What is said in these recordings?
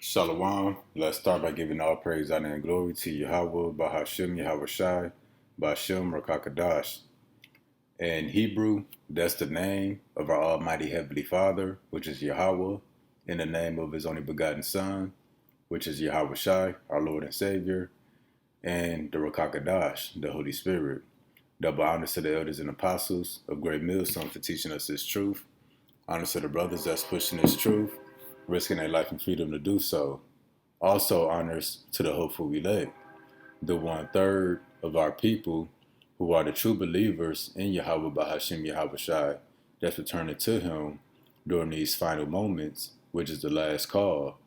Shalom. Let's start by giving all praise, honor, and glory to Yahweh, Bahashim, Yahweh Shai, Bahashim, Rakakadash. In Hebrew, that's the name of our Almighty Heavenly Father, which is Yahweh, in the name of His only begotten Son, which is Yahweh Shai, our Lord and Savior, and the Rakakadash, the Holy Spirit. Double honors to the elders and apostles of Great Millstone for teaching us this truth. Honors to the brothers that's pushing this truth, risking their life and freedom to do so. Also honors to the hopeful elect, the 1/3 of our people who are the true believers in Yahweh Bahashim Yahweh Shai that's returning to Him during these final moments, which is the last call,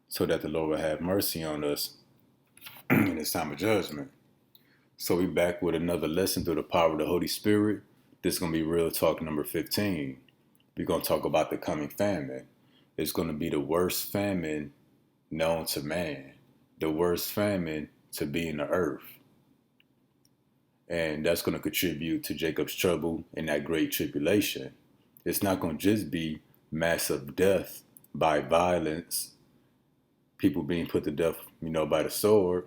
so that the Lord will have mercy on us in His time of judgment. So we back with another lesson through the power of the Holy Spirit. This is going to be Real Talk number 15. We're going to talk about the coming famine. It's going to be the worst famine known to man, the worst famine to be in the earth. And that's going to contribute to Jacob's trouble in that great tribulation. It's not going to just be massive death by violence, people being put to death, by the sword.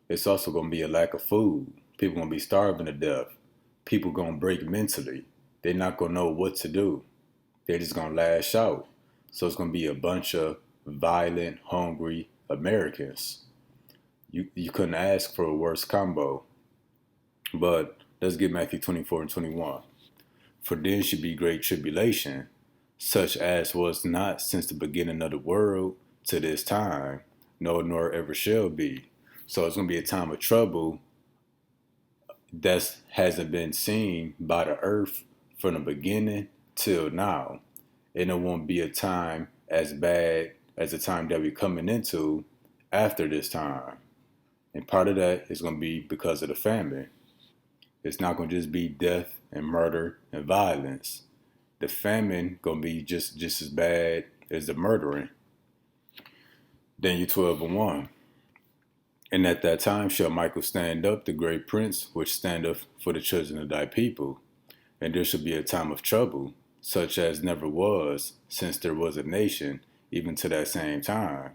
It's also going to be a lack of food. People going to be starving to death. People going to break mentally. They're not going to know what to do. They're just going to lash out. So it's going to be a bunch of violent, hungry Americans. You couldn't ask for a worse combo. But let's get Matthew 24 and 21. For then should be great tribulation, such as was not since the beginning of the world to this time, no, nor ever shall be. So it's going to be a time of trouble that hasn't been seen by the earth from the beginning till now. And it won't be a time as bad as the time that we're coming into after this time. And part of that is going to be because of the famine. It's not going to just be death and murder and violence. The famine going to be just as bad as the murdering. Daniel 12 and 1. And at that time shall Michael stand up, the great prince, which standeth for the children of thy people. And there shall be a time of trouble, such as never was, since there was a nation, even to that same time.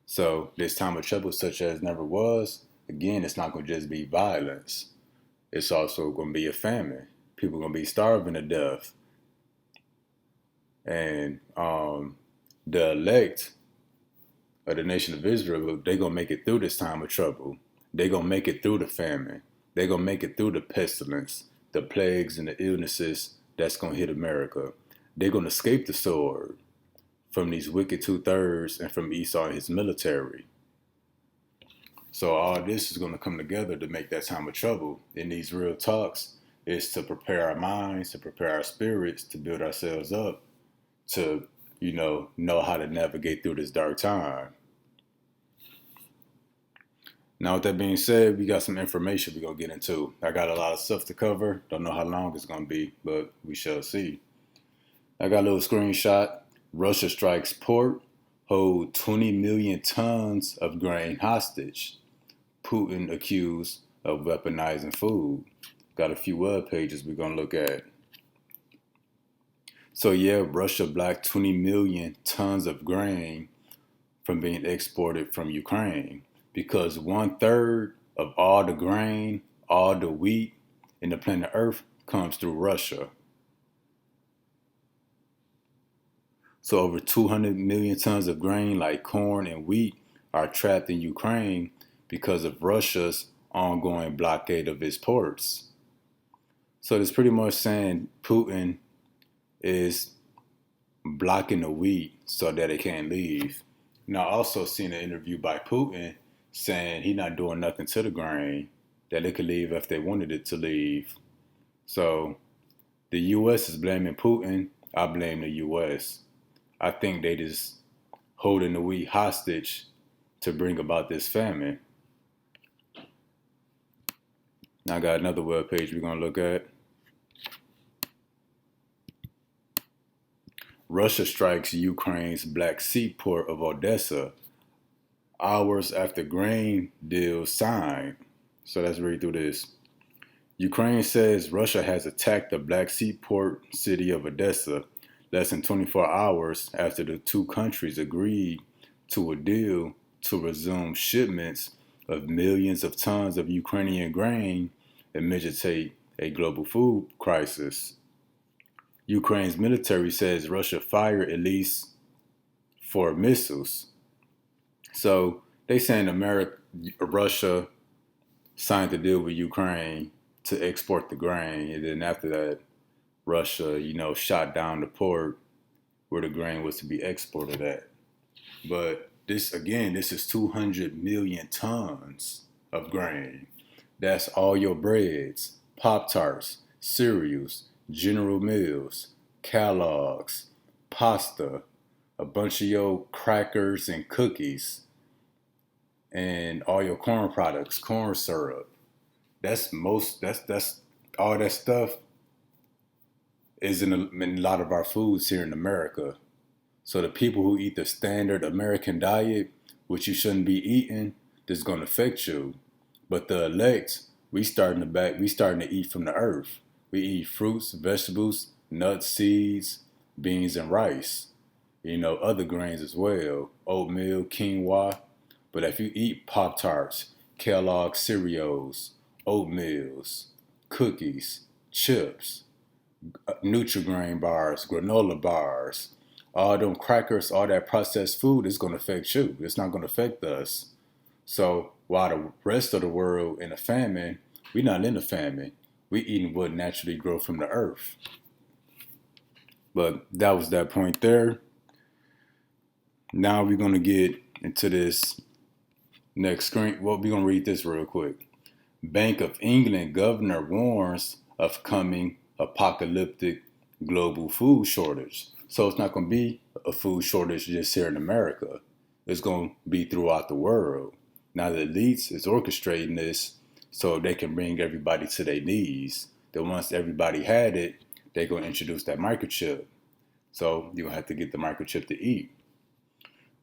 So this time of trouble, such as never was, again, it's not going to just be violence. It's also going to be a famine. People are going to be starving to death. And the elect of the nation of Israel, they're going to make it through this time of trouble. They're going to make it through the famine. They're going to make it through the pestilence, the plagues and the illnesses that's going to hit America. They're going to escape the sword from these wicked 2/3 and from Esau and his military. So all this is going to come together to make that time of trouble. In these real talks is to prepare our minds, to prepare our spirits, to build ourselves up, to, know how to navigate through this dark time. Now, with that being said, we got some information we're going to get into. I got a lot of stuff to cover. Don't know how long it's going to be, but we shall see. I got a little screenshot. Russia strikes port, hold 20 million tons of grain hostage. Putin accused of weaponizing food. Got a few web pages we're going to look at. So yeah, Russia blocked 20 million tons of grain from being exported from Ukraine because 1/3 of all the grain, all the wheat in the planet Earth comes through Russia. So over 200 million tons of grain like corn and wheat are trapped in Ukraine because of Russia's ongoing blockade of its ports. So it's pretty much saying Putin is blocking the wheat so that it can't leave. Now, I also seen an interview by Putin saying he's not doing nothing to the grain, that it could leave if they wanted it to leave. So the U.S. is blaming Putin. I blame the U.S. I think they just holding the wheat hostage to bring about this famine. Now I got another web page we're going to look at. Russia strikes Ukraine's Black Sea port of Odessa hours after grain deal signed. So let's read through this. Ukraine says Russia has attacked the Black Sea port city of Odessa less than 24 hours after the two countries agreed to a deal to resume shipments of millions of tons of Ukrainian grain amidst a global food crisis. Ukraine's military says Russia fired at least 4 missiles. So they saying Russia signed a deal with Ukraine to export the grain, and then after that, Russia, shot down the port where the grain was to be exported at. But this is 200 million tons of grain. That's all your breads, Pop-Tarts, cereals, General Mills, Kellogg's, pasta, a bunch of your crackers and cookies, and all your corn products, corn syrup. That's all that stuff is in a lot of our foods here in America. So the people who eat the standard American diet, which you shouldn't be eating, this is gonna affect you. But the elect, we starting to eat from the earth. We eat fruits, vegetables, nuts, seeds, beans, and rice. Other grains as well, oatmeal, quinoa. But if you eat Pop-Tarts, Kellogg's cereals, oatmeals, cookies, chips, Nutri-Grain bars, granola bars, all them crackers, all that processed food is going to affect you. It's not going to affect us. So while the rest of the world in a famine, we're not in a famine. We eating what naturally grow from the earth. But that was that point there. Now we're going to get into this next screen. Well, we're going to read this real quick. Bank of England governor warns of coming apocalyptic global food shortage. So it's not going to be a food shortage just here in America. It's going to be throughout the world. Now the elites is orchestrating this so they can bring everybody to their knees. Then once everybody had it, they're going to introduce that microchip. So you're going to have to get the microchip to eat.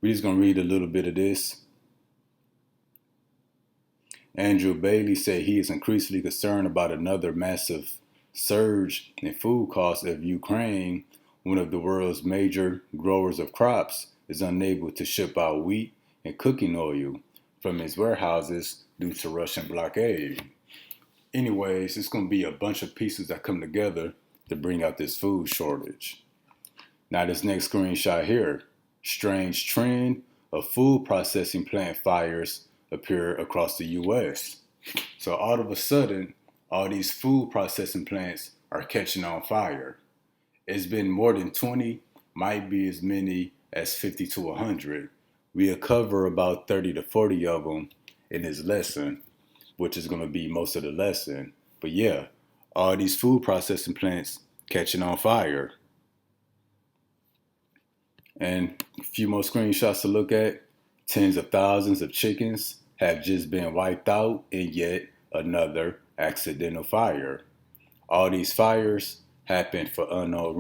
We're just going to read a little bit of this. Andrew Bailey said he is increasingly concerned about another massive surge in food costs if Ukraine, one of the world's major growers of crops, is unable to ship out wheat and cooking oil from its warehouses due to Russian blockade. Anyways, it's going to be a bunch of pieces that come together to bring out this food shortage. Now this next screenshot here, strange trend of food processing plant fires appear across the U.S. So all of a sudden, all these food processing plants are catching on fire. It's been more than 20, might be as many as 50 to 100. We'll cover about 30 to 40 of them in this lesson, which is going to be most of the lesson. But yeah, all these food processing plants catching on fire. And a few more screenshots to look at. Tens of thousands of chickens have just been wiped out in yet another accidental fire. All these fires happened for unknown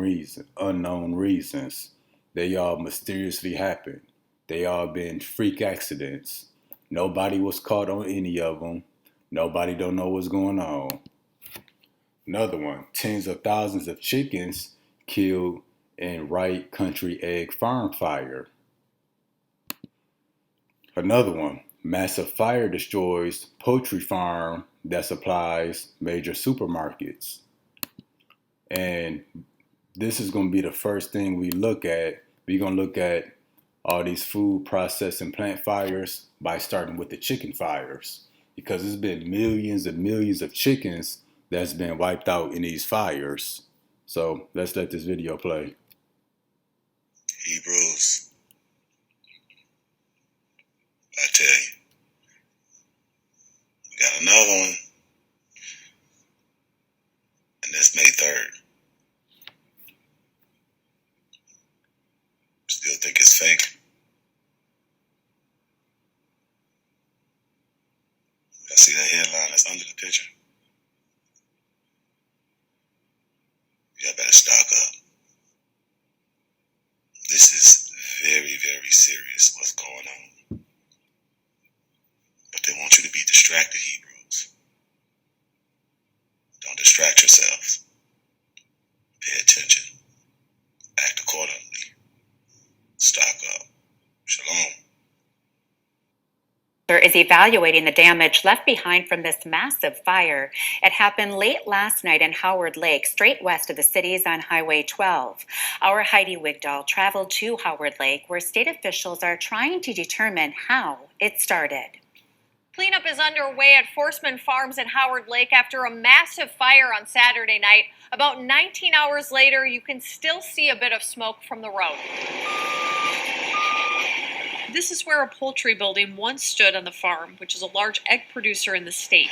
reasons. They all mysteriously happened. They all been freak accidents. Nobody was caught on any of them. Nobody don't know what's going on. Another one, tens of thousands of chickens killed in Wright Country Egg Farm fire. Another one, massive fire destroys poultry farm that supplies major supermarkets. And this is going to be the first thing we look at. We're going to look at all these food processing plant fires by starting with the chicken fires, because there's been millions and millions of chickens that's been wiped out in these fires. So let's let this video play. Hebrews, I tell you, we got another one, and that's May 3rd. Still think it's fake? Y'all see that headline that's under the picture? Y'all better stock up. This is very, very serious what's going on. But they want you to be distracted, Hebrews. Don't distract yourselves. Pay attention. Act accordingly. Stock up. Shalom. Is evaluating the damage left behind from this massive fire. It happened late last night in Howard Lake, straight west of the cities on Highway 12. Our Heidi Wigdahl traveled to Howard Lake, where state officials are trying to determine how it started. Cleanup is underway at Forceman Farms in Howard Lake after a massive fire on Saturday night. About 19 hours later, you can still see a bit of smoke from the road. This is where a poultry building once stood on the farm, which is a large egg producer in the state.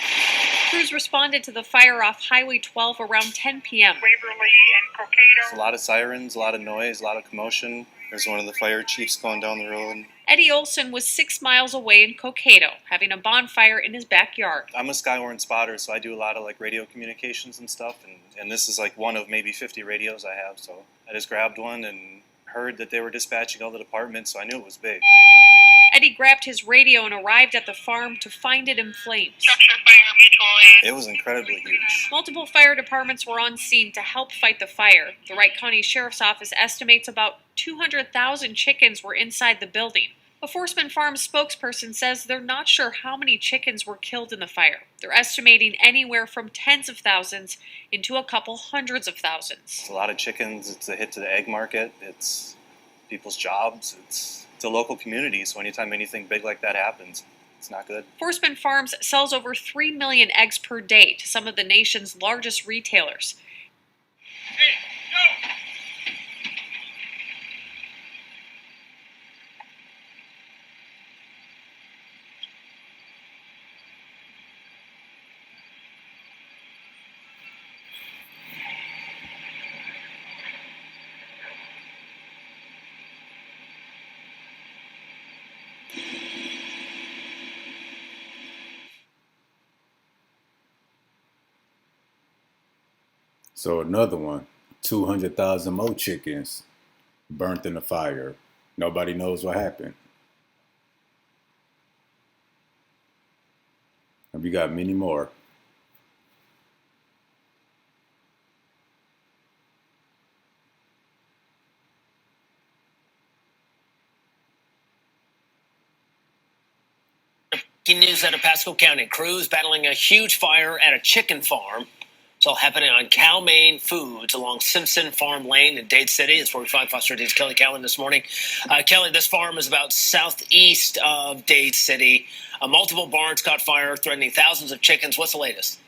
Crews responded to the fire off Highway 12 around 10 p.m. There's a lot of sirens, a lot of noise, a lot of commotion. There's one of the fire chiefs going down the road. Eddie Olson was 6 miles away in Cokato, having a bonfire in his backyard. I'm a Skywarn spotter, so I do a lot of radio communications and stuff, and this is one of maybe 50 radios I have, so I just grabbed one and heard that they were dispatching all the departments, so I knew it was big. Eddie grabbed his radio and arrived at the farm to find it in flames. It was incredibly huge. Multiple fire departments were on scene to help fight the fire. The Wright County Sheriff's Office estimates about 200,000 chickens were inside the building. A Forceman Farms spokesperson says they're not sure how many chickens were killed in the fire. They're estimating anywhere from tens of thousands into a couple hundreds of thousands. It's a lot of chickens. It's a hit to the egg market. It's people's jobs. It's a local community, so anytime anything big like that happens, it's not good. Forceman Farms sells over 3 million eggs per day to some of the nation's largest retailers. Hey, go! So another one, 200,000 more chickens burnt in the fire. Nobody knows what happened. And we got many more. News out of Pasco County. Crews battling a huge fire at a chicken farm. It's all happening on Cal-Maine Foods along Simpson Farm Lane in Dade City. It's 45 Fox 30's Kelly Callan this morning. Kelly, this farm is about southeast of Dade City. Multiple barns caught fire, threatening thousands of chickens. What's the latest?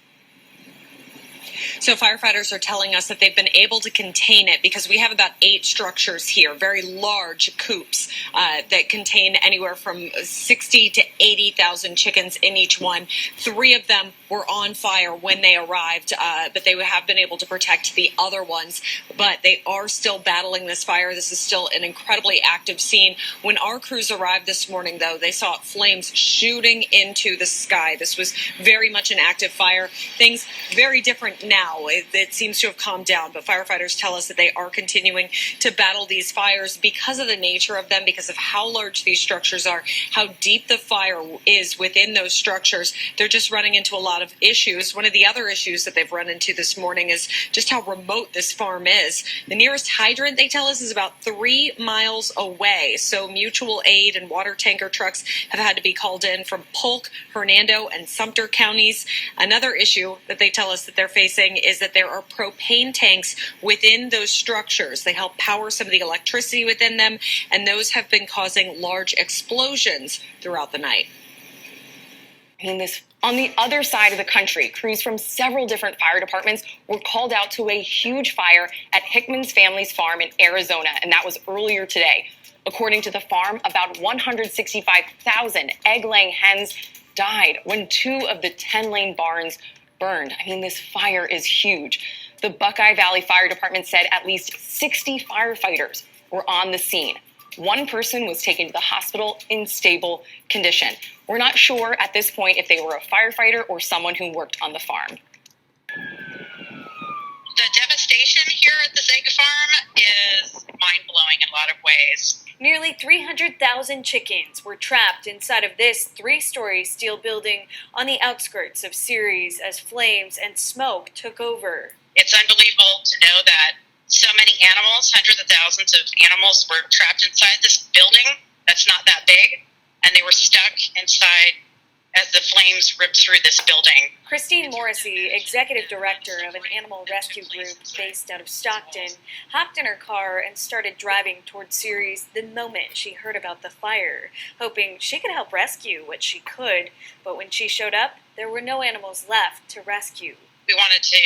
So firefighters are telling us that they've been able to contain it because we have about 8 structures here, very large coops that contain anywhere from 60 to 80,000 chickens in each one. 3 of them were on fire when they arrived, but they have been able to protect the other ones. But they are still battling this fire. This is still an incredibly active scene. When our crews arrived this morning, though, they saw flames shooting into the sky. This was very much an active fire. Things very different now. It seems to have calmed down, but firefighters tell us that they are continuing to battle these fires because of the nature of them, because of how large these structures are, how deep the fire is within those structures. They're just running into a lot of issues. One of the other issues that they've run into this morning is just how remote this farm is. The nearest hydrant, they tell us, is about 3 miles away. So mutual aid and water tanker trucks have had to be called in from Polk, Hernando, and Sumter counties. Another issue that they tell us that they're facing is that there are propane tanks within those structures. They help power some of the electricity within them, and those have been causing large explosions throughout the night. On the other side of the country, crews from several different fire departments were called out to a huge fire at Hickman's family's farm in Arizona, and that was earlier today. According to the farm, about 165,000 egg-laying hens died when 2 of the 10-lane barns burned. This fire is huge. The Buckeye Valley Fire Department said at least 60 firefighters were on the scene. 1 person was taken to the hospital in stable condition. We're not sure at this point if they were a firefighter or someone who worked on the farm. The devastation here at this egg farm is mind-blowing in a lot of ways. Nearly 300,000 chickens were trapped inside of this 3-story steel building on the outskirts of Ceres as flames and smoke took over. It's unbelievable to know that so many animals, hundreds of thousands of animals, were trapped inside this building that's not that big. and they were stuck inside as the flames ripped through this building. Christine Morrissey, executive director of an animal rescue group based out of Stockton, hopped in her car and started driving toward Ceres the moment she heard about the fire, hoping she could help rescue what she could. But when she showed up, there were no animals left to rescue. We wanted to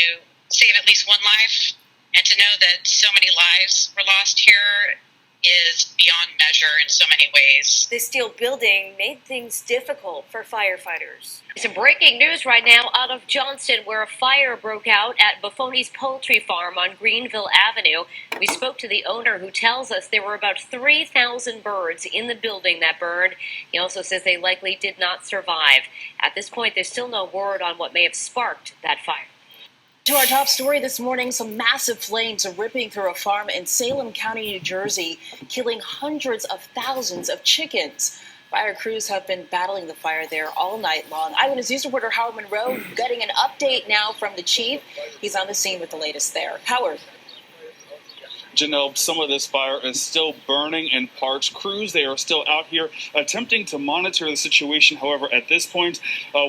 save at least one life, and to know that so many lives were lost here is beyond measure in so many ways. The steel building made things difficult for firefighters. Some breaking news right now out of Johnston, where a fire broke out at Buffoni's Poultry Farm on Greenville Avenue. We spoke to the owner, who tells us there were about 3,000 birds in the building that burned. He also says they likely did not survive. At this point, there's still no word on what may have sparked that fire. To our top story this morning, some massive flames are ripping through a farm in Salem County, New Jersey, killing hundreds of thousands of chickens. Fire crews have been battling the fire there all night long. Eyewitness News reporter Howard Monroe getting an update now from the chief. He's on the scene with the latest there. Howard. Janelle, some of this fire is still burning in parts. Crews, they are still out here attempting to monitor the situation. However, at this point,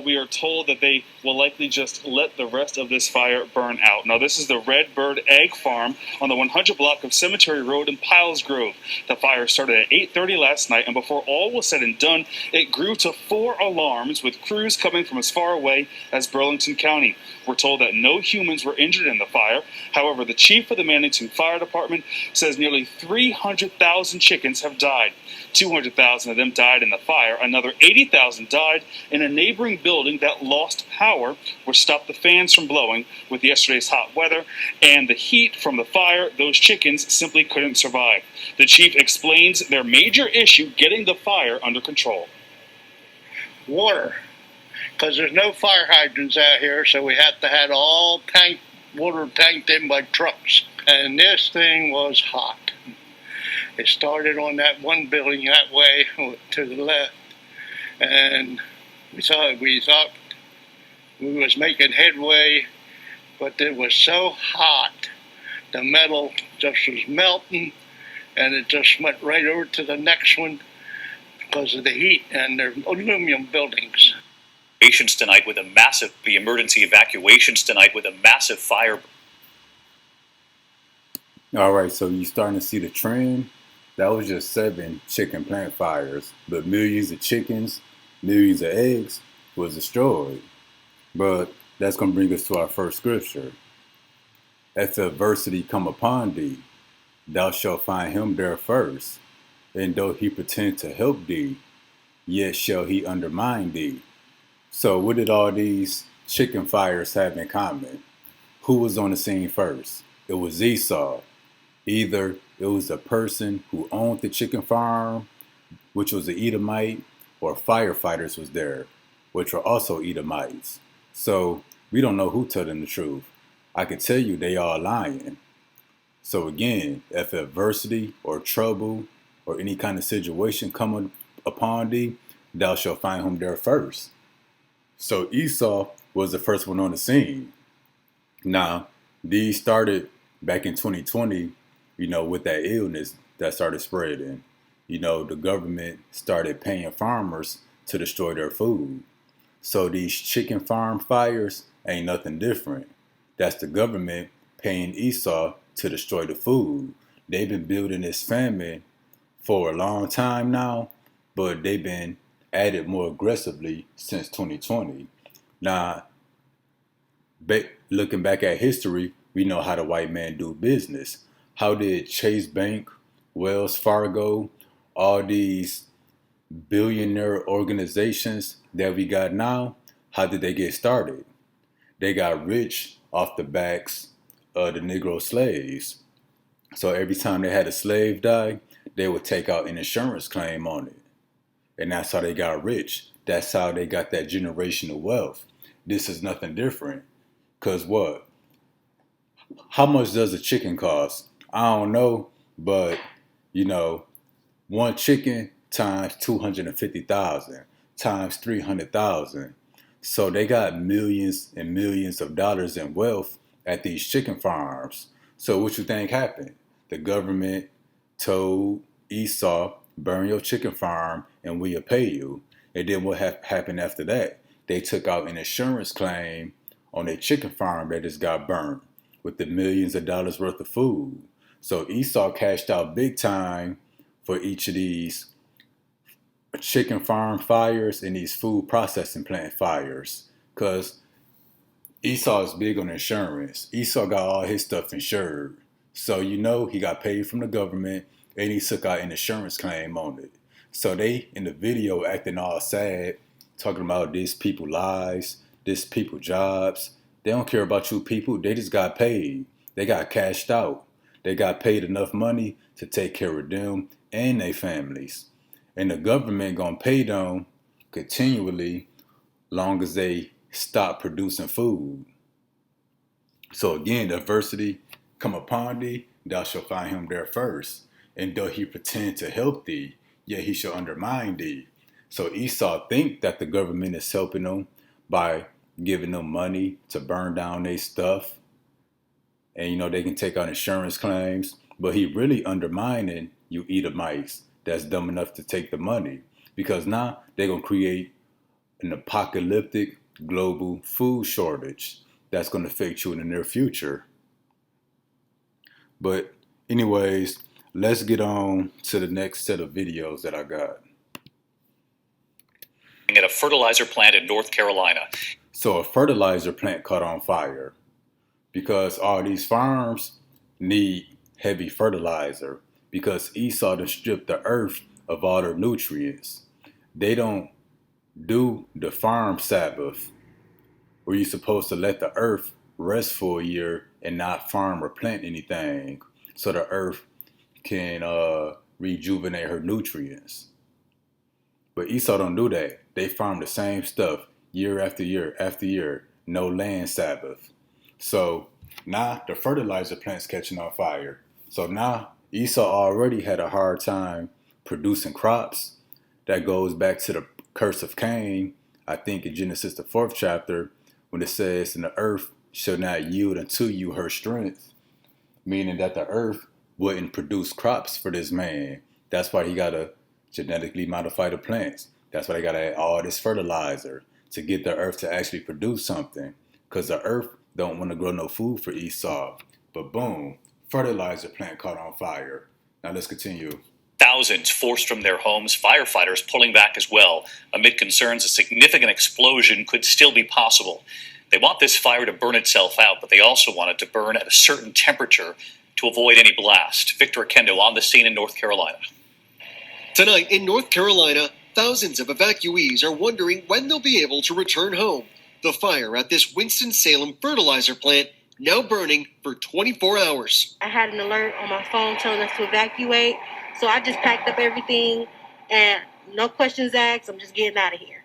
we are told that they will likely just let the rest of this fire burn out. Now, this is the Red Bird Egg Farm on the 100 block of Cemetery Road in Piles Grove. The fire started at 8:30 last night, and before all was said and done, it grew to 4 alarms, with crews coming from as far away as Burlington County. We're told that no humans were injured in the fire. However, the chief of the Mannington Fire Department says nearly 300,000 chickens have died. 200,000 of them died in the fire. Another 80,000 died in a neighboring building that lost power, which stopped the fans from blowing. With yesterday's hot weather and the heat from the fire, those chickens simply couldn't survive. The chief explains their major issue getting the fire under control. Water, because there's no fire hydrants out here, so we have to have all water tanked in by trucks. And this thing was hot. It started on that one building that way to the left, and we thought we was making headway, but it was so hot, the metal just was melting, and it just went right over to the next one because of the heat, and they're aluminum buildings. Tonight with the emergency evacuations tonight with a massive fire. All right, so you're starting to see the trend. That was just 7 chicken plant fires, but millions of chickens, millions of eggs was destroyed. But that's going to bring us to our first scripture. If adversity come upon thee, thou shalt find him there first. And though he pretend to help thee, yet shall he undermine thee. So what did all these chicken fires have in common? Who was on the scene first? It was Esau. Either it was a person who owned the chicken farm, which was an Edomite, or firefighters was there, which were also Edomites. So we don't know who told them the truth. I can tell you they all lying. So again, if adversity or trouble or any kind of situation come upon thee, thou shalt find him there first. So Esau was the first one on the scene. Now, these started back in 2020, with that illness that started spreading. The government started paying farmers to destroy their food. So these chicken farm fires ain't nothing different. That's the government paying Esau to destroy the food. They've been building this famine for a long time now, but they've been at it more aggressively since 2020. Now, looking back at history, we know how the white man do business. How did Chase Bank, Wells Fargo, all these billionaire organizations that we got now, how did they get started? They got rich off the backs of the Negro slaves. So every time they had a slave die, they would take out an insurance claim on it. And that's how they got rich. That's how they got that generational wealth. This is nothing different. Because what? How much does a chicken cost? I don't know, but, one chicken times 250,000 times 300,000. So they got millions and millions of dollars in wealth at these chicken farms. So what you think happened? The government told Esau burn your chicken farm, and we'll pay you. And then what happened after that? They took out an insurance claim on a chicken farm that just got burned with the millions of dollars worth of food. So Esau cashed out big time for each of these chicken farm fires and these food processing plant fires, because Esau is big on insurance. Esau got all his stuff insured. So he got paid from the government and he took out an insurance claim on it. So they, in the video, acting all sad, talking about this people lives, this people jobs. They don't care about you people. They just got paid. They got cashed out. They got paid enough money to take care of them and their families. And the government gonna pay them continually long as they stop producing food. So again, the adversity come upon thee, thou shalt find him there first. And though he pretend to help thee, yet he shall undermine thee. So Esau think that the government is helping them by giving them money to burn down their stuff. And they can take out insurance claims, but he really undermining you Edomites that's dumb enough to take the money. Because now they're gonna create an apocalyptic global food shortage that's going to affect you in the near future. But anyways, let's get on to the next set of videos that I got. At a fertilizer plant in North Carolina. So a fertilizer plant caught on fire because all these farms need heavy fertilizer because Esau done stripped the earth of all their nutrients. They don't do the farm Sabbath, where you're supposed to let the earth rest for a year and not farm or plant anything so the earth can rejuvenate her nutrients. But Esau don't do that. They farm the same stuff year after year after year. No land Sabbath. So now the fertilizer plant's catching on fire. So now Esau already had a hard time producing crops. That goes back to the curse of Cain, I think in Genesis the 4th chapter, when it says, and the earth shall not yield unto you her strength, meaning that the earth wouldn't produce crops for this man. That's why he got to genetically modify the plants. That's why they got to add all this fertilizer to get the earth to actually produce something, because the earth don't want to grow no food for Esau. But boom, fertilizer plant caught on fire. Now let's continue. Thousands forced from their homes, firefighters pulling back as well, amid concerns a significant explosion could still be possible. They want this fire to burn itself out, but they also want it to burn at a certain temperature to avoid any blast. Victor Akendo on the scene in North Carolina. Tonight in North Carolina, thousands of evacuees are wondering when they'll be able to return home. The fire at this Winston-Salem fertilizer plant now burning for 24 hours. I had an alert on my phone telling us to evacuate. So I just packed up everything and no questions asked. I'm just getting out of here.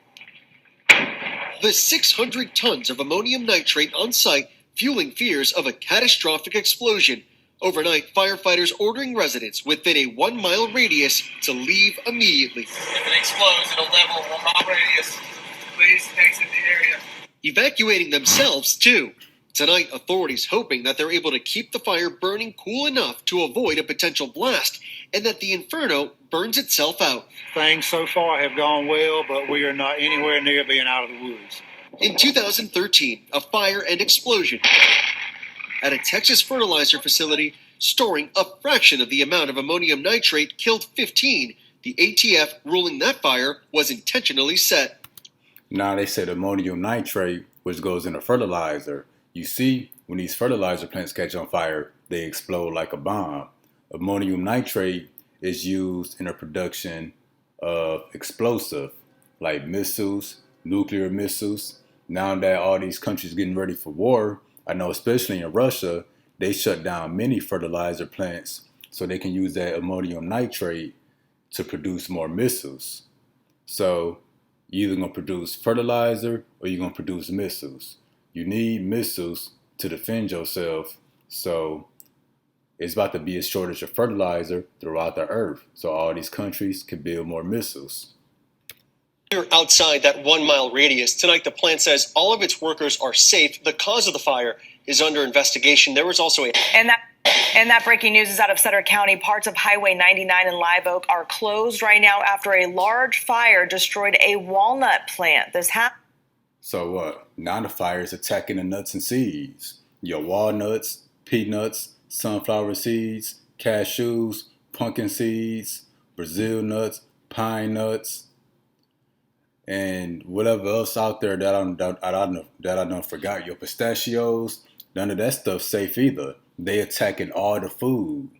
The 600 tons of ammonium nitrate on site fueling fears of a catastrophic explosion. Overnight, firefighters ordering residents within a 1-mile radius to leave immediately. If it explodes, it'll level 1-mile radius. Please exit the area. Evacuating themselves, too. Tonight, authorities hoping that they're able to keep the fire burning cool enough to avoid a potential blast and that the inferno burns itself out. Things so far have gone well, but we are not anywhere near being out of the woods. In 2013, a fire and explosion at a Texas fertilizer facility storing a fraction of the amount of ammonium nitrate killed 15. The ATF ruling that fire was intentionally set. Now they said ammonium nitrate, which goes in a fertilizer. You see, when these fertilizer plants catch on fire, they explode like a bomb. Ammonium nitrate is used in the production of explosive, like missiles, nuclear missiles. Now that all these countries getting ready for war, I know especially in Russia, they shut down many fertilizer plants so they can use that ammonium nitrate to produce more missiles. So you're either going to produce fertilizer or you're going to produce missiles. You need missiles to defend yourself. So it's about to be a shortage of fertilizer throughout the earth. So all these countries can build more missiles. Outside that 1-mile radius, tonight the plant says all of its workers are safe. The cause of the fire is under investigation. There was also a... And that And that breaking news is out of Sutter County. Parts of Highway 99 and Live Oak are closed right now after a large fire destroyed a walnut plant. This happened. So what? Now the fire is attacking the nuts and seeds. Your walnuts, peanuts, sunflower seeds, cashews, pumpkin seeds, Brazil nuts, pine nuts, and whatever else out there that I don't forgot. Your pistachios, none of that stuff's safe either. They attacking all the food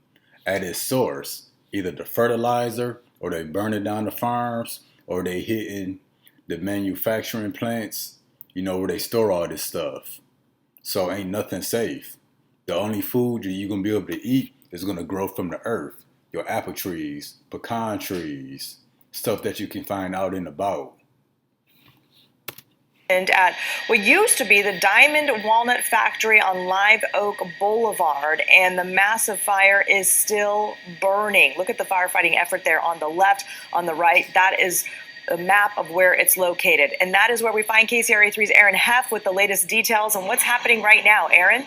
at its source, either the fertilizer, or they burning down the farms, or they hitting the manufacturing plants, where they store all this stuff. So ain't nothing safe. The only food you're gonna be able to eat is gonna grow from the earth. Your apple trees, pecan trees, stuff that you can find out and about. And at what used to be the Diamond Walnut Factory on Live Oak Boulevard, and the massive fire is still burning. Look at the firefighting effort there on the left, on the right. That is a map of where it's located. And that is where we find KCRA 3's Aaron Heff with the latest details on what's happening right now. Aaron?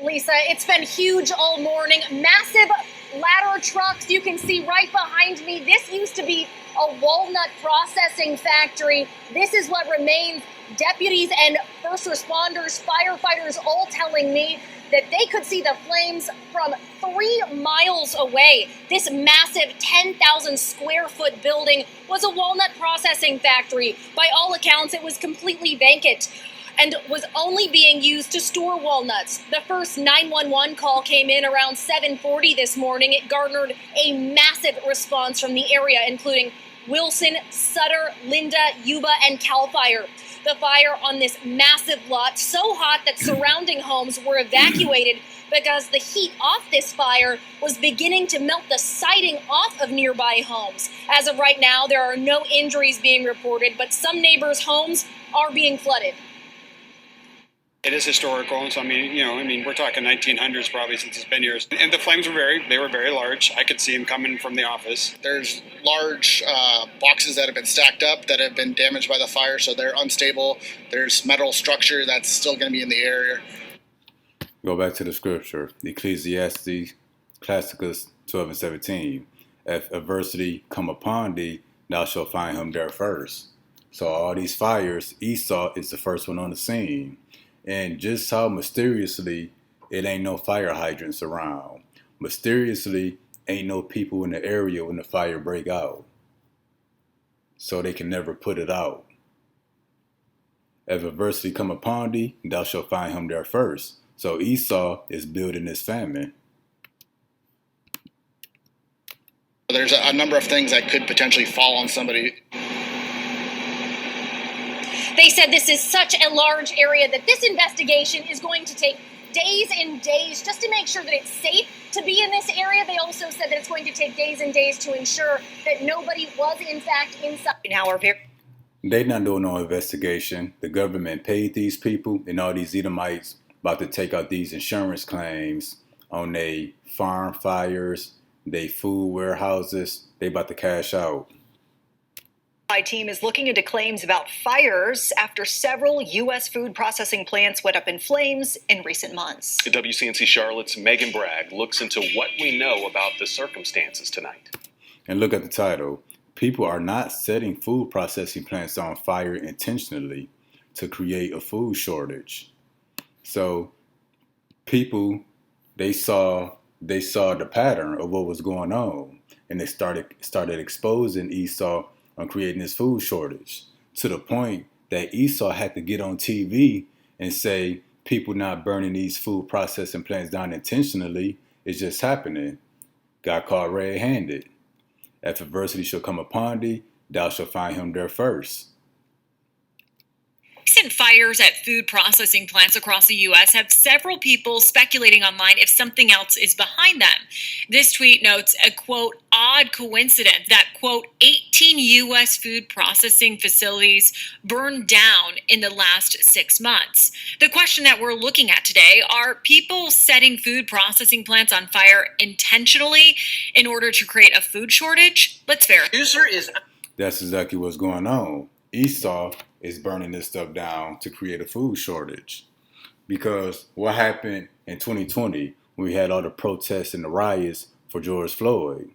Lisa, it's been huge all morning. Massive ladder trucks you can see right behind me. This used to be a walnut processing factory. This is what remains. Deputies and first responders, firefighters all telling me that they could see the flames from 3 miles away. This massive 10,000 square foot building was a walnut processing factory. By all accounts, it was completely vacant and was only being used to store walnuts. The first 911 call came in around 7:40 this morning. It garnered a massive response from the area, including Wilson, Sutter, Linda, Yuba, and Cal Fire. The fire on this massive lot, so hot that surrounding homes were evacuated because the heat off this fire was beginning to melt the siding off of nearby homes. As of right now, there are no injuries being reported, but some neighbors' homes are being flooded. It is historical. So, we're talking 1900s probably since it's been here. And the flames were very large. I could see them coming from the office. There's large boxes that have been stacked up that have been damaged by the fire, so they're unstable. There's metal structure that's still going to be in the area. Go back to the scripture, Ecclesiastes, Classicus 12 and 17. If adversity come upon thee, thou shalt find him there first. So all these fires, Esau is the first one on the scene. And just how mysteriously it ain't no fire hydrants around. Mysteriously ain't no people in the area when the fire break out. So they can never put it out. If adversity come upon thee, thou shalt find him there first. So Esau is building this famine. There's a number of things that could potentially fall on somebody. They said this is such a large area that this investigation is going to take days and days just to make sure that it's safe to be in this area. They also said that it's going to take days and days to ensure that nobody was in fact inside. They not doing no investigation. The government paid these people, and all these Edomites about to take out these insurance claims on they farm fires, they food warehouses. They about to cash out. My team is looking into claims about fires after several U.S. food processing plants went up in flames in recent months. WCNC Charlotte's Megan Bragg looks into what we know about the circumstances tonight. And look at the title. People are not setting food processing plants on fire intentionally to create a food shortage. So people, they saw the pattern of what was going on, and they started exposing Esau on creating this food shortage, to the point that Esau had to get on TV and say people not burning these food processing plants down intentionally. It's just happening. Got caught red-handed. If adversity shall come upon thee, thou shalt find him there first. Recent fires at food processing plants across the U.S. have several people speculating online if something else is behind them. This tweet notes a, quote, odd coincidence that, quote, 18 U.S. food processing facilities burned down in the last 6 months. The question that we're looking at today, are people setting food processing plants on fire intentionally in order to create a food shortage? Let's verify. That's exactly what's going on. Esau is burning this stuff down to create a food shortage. Because what happened in 2020 when we had all the protests and the riots for George Floyd.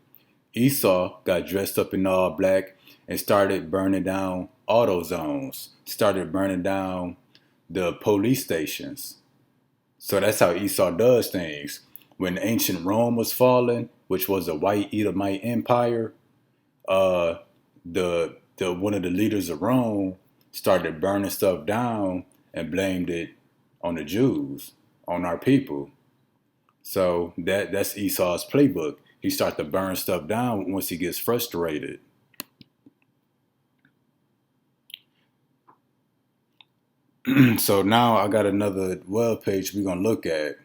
Esau got dressed up in all black and started burning down auto zones, started burning down the police stations. So that's how Esau does things. When ancient Rome was falling, which was a white Edomite empire, the one of the leaders of Rome started burning stuff down and blamed it on the Jews, on our people. So that's Esau's playbook. He starts to burn stuff down once he gets frustrated. So now I got another web page we're gonna look at.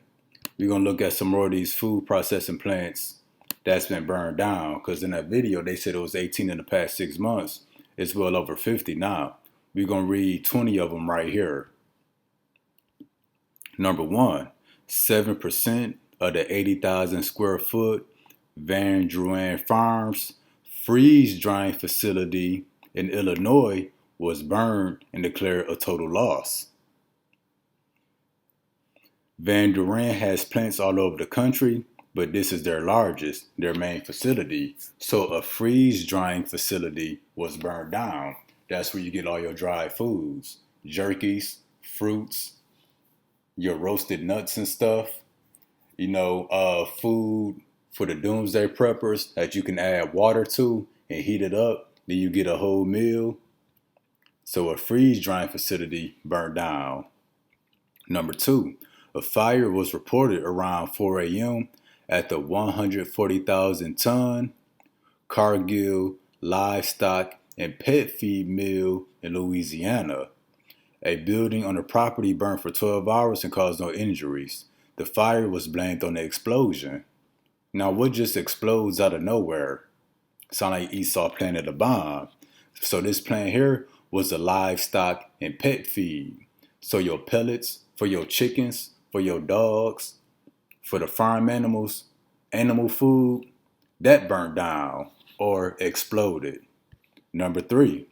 We're gonna look at some more of these food processing plants that's been burned down. Because in that video they said it was 18 in the past 6 months. It's well over 50 now. We're gonna read 20 of them right here. Number 1, 7% of the 80,000 square foot Van Drouin Farms freeze drying facility in Illinois was burned and declared a total loss. Van Drouin has plants all over the country, but this is their largest, their main facility. So a freeze drying facility was burned down. That's where you get all your dried foods, jerkies, fruits, your roasted nuts and stuff. Food for the doomsday preppers that you can add water to and heat it up. Then you get a whole meal. So a freeze drying facility burned down. Number 2, a fire was reported around 4 a.m. at the 140,000 ton Cargill livestock and pet feed mill in Louisiana. A building on the property burned for 12 hours and caused no injuries. The fire was blamed on the explosion. Now, what just explodes out of nowhere? Sound like Esau planted a bomb. So this plant here was a livestock and pet feed. So your pellets for your chickens, for your dogs, for the farm animals, animal food, that burnt down or exploded. Number 3,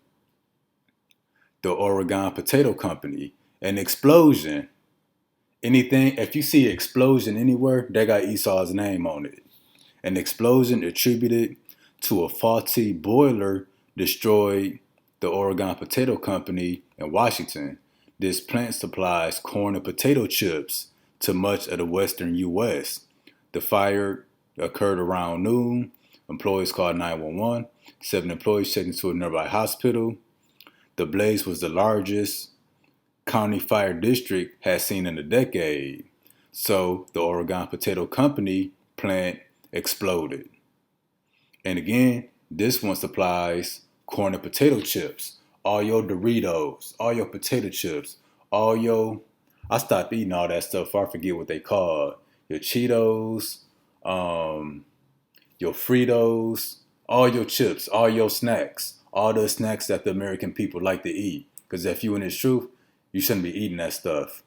the Oregon Potato Company, an explosion. If you see an explosion anywhere, they got Esau's name on it. An explosion attributed to a faulty boiler destroyed the Oregon Potato Company in Washington. This plant supplies corn and potato chips to much of the western U.S. The fire occurred around noon. Employees called 911. 7 employees checked into a nearby hospital. The blaze was the largest county fire district has seen in a decade. So the Oregon Potato Company plant exploded. And again, this one supplies corn and potato chips, all your Doritos, all your potato chips, I stopped eating all that stuff. I forget what they call your Cheetos, your Fritos, all your chips, all your snacks, all the snacks that the American people like to eat. Because if you in this truth, you shouldn't be eating that stuff.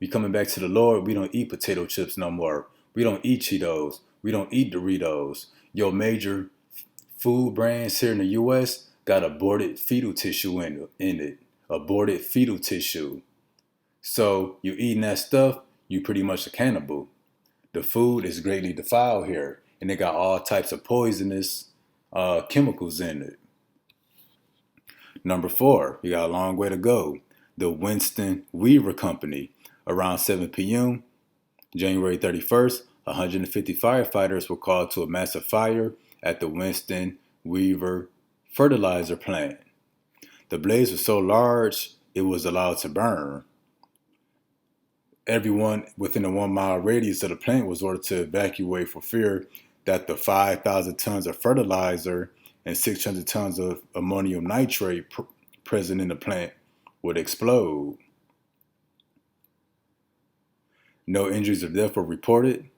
We coming back to the Lord, we don't eat potato chips no more. We don't eat Cheetos. We don't eat Doritos. Your major food brands here in the U.S. got aborted fetal tissue in it. Aborted fetal tissue. So you eating that stuff, you pretty much a cannibal. The food is greatly defiled here, and they got all types of poisonous chemicals in it. Number 4, you got a long way to go. The Winston Weaver Company. Around 7 p.m., January 31st, 150 firefighters were called to a massive fire at the Winston Weaver fertilizer plant. The blaze was so large, it was allowed to burn. Everyone within a 1 mile radius of the plant was ordered to evacuate for fear that the 5,000 tons of fertilizer and 600 tons of ammonium nitrate present in the plant would explode. No injuries or death were reported,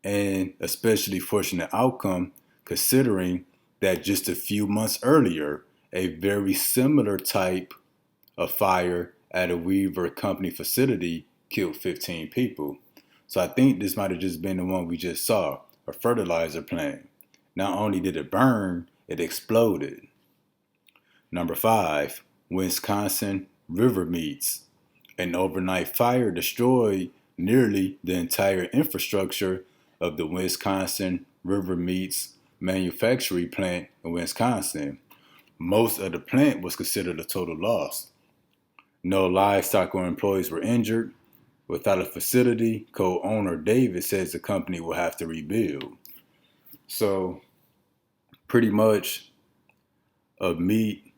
and especially fortunate outcome considering that just a few months earlier, a very similar type of fire at a Weaver Company facility killed 15 people. So I think this might have just been the one we just saw, a fertilizer plant. Not only did it burn, it exploded. Number 5, Wisconsin river meats. An overnight fire destroyed nearly the entire infrastructure of the Wisconsin River Meats manufacturing plant in Wisconsin. Most of the plant was considered a total loss. No livestock or employees were injured. Without a facility, co-owner David says the company will have to rebuild. So pretty much a meat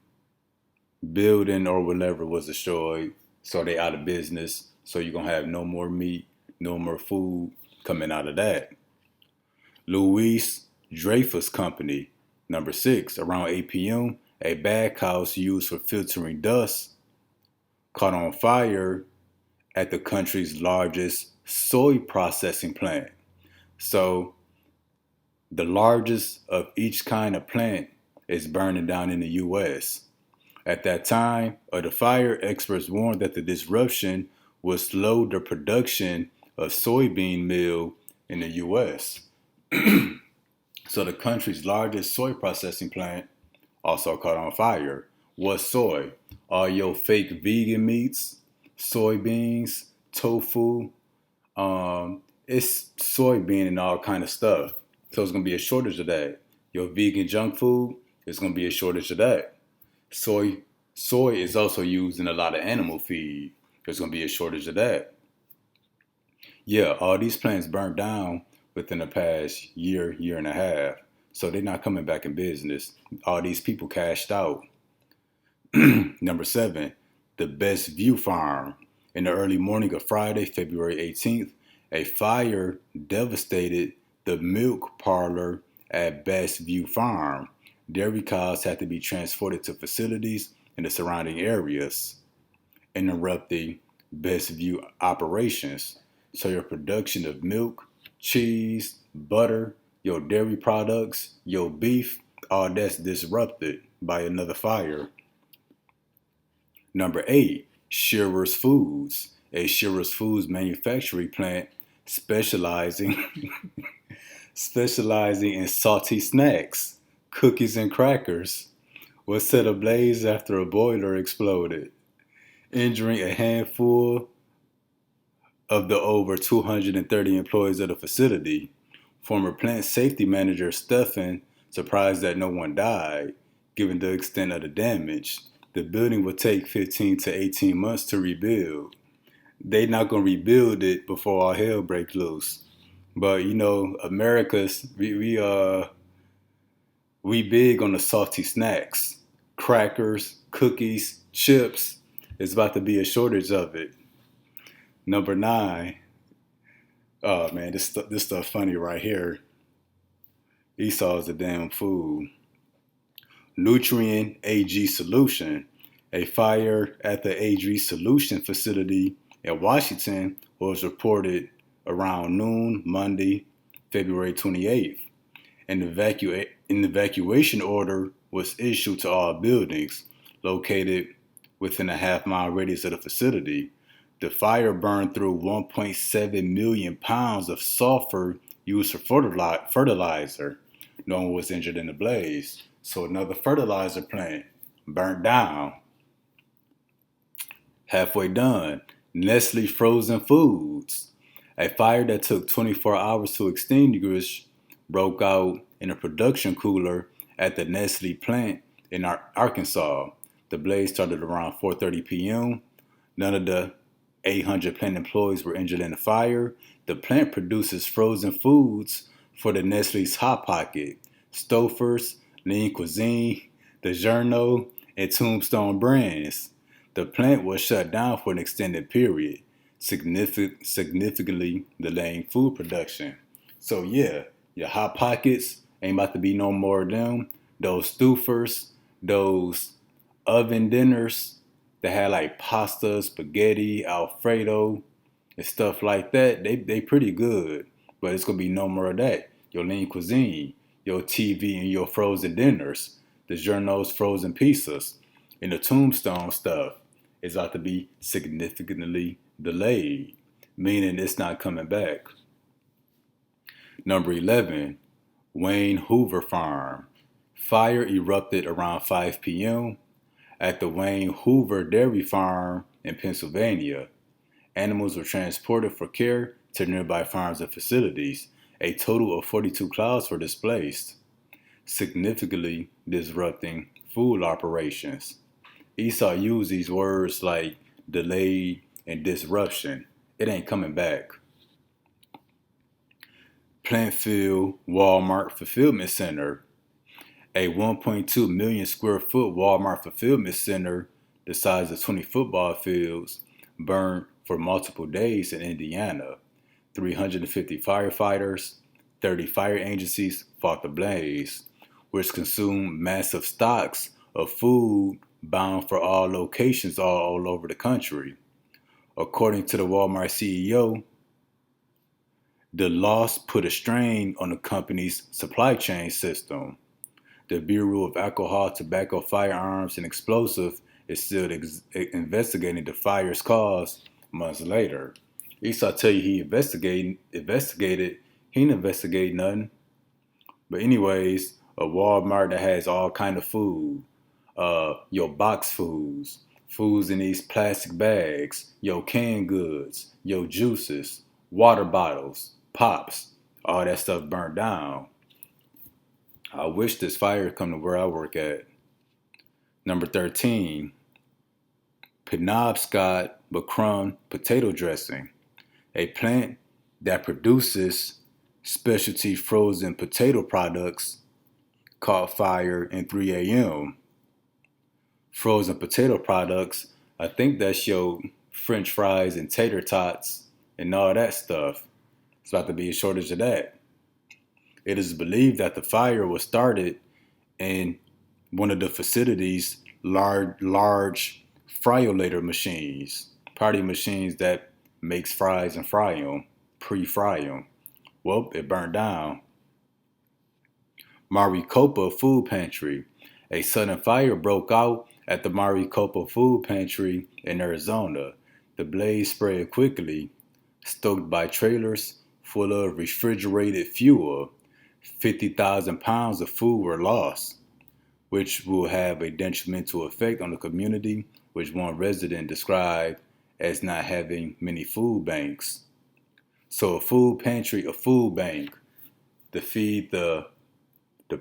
building or whatever was destroyed. So they out of business. So you're going to have no more meat, no more food coming out of that. Louis Dreyfus Company, number 6, around 8 p.m., a baghouse used for filtering dust caught on fire at the country's largest soy processing plant. So the largest of each kind of plant is burning down in the U.S. At that time of the fire, experts warned that the disruption would slow the production of soybean meal in the U.S. So the country's largest soy processing plant also caught on fire. What's soy? All your fake vegan meats, soybeans, tofu. It's soybean and all kind of stuff. So it's going to be a shortage of that. Your vegan junk food, it's going to be a shortage of that. Soy is also used in a lot of animal feed. There's going to be a shortage of that. Yeah, all these plants burned down within the past year and a half. So they're not coming back in business. All these people cashed out. Number 7, the Best View Farm. In the early morning of Friday, February 18th, a fire devastated the milk parlor at Best View Farm. Dairy cows had to be transported to facilities in the surrounding areas, interrupting Best View operations. So your production of milk, cheese, butter, your dairy products, your beef, all that's disrupted by another fire. Number 8, Shearer's Foods. A Shearer's Foods manufacturing plant specializing in salty snacks, cookies, and crackers was set ablaze after a boiler exploded, injuring a handful of the over 230 employees of the facility. Former plant safety manager Stephan surprised that no one died, given the extent of the damage. The building will take 15 to 18 months to rebuild. They not going to rebuild it before all hell breaks loose. But you know, America's we big on the salty snacks, crackers, cookies, chips. It's about to be a shortage of it. Number 9. Oh man, this stuff funny right here. Esau's a damn fool. Nutrient AG Solution. A fire at the AG Solution facility in Washington was reported around noon Monday, February 28th. An evacuation order was issued to all buildings located within a half-mile radius of the facility. The fire burned through 1.7 million pounds of sulfur used for fertilizer. No one was injured in the blaze. So another fertilizer plant burnt down. Halfway done, Nestle Frozen Foods. A fire that took 24 hours to extinguish broke out in a production cooler at the Nestle plant in Arkansas. The blaze started around 4:30 p.m. None of the 800 plant employees were injured in the fire. The plant produces frozen foods for the Nestle's Hot Pocket, Stouffer's, Lean Cuisine, DiGiorno, and Tombstone brands. The plant was shut down for an extended period, significantly delaying food production. So yeah, your Hot Pockets ain't about to be no more of them. Those Stouffer's, those oven dinners that had like pasta, spaghetti, Alfredo, and stuff like that, they pretty good. But it's gonna be no more of that. Your Lean Cuisine, your TV, and your frozen dinners, the Journo's frozen pizzas, and the Tombstone stuff is about to be significantly delayed, meaning it's not coming back. Number 11, Wayne Hoover Farm. Fire erupted around 5 p.m. at the Wayne Hoover Dairy Farm in Pennsylvania. Animals were transported for care to nearby farms and facilities. A total of 42 cows were displaced, significantly disrupting food operations. Esau used these words like delayed and disruption. It ain't coming back. Plantfield Walmart Fulfillment Center. A 1.2 million square foot Walmart fulfillment center, the size of 20 football fields, burned for multiple days in Indiana. 350 firefighters, 30 fire agencies fought the blaze, which consumed massive stocks of food bound for all locations all over the country. According to the Walmart CEO, the loss put a strain on the company's supply chain system. The Bureau of Alcohol, Tobacco, Firearms, and Explosive is still investigating the fire's cause months later. Esau tell you he investigated. He didn't investigate nothing. But anyways, a Walmart that has all kind of food, your box foods in these plastic bags, your canned goods, your juices, water bottles, pops, all that stuff burnt down. I wish this fire come to where I work at. Number 13, Penobscot Macron potato dressing, a plant that produces specialty frozen potato products, caught fire in 3 a.m. Frozen potato products, I think that's your French fries and tater tots and all that stuff. It's about to be a shortage of that. It is believed that the fire was started in one of the facility's large fryolator machines, party machines that makes fries and fry them, pre-fry them. Well, it burned down. Maricopa Food Pantry. A sudden fire broke out at the Maricopa Food Pantry in Arizona. The blaze spread quickly, stoked by trailers full of refrigerated fuel. 50,000 pounds of food were lost, which will have a detrimental effect on the community, which one resident described as not having many food banks. So a food pantry, a food bank to feed the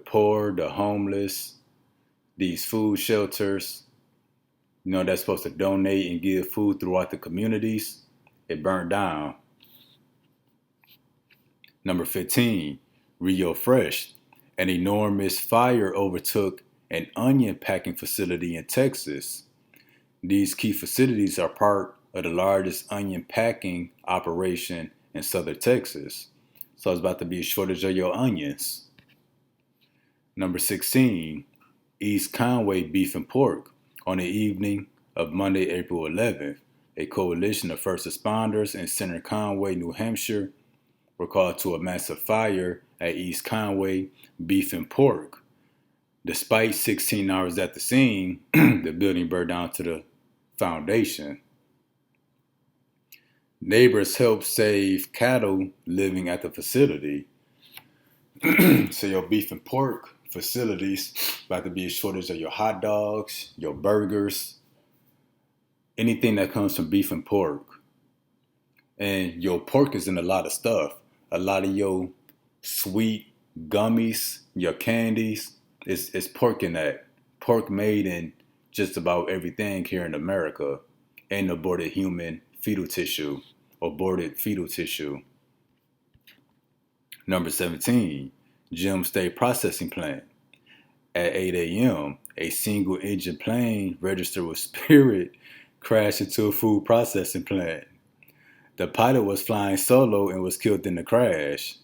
poor, the homeless, these food shelters, that's supposed to donate and give food throughout the communities, it burned down. Number 15, Rio Fresh. An enormous fire overtook an onion packing facility in Texas. These key facilities are part of the largest onion packing operation in southern Texas. So it's about to be a shortage of your onions. Number 16, East Conway Beef and Pork. On the evening of Monday, April 11th, a coalition of first responders in Center Conway, New Hampshire, were called to a massive fire at East Conway Beef and Pork. Despite 16 hours at the scene, the building burned down to the foundation. Neighbors helped save cattle living at the facility. So your beef and pork facilities about to be a shortage of your hot dogs, your burgers, anything that comes from beef and pork. And your pork is in a lot of stuff. A lot of your sweet gummies, your candies, is pork in that. Pork made in just about everything here in America. And aborted human fetal tissue, aborted fetal tissue. Number 17, Gem State Processing Plant. At 8 a.m., a single-engine plane registered with Spirit crashed into a food processing plant. The pilot was flying solo and was killed in the crash.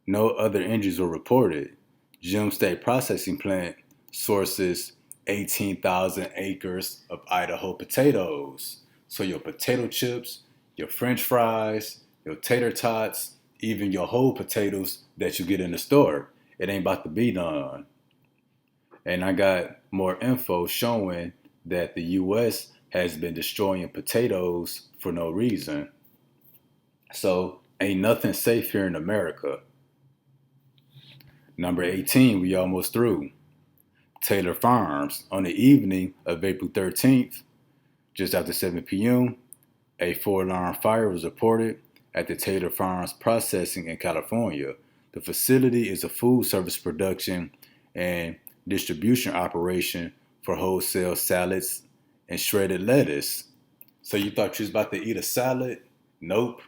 No other injuries were reported. Gem State Processing Plant sources 18,000 acres of Idaho potatoes. So your potato chips, your French fries, your tater tots, even your whole potatoes that you get in the store, it ain't about to be done. And I got more info showing that the U.S. has been destroying potatoes for no reason. So ain't nothing safe here in America. Number 18, we almost through. Taylor Farms. On the evening of April 13th, just after 7 p.m., A 4-alarm fire was reported at the Taylor Farms processing in California. The facility is a food service production and distribution operation for wholesale salads and shredded lettuce. So you thought you was about to eat a salad? Nope.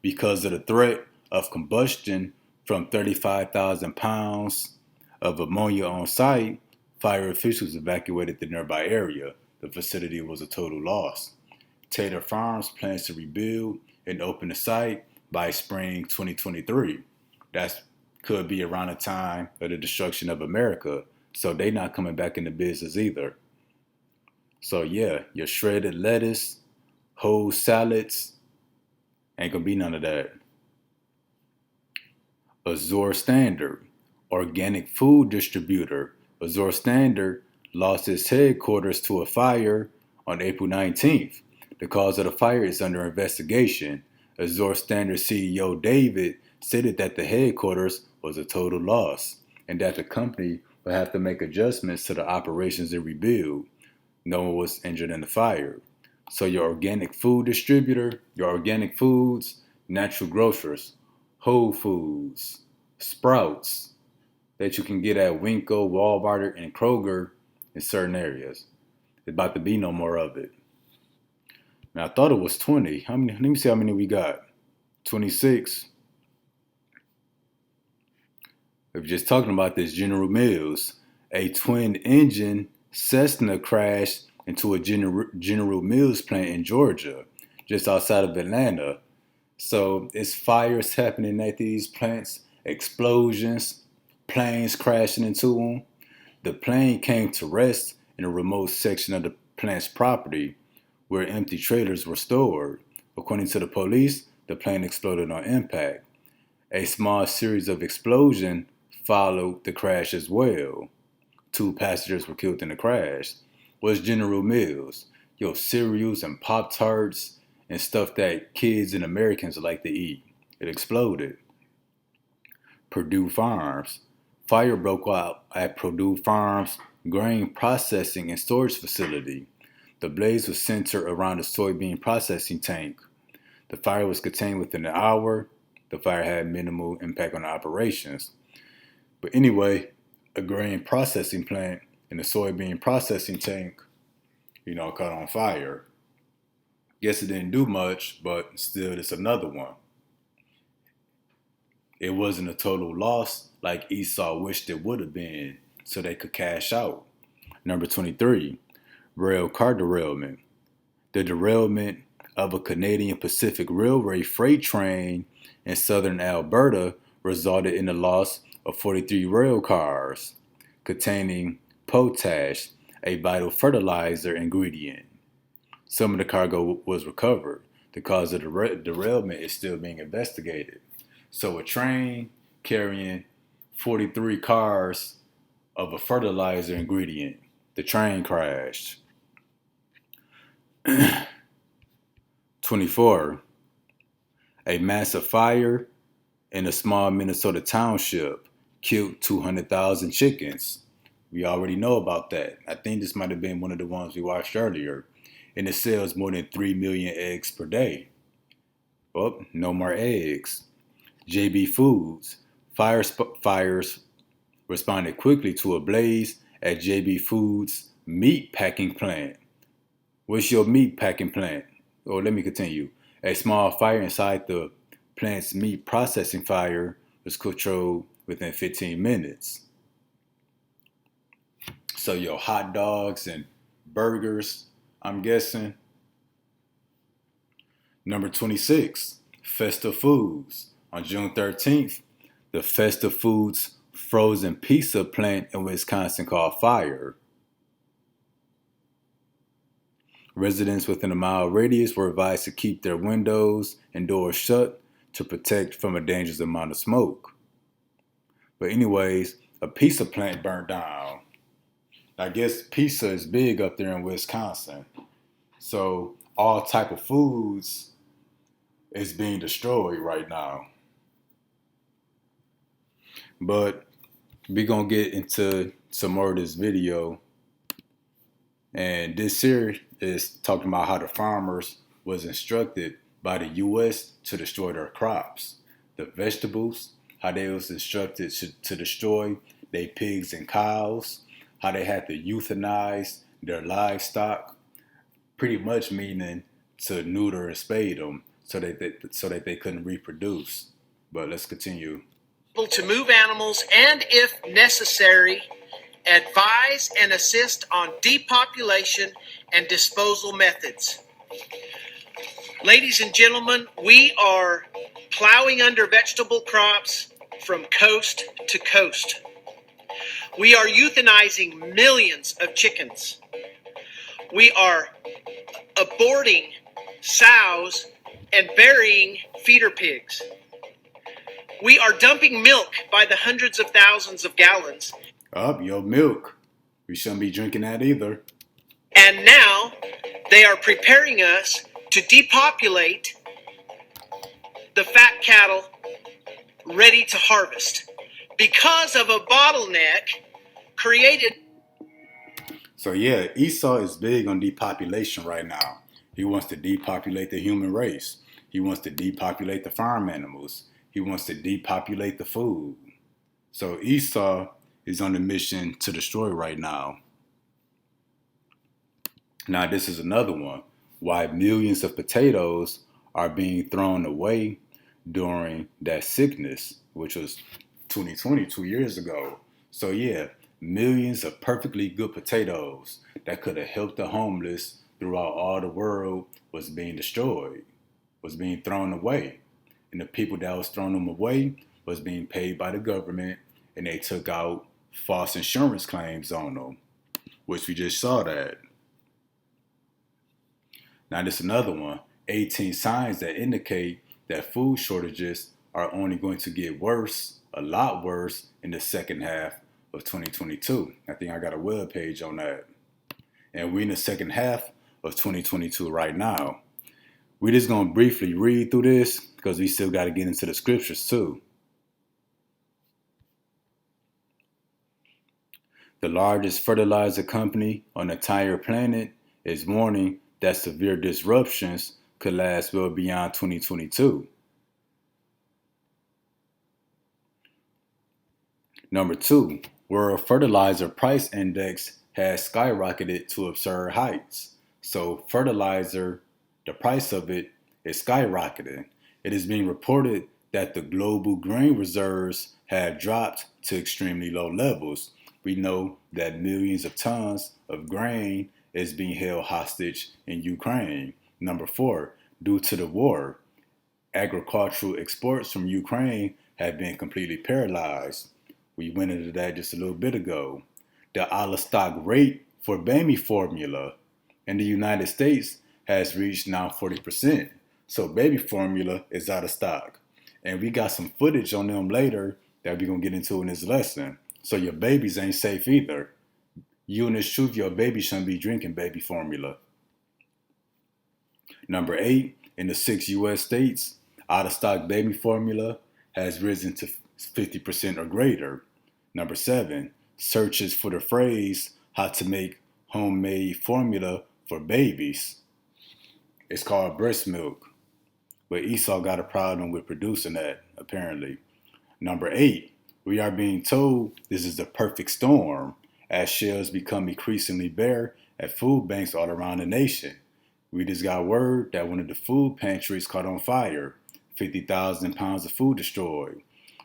Because of the threat of combustion from 35,000 pounds of ammonia on site, fire officials evacuated the nearby area. The facility was a total loss. Taylor Farms plans to rebuild and open the site by spring 2023. That could be around the time of the destruction of America. So they not coming back into business either. So yeah, your shredded lettuce, whole salads, ain't gonna be none of that. Azure Standard, organic food distributor. Azure Standard lost its headquarters to a fire on April 19th. The cause of the fire is under investigation. Azure Standard CEO David stated that the headquarters was a total loss and that the company will have to make adjustments to the operations and rebuild. No one was injured in the fire. So your organic food distributor, your organic foods, natural grocers, Whole Foods, Sprouts, that you can get at Winco, Walmart, and Kroger in certain areas. There's about to be no more of it. Now, I thought it was 20. How many? Let me see how many we got. 26. We're just talking about this General Mills. A twin-engine Cessna crashed into a General Mills plant in Georgia, just outside of Atlanta. So it's fires happening at these plants, explosions, planes crashing into them. The plane came to rest in a remote section of the plant's property where empty trailers were stored. According to the police, the plane exploded on impact. A small series of explosions followed the crash as well. 2 passengers were killed in the crash. Was General Mills, your cereals and Pop-Tarts and stuff that kids and Americans like to eat. It exploded. Purdue Farms. Fire broke out at Purdue Farms grain processing and storage facility. The blaze was centered around a soybean processing tank. The fire was contained within an hour. The fire had minimal impact on the operations. But anyway, a grain processing plant and a soybean processing tank, caught on fire. Guess it didn't do much, but still, it's another one. It wasn't a total loss like Esau wished it would have been, so they could cash out. Number 23, rail car derailment. The derailment of a Canadian Pacific Railway freight train in southern Alberta resulted in the loss of 43 rail cars containing potash, a vital fertilizer ingredient. Some of the cargo was recovered. The cause of the derailment is still being investigated. So a train carrying 43 cars of a fertilizer ingredient. The train crashed. 24. A massive fire in a small Minnesota township killed 200,000 chickens. We already know about that. I think this might have been one of the ones we watched earlier. And it sells more than 3 million eggs per day. Well, no more eggs. JB Foods. Fires responded quickly to a blaze at JB Foods meat packing plant. What's your meat packing plant? Or let me continue. A small fire inside the plant's meat processing fire was controlled within 15 minutes. So your hot dogs and burgers, I'm guessing. Number 26, Festa Foods. On June 13th, the Festa Foods frozen pizza plant in Wisconsin caught fire. Residents within a mile radius were advised to keep their windows and doors shut to protect from a dangerous amount of smoke. But anyways, a pizza plant burnt down. I guess pizza is big up there in Wisconsin. So all type of foods is being destroyed right now. But we're going to get into some more of this video. And this here is talking about how the farmers was instructed by the U.S. to destroy their crops. The vegetables, how they was instructed to destroy their pigs and cows, how they had to euthanize their livestock, pretty much meaning to neuter and spade them so that they couldn't reproduce. But let's continue. To move animals and, if necessary, advise and assist on depopulation and disposal methods. Ladies and gentlemen, we are plowing under vegetable crops from coast to coast. We are euthanizing millions of chickens. We are aborting sows and burying feeder pigs. We are dumping milk by the hundreds of thousands of gallons. Your milk. We shouldn't be drinking that either. And now they are preparing us to depopulate the fat cattle ready to harvest because of a bottleneck created. So yeah, Esau is big on depopulation right now. He wants to depopulate the human race. He wants to depopulate the farm animals. He wants to depopulate the food. So Esau is on a mission to destroy right now. Now this is another one. Why millions of potatoes are being thrown away during that sickness, which was 2020, 2 years ago. So yeah, millions of perfectly good potatoes that could have helped the homeless throughout all the world was being destroyed, was being thrown away. And the people that was throwing them away was being paid by the government, and they took out false insurance claims on them, which we just saw that. Now this is another one, 18 signs that indicate that food shortages are only going to get worse, a lot worse, in the second half of 2022. I think I got a web page on that. And we're in the second half of 2022 right now. We're just going to briefly read through this because we still got to get into the scriptures too. The largest fertilizer company on the entire planet is warning that severe disruptions could last well beyond 2022. Number 2, World Fertilizer Price Index has skyrocketed to absurd heights. So fertilizer, the price of it is skyrocketing. It is being reported that the global grain reserves have dropped to extremely low levels. We know that millions of tons of grain is being held hostage in Ukraine. Number 4, due to the war, agricultural exports from Ukraine have been completely paralyzed. We went into that just a little bit ago. The out-of-stock rate for baby formula in the United States has reached now 40%. So baby formula is out of stock. And we got some footage on them later that we're going to get into in this lesson. So your babies ain't safe either. You and this truth, your baby shouldn't be drinking baby formula. Number 8, in the 6 U.S. states, out-of-stock baby formula has risen to 50% or greater. Number 7, searches for the phrase how to make homemade formula for babies. It's called breast milk. But Esau got a problem with producing that, apparently. Number 8, we are being told this is the perfect storm as shelves become increasingly bare at food banks all around the nation. We just got word that one of the food pantries caught on fire, 50,000 pounds of food destroyed.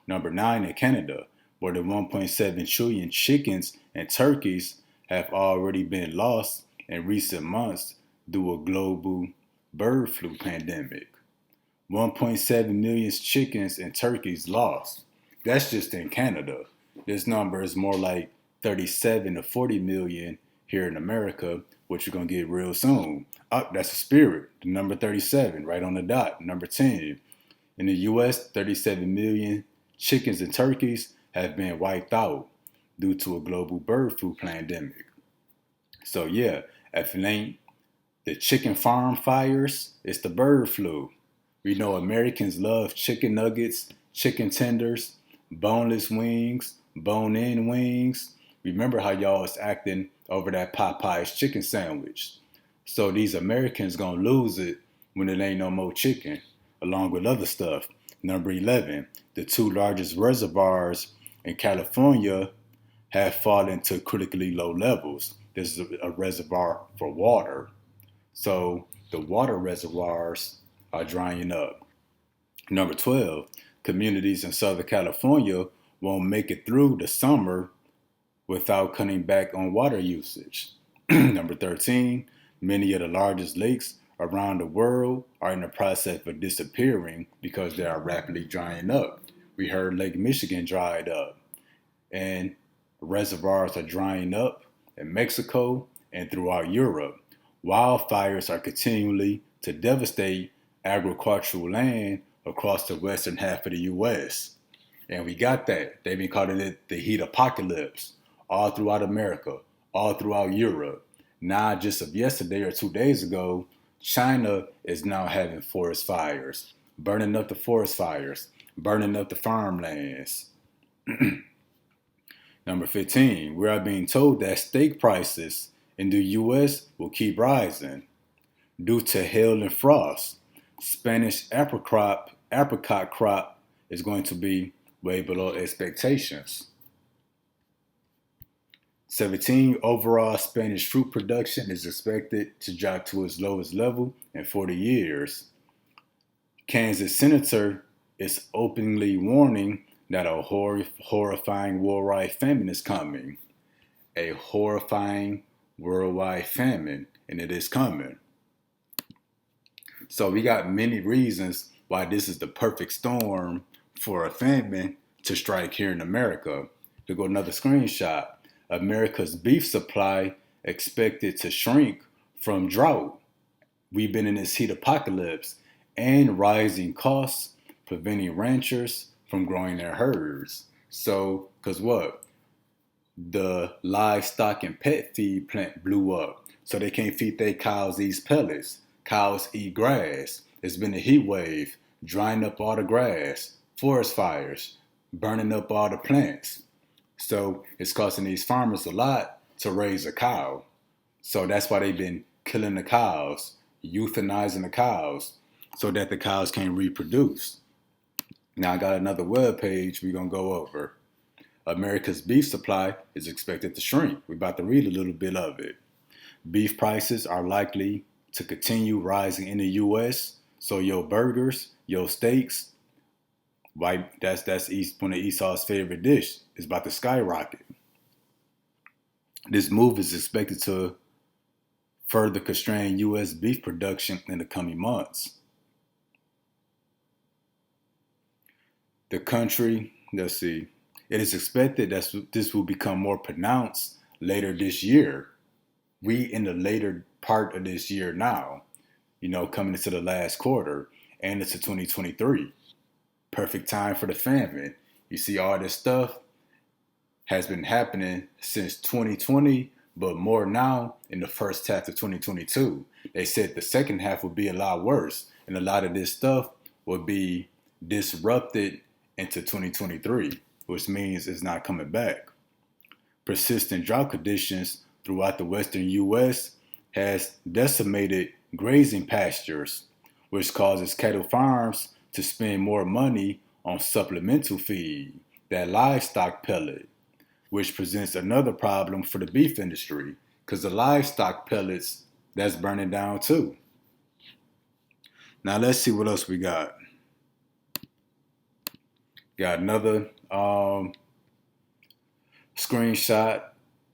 Number 9, in Canada, more than 1.7 trillion chickens and turkeys have already been lost in recent months due to a global bird flu pandemic. 1.7 million chickens and turkeys lost. That's just in Canada. This number is more like 37 to 40 million here in America, which you're going to get real soon. That's a spirit. The number 37, right on the dot. Number 10. In the U.S., 37 million chickens and turkeys have been wiped out due to a global bird flu pandemic. So yeah, if it ain't the chicken farm fires, it's the bird flu. We know Americans love chicken nuggets, chicken tenders, boneless wings, bone-in wings. Remember how y'all was acting over that Popeye's chicken sandwich. So these Americans gonna lose it when it ain't no more chicken, along with other stuff. Number 11, the two largest reservoirs in California have fallen to critically low levels. This is a reservoir for water. So the water reservoirs are drying up. Number 12, communities in Southern California won't make it through the summer without cutting back on water usage. Number 13, many of the largest lakes around the world are in the process of disappearing because they are rapidly drying up. We heard Lake Michigan dried up, and reservoirs are drying up in Mexico and throughout Europe. Wildfires are continually to devastate agricultural land across the western half of the U.S. And we got that. They've been calling it the heat apocalypse all throughout America, all throughout Europe. Not just of yesterday or 2 days ago, China is now having forest fires, burning up the forest fires, burning up the farmlands. Number 15, we are being told that steak prices in the U.S. will keep rising due to hail and frost. Spanish apricot crop is going to be way below expectations. 17, overall Spanish fruit production is expected to drop to its lowest level in 40 years. Kansas senator is openly warning that a horrifying worldwide famine is coming. A horrifying worldwide famine, and it is coming. So we got many reasons why this is the perfect storm for a famine to strike here in America. To go another screenshot, America's beef supply expected to shrink from drought. We've been in this heat apocalypse and rising costs preventing ranchers from growing their herds. So, because what? The livestock and pet feed plant blew up. So they can't feed their cows these pellets. Cows eat grass. It's been a heat wave, drying up all the grass, forest fires, burning up all the plants. So it's costing these farmers a lot to raise a cow. So that's why they've been killing the cows, euthanizing the cows, so that the cows can't reproduce. Now I got another web page we're going to go over. America's beef supply is expected to shrink. We're about to read a little bit of it. Beef prices are likely to continue rising in the U.S., so your burgers, your steaks, that's one of Esau's favorite dish, is about to skyrocket. This move is expected to further constrain U.S. beef production in the coming months. The country, let's see, it is expected that this will become more pronounced later this year. We in the later part of this year now, coming into the last quarter and into 2023. Perfect time for the famine. You see, all this stuff has been happening since 2020, but more now in the first half of 2022. They said the second half would be a lot worse, and a lot of this stuff will be disrupted into 2023, which means it's not coming back. Persistent drought conditions throughout the western U.S. has decimated grazing pastures, which causes cattle farms to spend more money on supplemental feed, that livestock pellet, which presents another problem for the beef industry, because the livestock pellets, that's burning down too. Now let's see what else we got. Got another screenshot.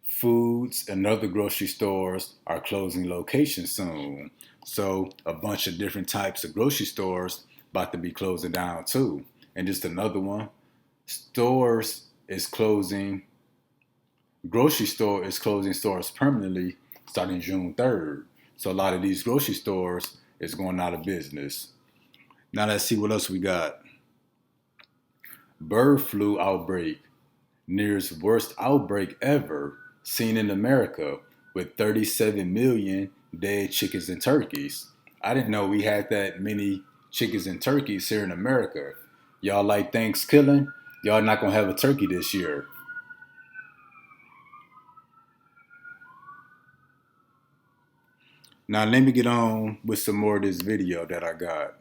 Foods and other grocery stores are closing locations soon. So a bunch of different types of grocery stores about to be closing down too. And just another one. Grocery store is closing stores permanently starting June 3rd. So a lot of these grocery stores is going out of business. Now let's see what else we got. Bird flu outbreak. Nearest worst outbreak ever seen in America, with 37 million dead chickens and turkeys. I didn't know we had that many chickens and turkeys here in America. Y'all like Thanksgiving? Y'all not gonna have a turkey this year. Now let me get on with some more of this video that I got.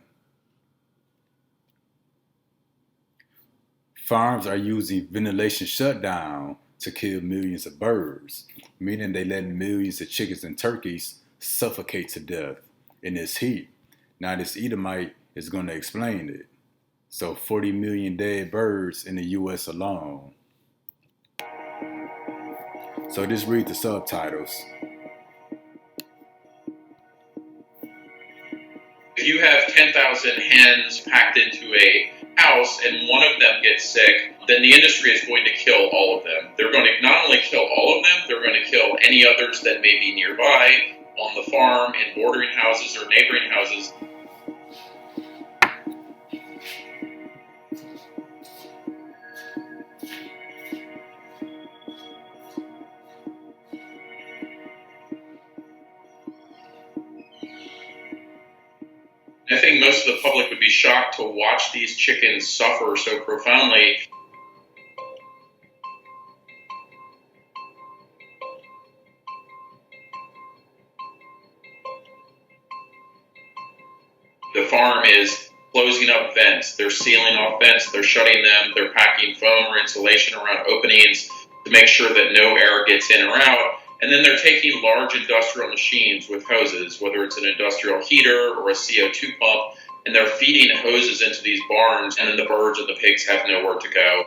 Farms are using ventilation shutdown to kill millions of birds, meaning they let millions of chickens and turkeys suffocate to death in this heat. Now this Edomite is going to explain it. So 40 million dead birds in the US alone. So just read the subtitles. If you have 10,000 hens packed into a house and one of them gets sick, then the industry is going to kill all of them. They're going to not only kill all of them, they're going to kill any others that may be nearby, on the farm, in bordering houses or neighboring houses. I think most of the public would be shocked to watch these chickens suffer so profoundly. The farm is closing up vents, they're sealing off vents, they're shutting them, they're packing foam or insulation around openings to make sure that no air gets in or out. And then they're taking large industrial machines with hoses, whether it's an industrial heater or a CO2 pump, and they're feeding hoses into these barns, and then the birds and the pigs have nowhere to go.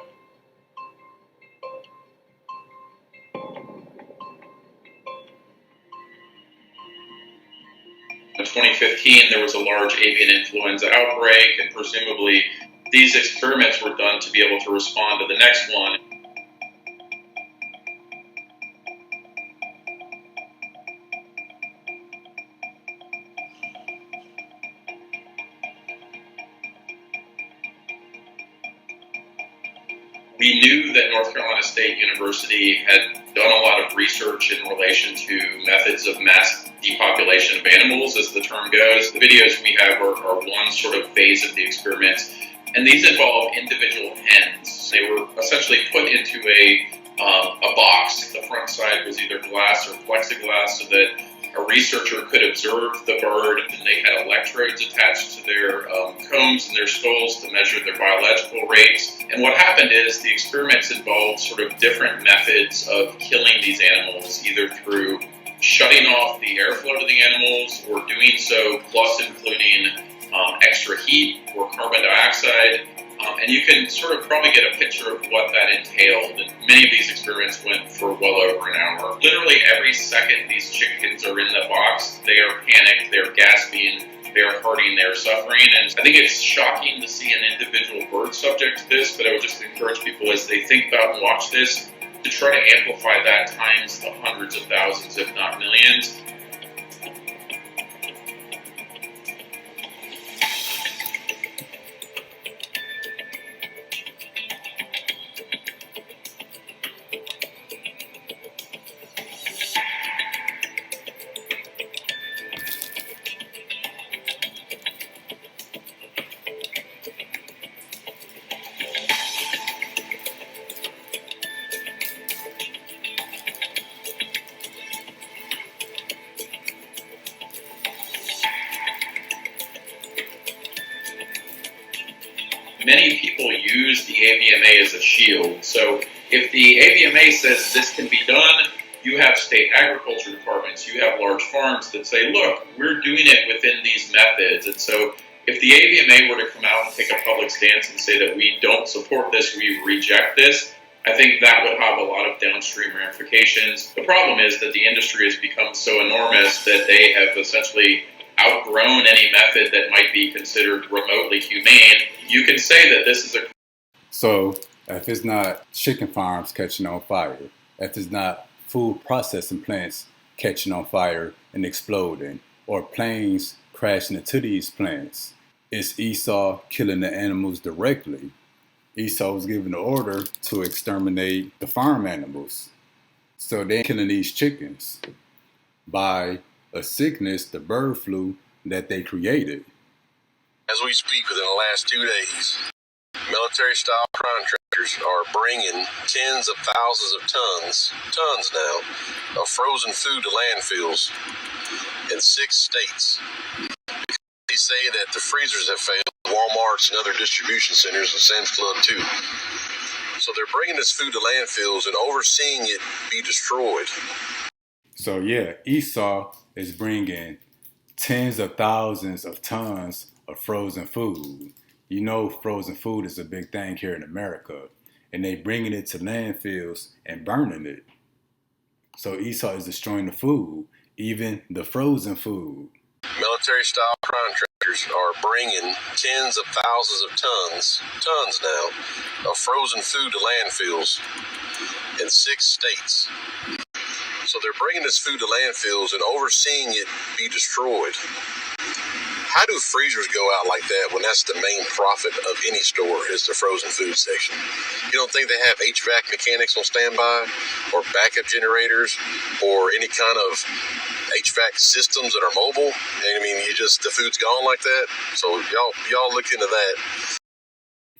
In 2015, there was a large avian influenza outbreak, and presumably these experiments were done to be able to respond to the next one. We knew that North Carolina State University had done a lot of research in relation to methods of mass depopulation of animals, as the term goes. The videos we have are one sort of phase of the experiment, and these involve individual hens. They were essentially put into a box. The front side was either glass or plexiglass so that a researcher could observe the bird, and they had electrodes attached to their combs and their skulls to measure their biological rates. And what happened is the experiments involved sort of different methods of killing these animals, either through shutting off the airflow to the animals or doing so plus including extra heat or carbon dioxide. And you can sort of probably get a picture of what that entailed. And many of these experiments went for well over an hour. Literally every second these chickens are in the box, they are panicked, they're gasping, they're hurting, they're suffering. And I think it's shocking to see an individual bird subject to this, but I would just encourage people as they think about and watch this to try to amplify that times the hundreds of thousands, if not millions. Many people use the AVMA as a shield. So if the AVMA says this can be done, you have state agriculture departments, you have large farms that say, look, we're doing it within these methods. And so if the AVMA were to come out and take a public stance and say that we don't support this, we reject this, I think that would have a lot of downstream ramifications. The problem is that the industry has become so enormous that they have essentially outgrown any method that might be considered remotely humane. You can say that this is a... So if it's not chicken farms catching on fire, if it's not food processing plants catching on fire and exploding, or planes crashing into these plants, it's Esau killing the animals directly. Esau was given the order to exterminate the farm animals. So they're killing these chickens by a sickness, the bird flu, that they created. As we speak, within the last 2 days, Military-style contractors are bringing tens of thousands of tons now, of frozen food to landfills in 6 states. They say that the freezers have failed Walmarts and other distribution centers and Sam's Club too. So they're bringing this food to landfills and overseeing it be destroyed. So yeah, Esau is bringing tens of thousands of tons of frozen food. You know, frozen food is a big thing here in America, and they bringing it to landfills and burning it. So Esau is destroying the food, even the frozen food. Military-style contractors are bringing tens of thousands of tons now, of frozen food to landfills in 6 states. So they're bringing this food to landfills and overseeing it be destroyed. How do freezers go out like that when that's the main profit of any store is the frozen food section? You don't think they have HVAC mechanics on standby or backup generators or any kind of HVAC systems that are mobile? And I mean, the food's gone like that. So y'all look into that.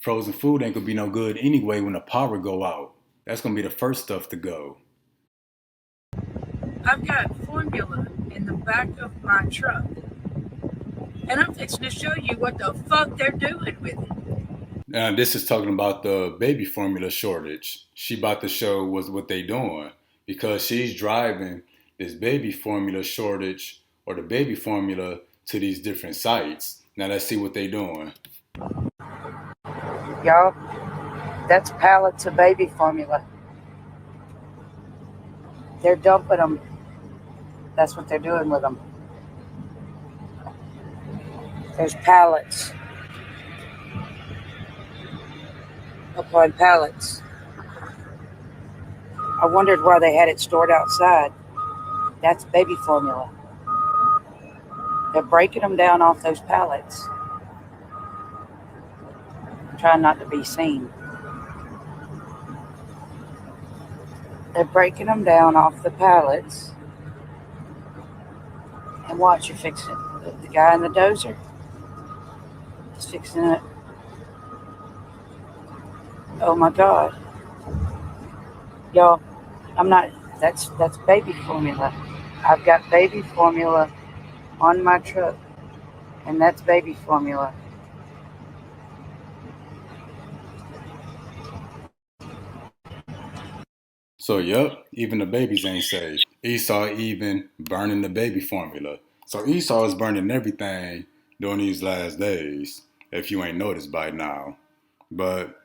Frozen food ain't gonna be no good anyway when the power go out. That's gonna be the first stuff to go. I've got formula in the back of my truck. And I'm fixing to show you what the fuck they're doing with it. Now, this is talking about the baby formula shortage. She about to show what they doing because she's driving this baby formula shortage or the baby formula to these different sites. Now, let's see what they doing. Y'all, that's pallets of baby formula. They're dumping them. That's what they're doing with them. There's pallets upon pallets. I wondered why they had it stored outside. That's baby formula. They're breaking them down off those pallets. Trying not to be seen. They're breaking them down off the pallets. And watch, you're fixing it. The guy in the dozer is fixing it. Oh my God. Y'all, that's baby formula. I've got baby formula on my truck. And that's baby formula. So, yep, even the babies ain't safe. Esau even burning the baby formula. So Esau is burning everything during these last days, if you ain't noticed by now. But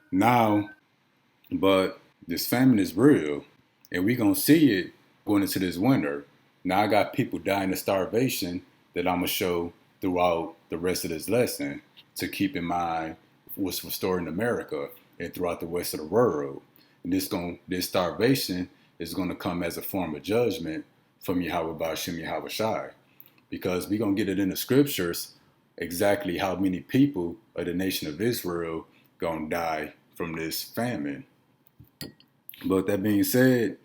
this famine is real, and we gonna see it going into this winter. Now I got people dying of starvation that I'm gonna show throughout the rest of this lesson to keep in mind what's restored in America and throughout the rest of the world. And this starvation is gonna come as a form of judgment from Yahweh Ba'ashem Yahweh Shai, because we're gonna get it in the scriptures exactly how many people of the nation of Israel gonna die from this famine. But that being said,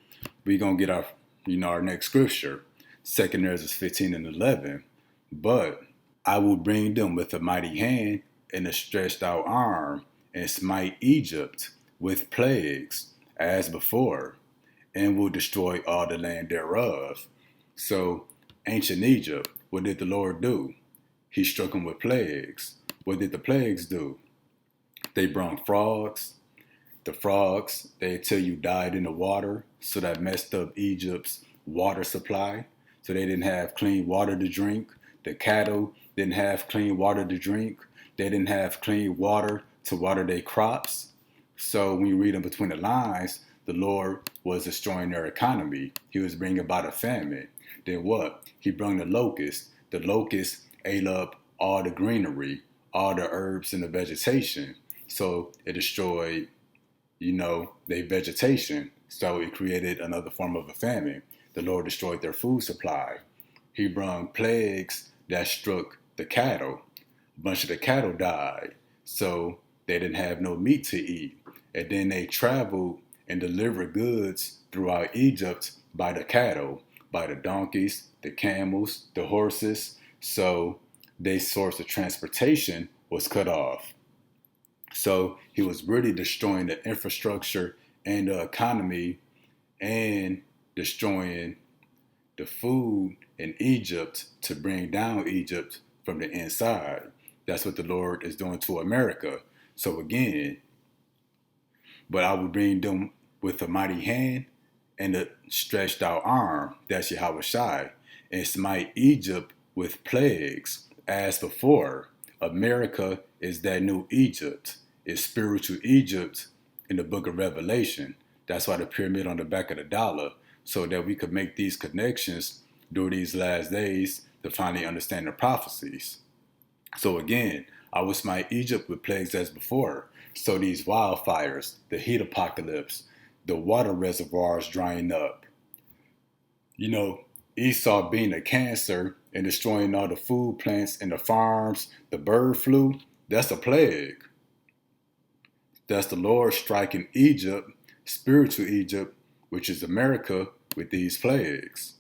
we're going to get our next scripture, 2 Ezra 15 and 11. But I will bring them with a mighty hand and a stretched out arm and smite Egypt with plagues as before, and will destroy all the land thereof. So ancient Egypt, what did the Lord do? He struck them with plagues. What did the plagues do? They brought frogs. The frogs, they tell you, died in the water, so that messed up Egypt's water supply. So they didn't have clean water to drink. The cattle didn't have clean water to drink. They didn't have clean water to water their crops. So when you read in between the lines, the Lord was destroying their economy. He was bringing about a famine. Then what? He brought the locusts. The locusts ate up all the greenery, all the herbs and the vegetation. So it destroyed their vegetation. So it created another form of a famine. The Lord destroyed their food supply. He brought plagues that struck the cattle. A bunch of the cattle died. So they didn't have no meat to eat. And then they traveled and delivered goods throughout Egypt by the cattle, by the donkeys, the camels, the horses. So their source of transportation was cut off. So he was really destroying the infrastructure and the economy and destroying the food in Egypt to bring down Egypt from the inside. That's what the Lord is doing to America. So again, but I will bring them with a mighty hand and a stretched out arm. That's Yahweh Shai. And smite Egypt with plagues as before. America is that new Egypt. It's spiritual Egypt in the book of Revelation. That's why the pyramid on the back of the dollar, so that we could make these connections during these last days to finally understand the prophecies. So again, I will smite Egypt with plagues as before. So these wildfires, the heat apocalypse, the water reservoirs drying up. You know, Esau being a cancer and destroying all the food plants in the farms, the bird flu, that's a plague. That's the Lord striking Egypt, spiritual Egypt, which is America, with these plagues.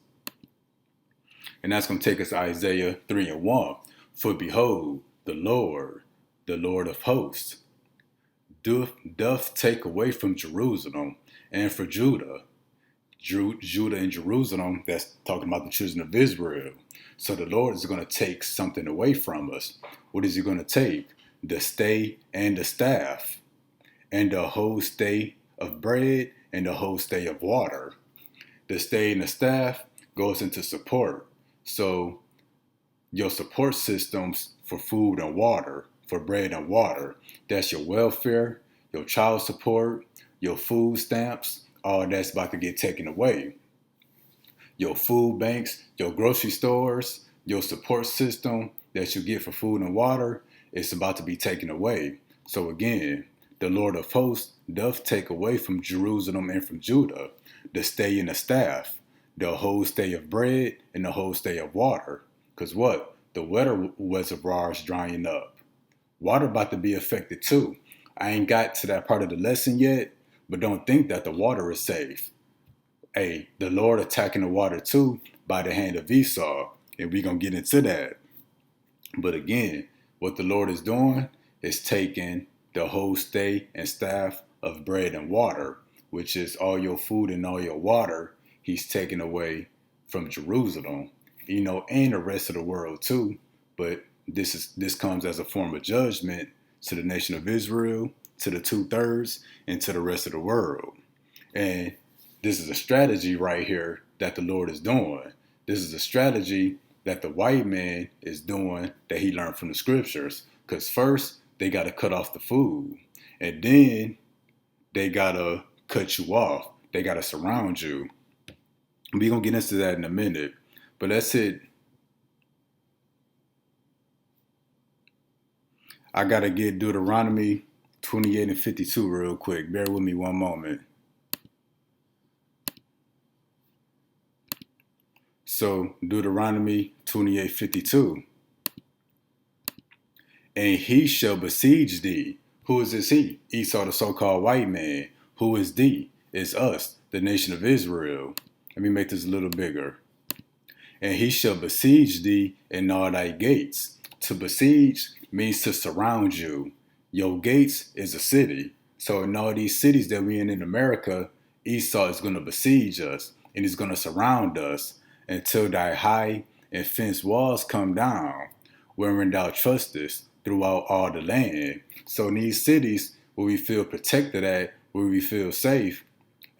And that's going to take us to Isaiah 3:1. For behold, the Lord of hosts, doth take away from Jerusalem and for Judah. Judah and Jerusalem, that's talking about the children of Israel. So the Lord is going to take something away from us. What is he going to take? The stay and the staff, and the whole stay of bread, and the whole stay of water. The stay and the staff goes into support. So your support systems for food and water, for bread and water, that's your welfare, your child support, your food stamps, all that's about to get taken away. Your food banks, your grocery stores, your support system that you get for food and water, it's about to be taken away. So again, the Lord of hosts doth take away from Jerusalem and from Judah the stay and the staff, the whole stay of bread and the whole stay of water. Because what? The water reservoirs drying up. Water about to be affected too. I ain't got to that part of the lesson yet, but don't think that the water is safe. Hey, the Lord attacking the water too by the hand of Esau, and we're going to get into that. But again, what the Lord is doing is taking the whole stay and staff of bread and water, which is all your food and all your water, he's taking away from Jerusalem, and the rest of the world too. But this comes as a form of judgment to the nation of Israel, to the 2/3, and to the rest of the world. And this is a strategy right here that the Lord is doing. This is a strategy that the white man is doing that he learned from the scriptures. Because first, they got to cut off the food. And then they got to cut you off. They got to surround you. We're going to get into that in a minute. But let's hit. I got to get Deuteronomy 28 and 52 real quick. Bear with me one moment. So Deuteronomy 28:52. And he shall besiege thee. Who is this he? Esau, the so-called white man. Who is thee? It's us, the nation of Israel. Let me make this a little bigger. And he shall besiege thee in all thy gates. To besiege means to surround you. Your gates is a city. So in all these cities that we in America, Esau is going to besiege us, and he's going to surround us until thy high and fenced walls come down, wherein thou trustest throughout all the land. So in these cities where we feel protected at, where we feel safe,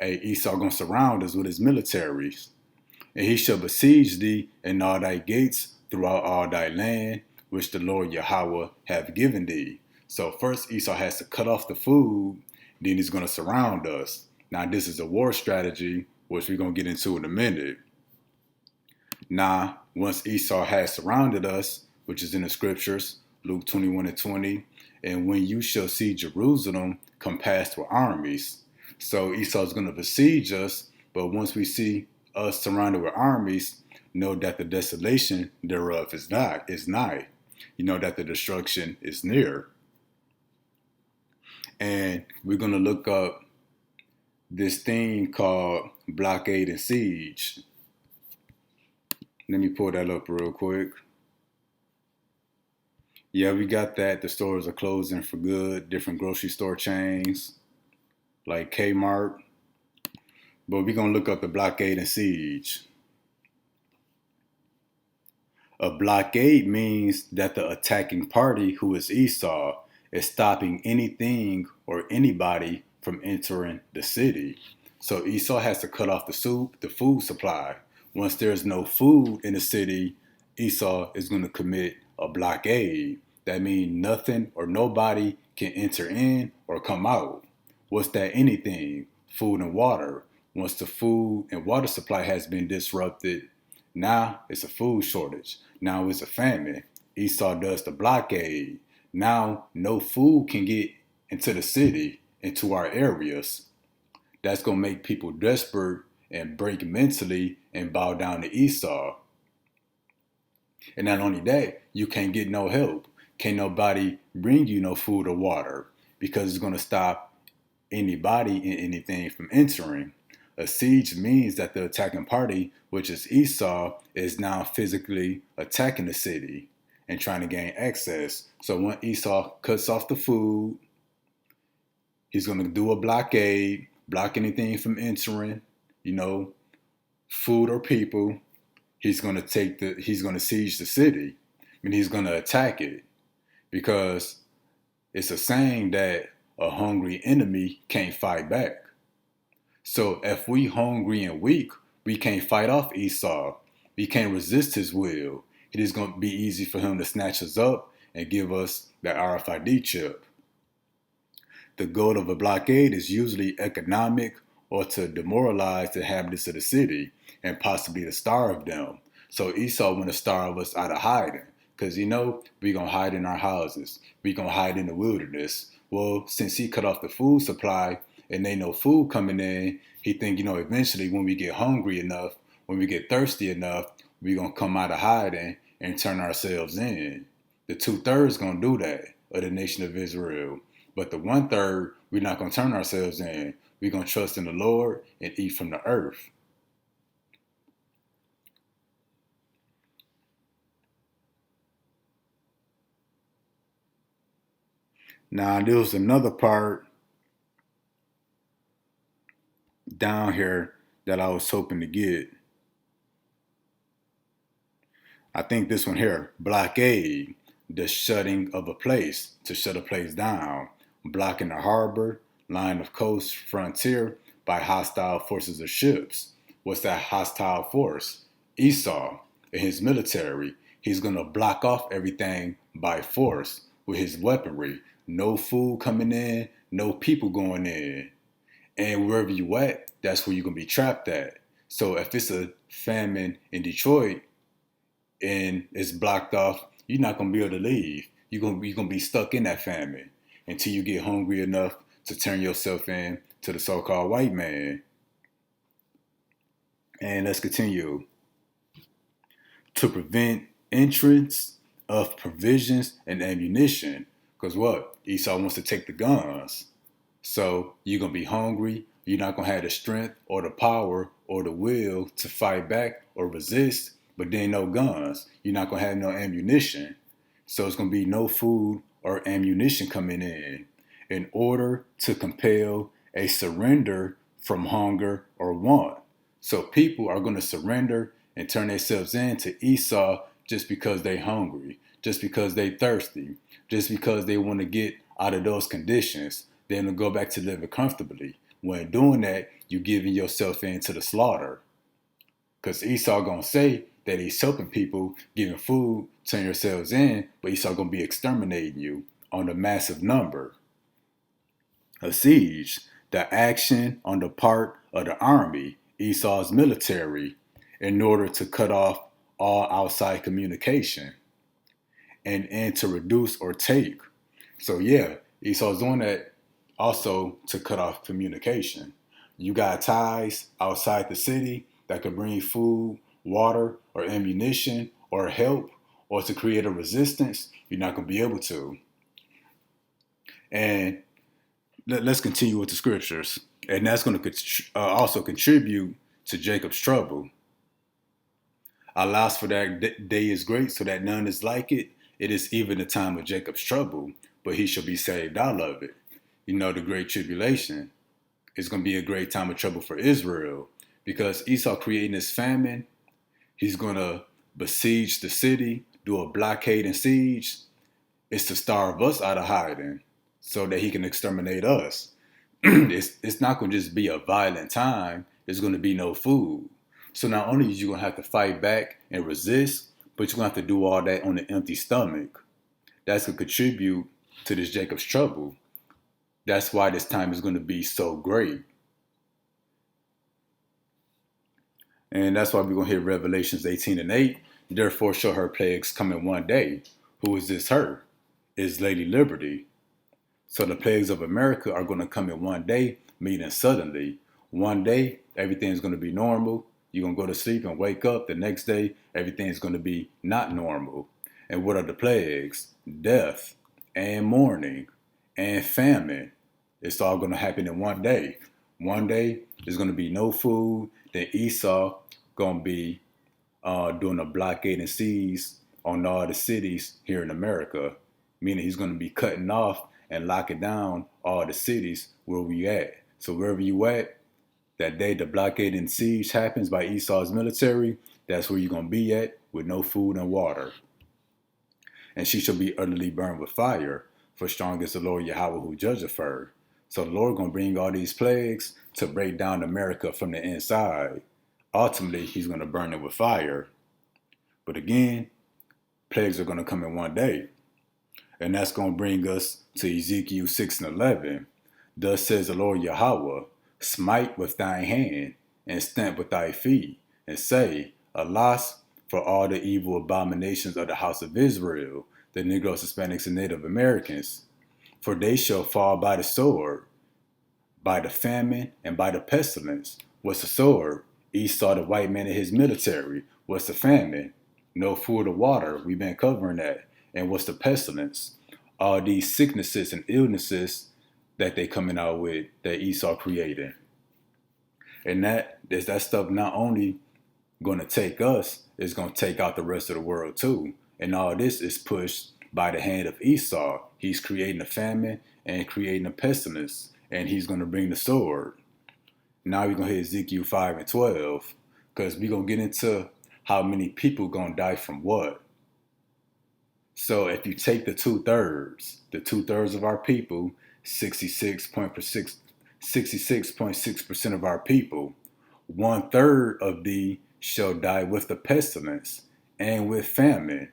Esau going to surround us with his militaries. And he shall besiege thee in all thy gates throughout all thy land, which the Lord Yahweh hath given thee. So first Esau has to cut off the food, then he's going to surround us. Now this is a war strategy, which we're going to get into in a minute. Now, once Esau has surrounded us, which is in the scriptures, Luke 21 and 20, and when you shall see Jerusalem compassed with armies. So Esau's going to besiege us, but once we see us surrounded with armies, know that the desolation thereof is nigh. You know that the destruction is near. And we're going to look up this thing called blockade and siege. Let me pull that up real quick. Yeah, we got that. The stores are closing for good. Different grocery store chains like Kmart. But we're going to look up the blockade and siege. A blockade means that the attacking party, who is Esau, is stopping anything or anybody from entering the city. So Esau has to cut off the food supply. Once there's no food in the city, Esau is going to commit a blockade. That means nothing or nobody can enter in or come out. What's that anything? Food and water. Once the food and water supply has been disrupted, now it's a food shortage. Now it's a famine. Esau does the blockade. Now no food can get into the city, into our areas. That's going to make people desperate and break mentally and bow down to Esau. And not only that, you can't get no help. Can't nobody bring you no food or water because it's going to stop anybody and anything from entering. A siege means that the attacking party, which is Esau, is now physically attacking the city and trying to gain access. So when Esau cuts off the food, he's going to do a blockade, block anything from entering, food or people. He's going to siege the city. He's going to attack it because it's a saying that a hungry enemy can't fight back. So if we hungry and weak, we can't fight off Esau. We can't resist his will. It is going to be easy for him to snatch us up and give us the RFID chip. The goal of a blockade is usually economic or to demoralize the inhabitants of the city and possibly to starve them. So Esau want to starve us out of hiding because, we're going to hide in our houses. We're going to hide in the wilderness. Well, since he cut off the food supply, and ain't no food coming in, he think, eventually when we get hungry enough, when we get thirsty enough, we're going to come out of hiding and turn ourselves in. The 2/3 going to do that of the nation of Israel. But the 1/3, we're not going to turn ourselves in. We're going to trust in the Lord and eat from the earth. Now, there was another part down here that I was hoping to get. I think this one here, blockade, the shutting of a place, to shut a place down, blocking the harbor, line of coast, frontier by hostile forces or ships. What's that hostile force? Esau and his military. He's going to block off everything by force with his weaponry. No food coming in, no people going in. And wherever you at, that's where you're going to be trapped at. So if it's a famine in Detroit and it's blocked off, you're not going to be able to leave. You're going to be stuck in that famine until you get hungry enough to turn yourself in to the so-called white man. And let's continue. To prevent entrance of provisions and ammunition. Because what? Esau wants to take the guns. So you're going to be hungry. You're not going to have the strength or the power or the will to fight back or resist. But then no guns. You're not going to have no ammunition. So it's going to be no food or ammunition coming in order to compel a surrender from hunger or want. So people are going to surrender and turn themselves in to Esau just because they're hungry, just because they're thirsty, just because they want to get out of those conditions. They're going to go back to living comfortably. When doing that, you're giving yourself into the slaughter. Because Esau going to say that he's helping people, giving food, turn yourselves in, but Esau going to be exterminating you on a massive number. A siege, the action on the part of the army, Esau's military, in order to cut off all outside communication and to reduce or take. So yeah, Esau's doing that also to cut off communication. You got ties outside the city that could bring food, water, or ammunition, or help, or to create a resistance, you're not going to be able to. And let's continue with the scriptures. And that's going to also contribute to Jacob's trouble. Allah's for that day is great, so that none is like it. it is even the time of Jacob's trouble, but he shall be saved out of it. You know, the great tribulation is going to be a great time of trouble for Israel because Esau creating this famine. He's going to besiege the city, do a blockade and siege. It's to starve us out of hiding so that he can exterminate us. It's not going to just be a violent time. There's going to be no food. So not only are you going to have to fight back and resist, but you're going to have to do all that on an empty stomach. That's going to contribute to this Jacob's trouble. That's why this time is going to be so great. And that's why we're going to hit Revelations 18:8. Therefore shall her plagues come in one day. Who is this her? Is Lady Liberty. So the plagues of America are going to come in one day, meaning suddenly. One day, everything's going to be normal. You're going to go to sleep and wake up. The next day, everything's going to be not normal. And what are the plagues? Death and mourning and famine. It's all going to happen in one day. One day, there's going to be no food. Then Esau going to be doing a blockade and siege on all the cities here in America. Meaning he's going to be cutting off and locking down all the cities where we at. So wherever you at, that day the blockade and siege happens by Esau's military, that's where you're going to be at with no food and water. And she shall be utterly burned with fire, for strong is the Lord Yahweh who judgeth her. So the Lord going to bring all these plagues to break down America from the inside. Ultimately, he's going to burn it with fire. But again, plagues are going to come in one day. And that's going to bring us to Ezekiel 6:11. Thus says the Lord Yahweh, smite with thine hand, and stamp with thy feet, and say, alas, for all the evil abominations of the house of Israel, the Negroes, Hispanics, and Native Americans. For they shall fall by the sword, by the famine, and by the pestilence. What's the sword? Esau, the white man, and his military. What's the famine? No food or water. We've been covering that. And what's the pestilence? All these sicknesses and illnesses that they coming out with that Esau created. And that stuff not only going to take us, it's going to take out the rest of the world too. And all this is pushed by the hand of Esau. He's creating a famine and creating a pestilence. And he's going to bring the sword. Now we're going to hit Ezekiel 5:12. Because we're going to get into how many people going to die from what. So if you take the two-thirds of our people, 66.6% of our people, 1/3 of thee shall die with the pestilence and with famine.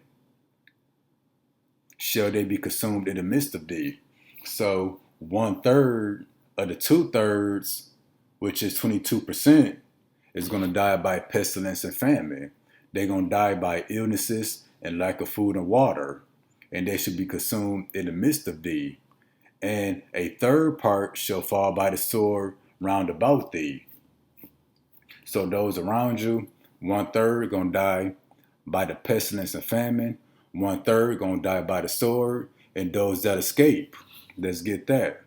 Shall they be consumed in the midst of thee? So 1/3 of the 2/3, which is 22%, is going to die by pestilence and famine. They're going to die by illnesses and lack of food and water, and they should be consumed in the midst of thee. And a third part shall fall by the sword round about thee. So those around you, 1/3 gonna die by the pestilence and famine, 1/3 gonna die by the sword, and those that escape, let's get that.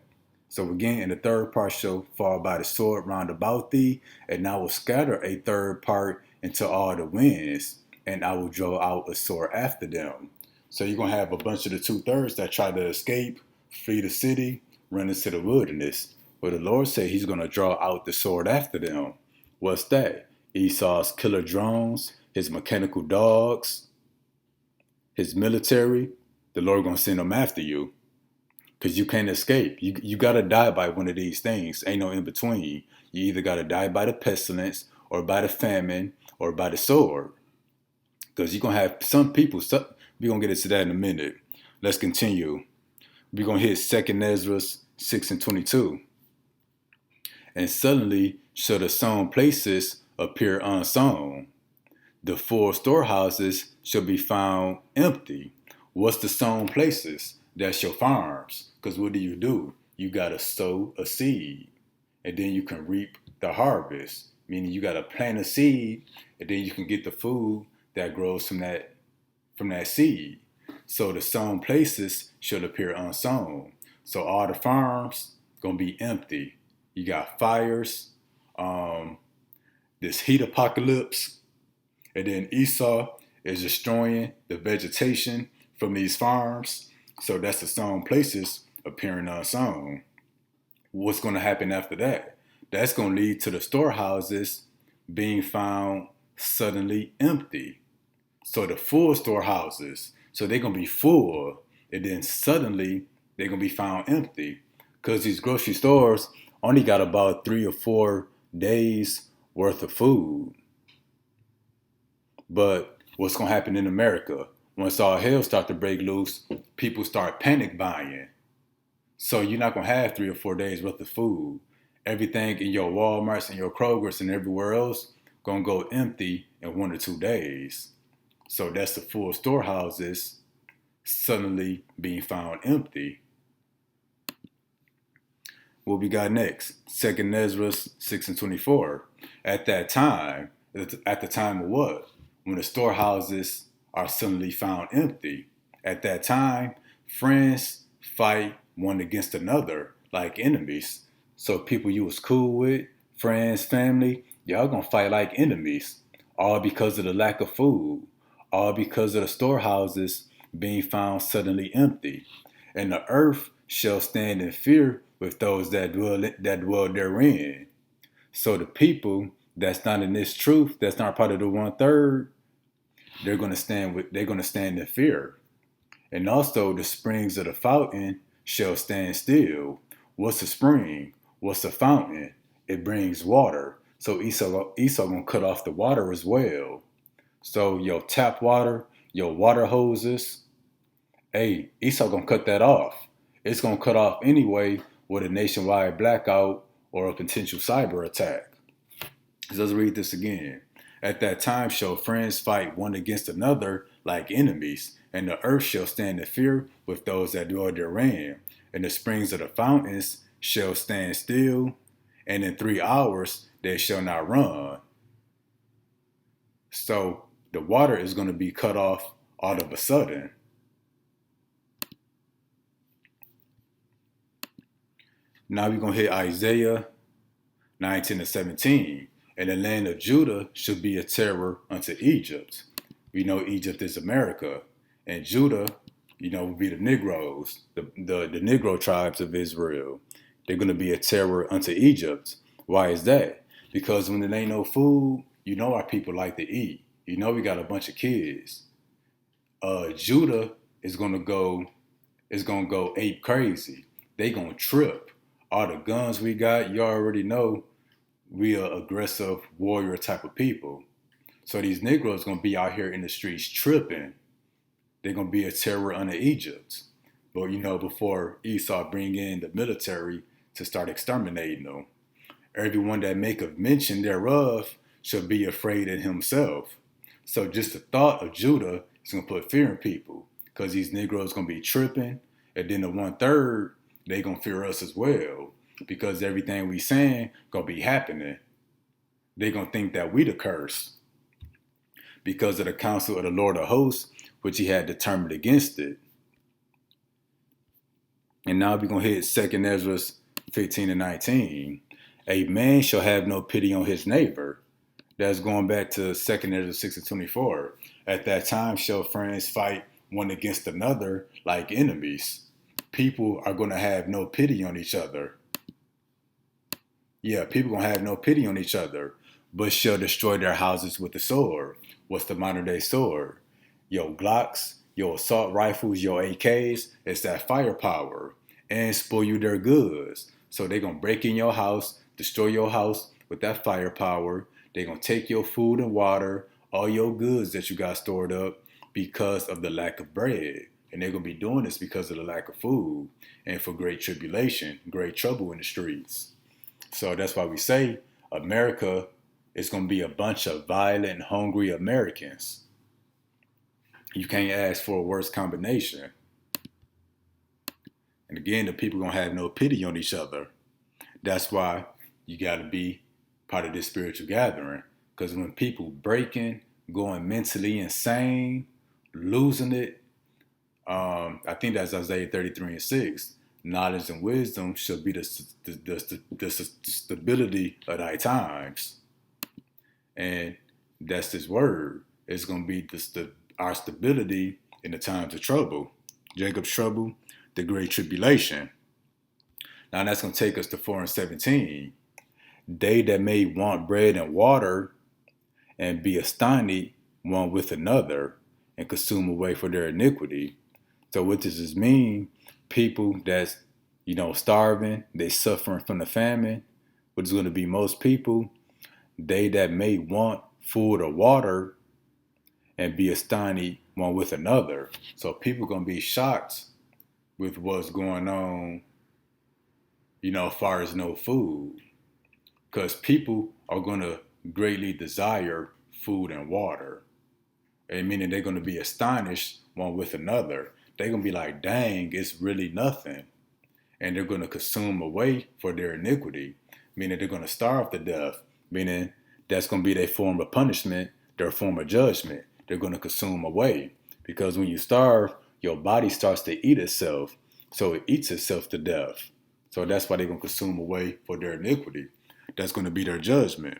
So again, and the third part shall fall by the sword round about thee, and I will scatter a third part into all the winds, and I will draw out a sword after them. So you're going to have a bunch of the 2/3 that try to escape, flee the city, run into the wilderness. But the Lord said he's going to draw out the sword after them. What's that? Esau's killer drones, his mechanical dogs, his military. The Lord going to send them after you. Because you can't escape. You got to die by one of these things. Ain't no in between. You either got to die by the pestilence, or by the famine, or by the sword. Because you're going to have some people, we're going to get into that in a minute. Let's continue. We're going to hit 2 Ezra 6:22. And suddenly shall the sown places appear unsown. The full storehouses shall be found empty. What's the sown places? That's your farms. Because what do? You got to sow a seed. And then you can reap the harvest. Meaning you got to plant a seed. And then you can get the food that grows from that seed. So the sown places shall appear unsown. So all the farms going to be empty. You got fires, this heat apocalypse. And then Esau is destroying the vegetation from these farms. So that's the sown places appearing unsown. What's going to happen after that? That's going to lead to the storehouses being found suddenly empty. So the full storehouses, so they're going to be full, and then suddenly they're going to be found empty because these grocery stores only got about 3 or 4 days worth of food. But what's going to happen in America? Once all hell start to break loose, people start panic buying. So you're not going to have 3 or 4 days worth of food. Everything in your Walmarts and your Krogers and everywhere else going to go empty in 1 or 2 days. So that's the full storehouses suddenly being found empty. What we got next? 2nd Ezra 6 and 24. At the time of what? When the storehouses are suddenly found empty. At that time, friends fight one against another like enemies. So people you was cool with, friends, family, y'all gonna fight like enemies. All because of the lack of food. All because of the storehouses being found suddenly empty. And the earth shall stand in fear with those that dwell therein. So the people that's not in this truth, that's not part of the 1/3, they're gonna stand in fear. And also the springs of the fountain shall stand still. What's a spring? What's a fountain? It brings water. So Esau gonna cut off the water as well. So your tap water, your water hoses, hey, Esau gonna cut that off. It's gonna cut off anyway with a nationwide blackout or a potential cyber attack. Let's read this again. At that time shall friends fight one against another like enemies, and the earth shall stand in fear with those that dwell therein, and the springs of the fountains shall stand still, and in 3 hours they shall not run. So the water is going to be cut off all of a sudden. Now we're going to hit Isaiah 19 and 17. And the land of Judah should be a terror unto Egypt. We know Egypt is America. And Judah, will be the Negroes, the Negro tribes of Israel. They're going to be a terror unto Egypt. Why is that? Because when there ain't no food, our people like to eat. We got a bunch of kids. Judah is gonna go ape crazy. They gonna trip. All the guns we got, you already know we are aggressive warrior type of people. So these Negroes gonna be out here in the streets tripping. They're gonna be a terror under Egypt. But before Esau bring in the military to start exterminating them, everyone that make a mention thereof shall be afraid in himself. So just the thought of Judah is going to put fear in people because these Negroes going to be tripping. And then the 1/3, they going to fear us as well because everything we saying going to be happening. They going to think that we the curse because of the counsel of the Lord of hosts, which he had determined against it. And now we're going to hit 2nd Ezra 15 and 19. A man shall have no pity on his neighbor. That's going back to 2nd Ezra 6 and 24. At that time shall friends fight one against another like enemies. People are going to have no pity on each other. Yeah, people going to have no pity on each other, but shall destroy their houses with the sword. What's the modern day sword? Your Glocks, your assault rifles, your AKs, it's that firepower. And spoil you their goods. So they're going to break in your house, destroy your house with that firepower. They're going to take your food and water, all your goods that you got stored up because of the lack of bread. And they're going to be doing this because of the lack of food and for great tribulation, great trouble in the streets. So that's why we say America is going to be a bunch of violent, hungry Americans. You can't ask for a worse combination. And again, the people are going to have no pity on each other. That's why you got to be part of this spiritual gathering. Because when people breaking, going mentally insane, losing it, I think that's Isaiah 33 and 6. Knowledge and wisdom should be the stability of thy times. And that's this word. It's going to be our stability in the times of trouble. Jacob's trouble, the great tribulation. Now that's going to take us to 4 and 17. They that may want bread and water and be astonished one with another and consume away for their iniquity. So what does this mean? People that's, starving, they suffering from the famine, which is going to be most people. They that may want food or water and be astonished one with another. So people going to be shocked with what's going on, as far as no food. Because people are going to greatly desire food and water. And meaning they're going to be astonished one with another. They're going to be like, dang, it's really nothing. And they're going to consume away for their iniquity. Meaning they're going to starve to death. Meaning that's going to be their form of punishment, their form of judgment. They're going to consume away. Because when you starve, your body starts to eat itself. So it eats itself to death. So that's why they're going to consume away for their iniquity. That's going to be their judgment.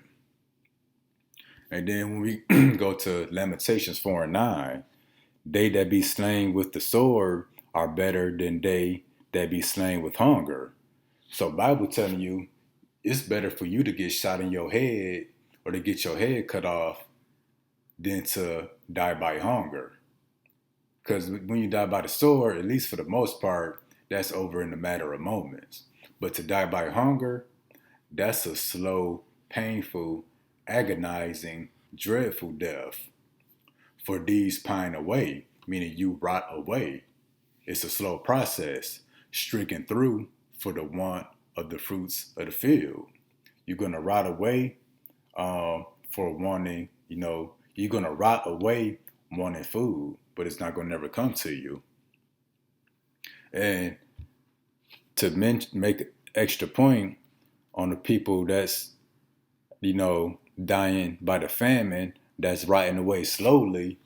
And then when we go to Lamentations 4 and 9, they that be slain with the sword are better than they that be slain with hunger. So Bible telling you it's better for you to get shot in your head or to get your head cut off than to die by hunger. Because when you die by the sword, at least for the most part, that's over in a matter of moments. But to die by hunger, that's a slow, painful, agonizing, dreadful death. For these pine away, meaning you rot away. It's a slow process, stricken through for the want of the fruits of the field. You're going to rot away for wanting, you're going to rot away wanting food, but it's not going to never come to you. And to make extra point on the people that's, dying by the famine, that's rotting away slowly.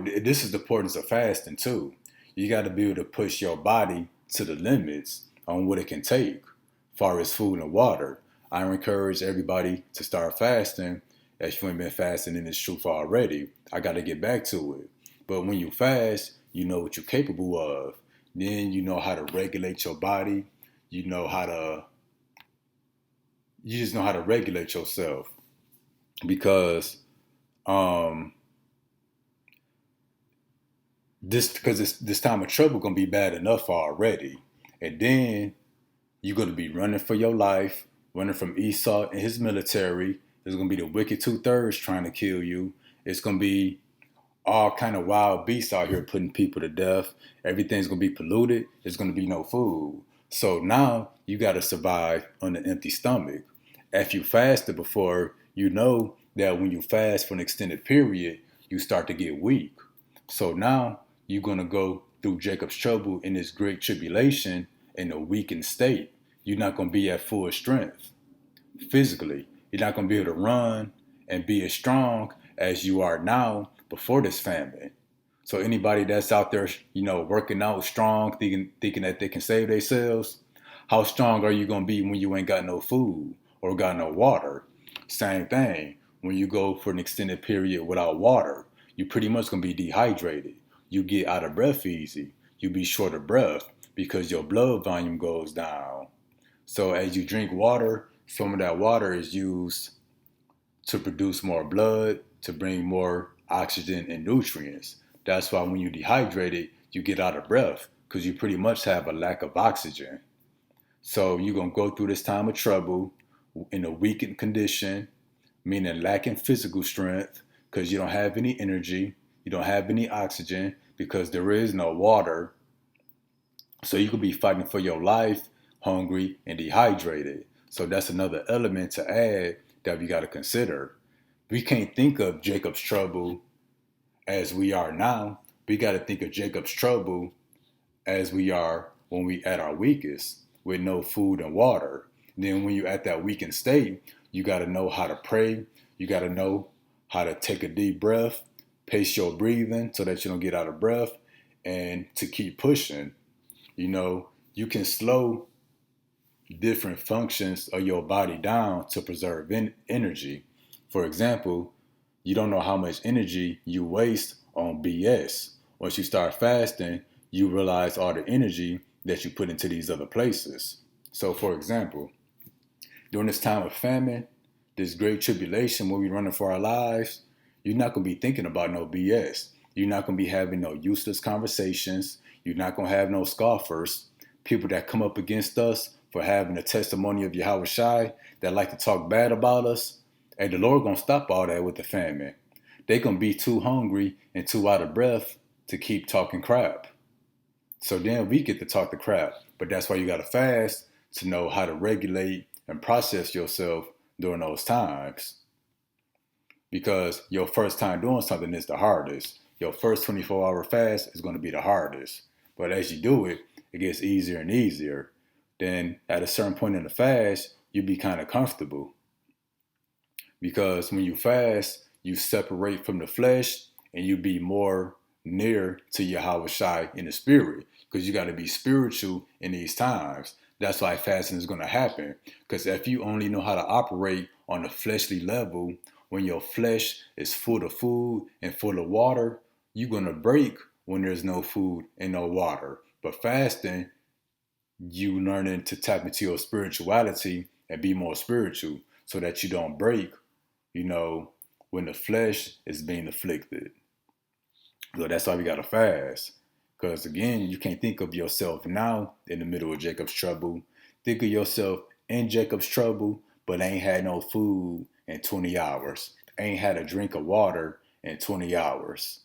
This is the importance of fasting too. You got to be able to push your body to the limits on what it can take, as far as food and water. I encourage everybody to start fasting. If you ain't been fasting in this truth already, I got to get back to it. But when you fast, you know what you're capable of. Then you know how to regulate your body. You just know how to regulate yourself. Because this time of trouble gonna be bad enough already, and then you're gonna be running for your life, running from Esau and his military. There's gonna be the wicked 2/3 trying to kill you. It's gonna be all kind of wild beasts out here putting people to death. Everything's gonna be polluted. There's gonna be no food. So now you gotta survive on an empty stomach. If you fasted before, you know that when you fast for an extended period, you start to get weak. So now you're going to go through Jacob's trouble in this great tribulation in a weakened state. You're not going to be at full strength physically. You're not going to be able to run and be as strong as you are now before this famine. So anybody that's out there, working out strong, thinking that they can save themselves, how strong are you going to be when you ain't got no food or got no water? Same thing. When you go for an extended period without water, you pretty much going to be dehydrated. You get out of breath easy. You be short of breath because your blood volume goes down. So as you drink water, some of that water is used to produce more blood, to bring more oxygen and nutrients. That's why when you're dehydrated, you get out of breath because you pretty much have a lack of oxygen. So you're going to go through this time of trouble in a weakened condition, meaning lacking physical strength because you don't have any energy, you don't have any oxygen because there is no water. So you could be fighting for your life, hungry and dehydrated. So that's another element to add that we got to consider. We can't think of Jacob's trouble as we are now. We got to think of Jacob's trouble as we are when we at our weakest with no food and water. Then when you're at that weakened state, you got to know how to pray. You got to know how to take a deep breath, pace your breathing so that you don't get out of breath, and to keep pushing. You can slow different functions of your body down to preserve energy. For example, you don't know how much energy you waste on BS once you start fasting, you realize all the energy that you put into these other places. So, for example, during this time of famine, this great tribulation where we're running for our lives, you're not going to be thinking about no BS. You're not going to be having no useless conversations. You're not going to have no scoffers, people that come up against us for having a testimony of Yahweh Shai, that like to talk bad about us. And the Lord going to stop all that with the famine. They're going to be too hungry and too out of breath to keep talking crap. So then we get to talk the crap. But that's why you got to fast, to know how to regulate and process yourself during those times. Because your first time doing something is the hardest. Your first 24-hour fast is going to be the hardest. But as you do it, it gets easier and easier. Then at a certain point in the fast, you be kind of comfortable. Because when you fast, you separate from the flesh and you be more near to Yahweh Shai in the spirit. Because you got to be spiritual in these times. That's why fasting is going to happen. Because if you only know how to operate on a fleshly level, when your flesh is full of food and full of water, you're going to break when there's no food and no water. But fasting, you learning to tap into your spirituality and be more spiritual so that you don't break, when the flesh is being afflicted. So that's why we got to fast. Because again, you can't think of yourself now in the middle of Jacob's trouble. Think of yourself in Jacob's trouble, but ain't had no food in 20 hours. Ain't had a drink of water in 20 hours.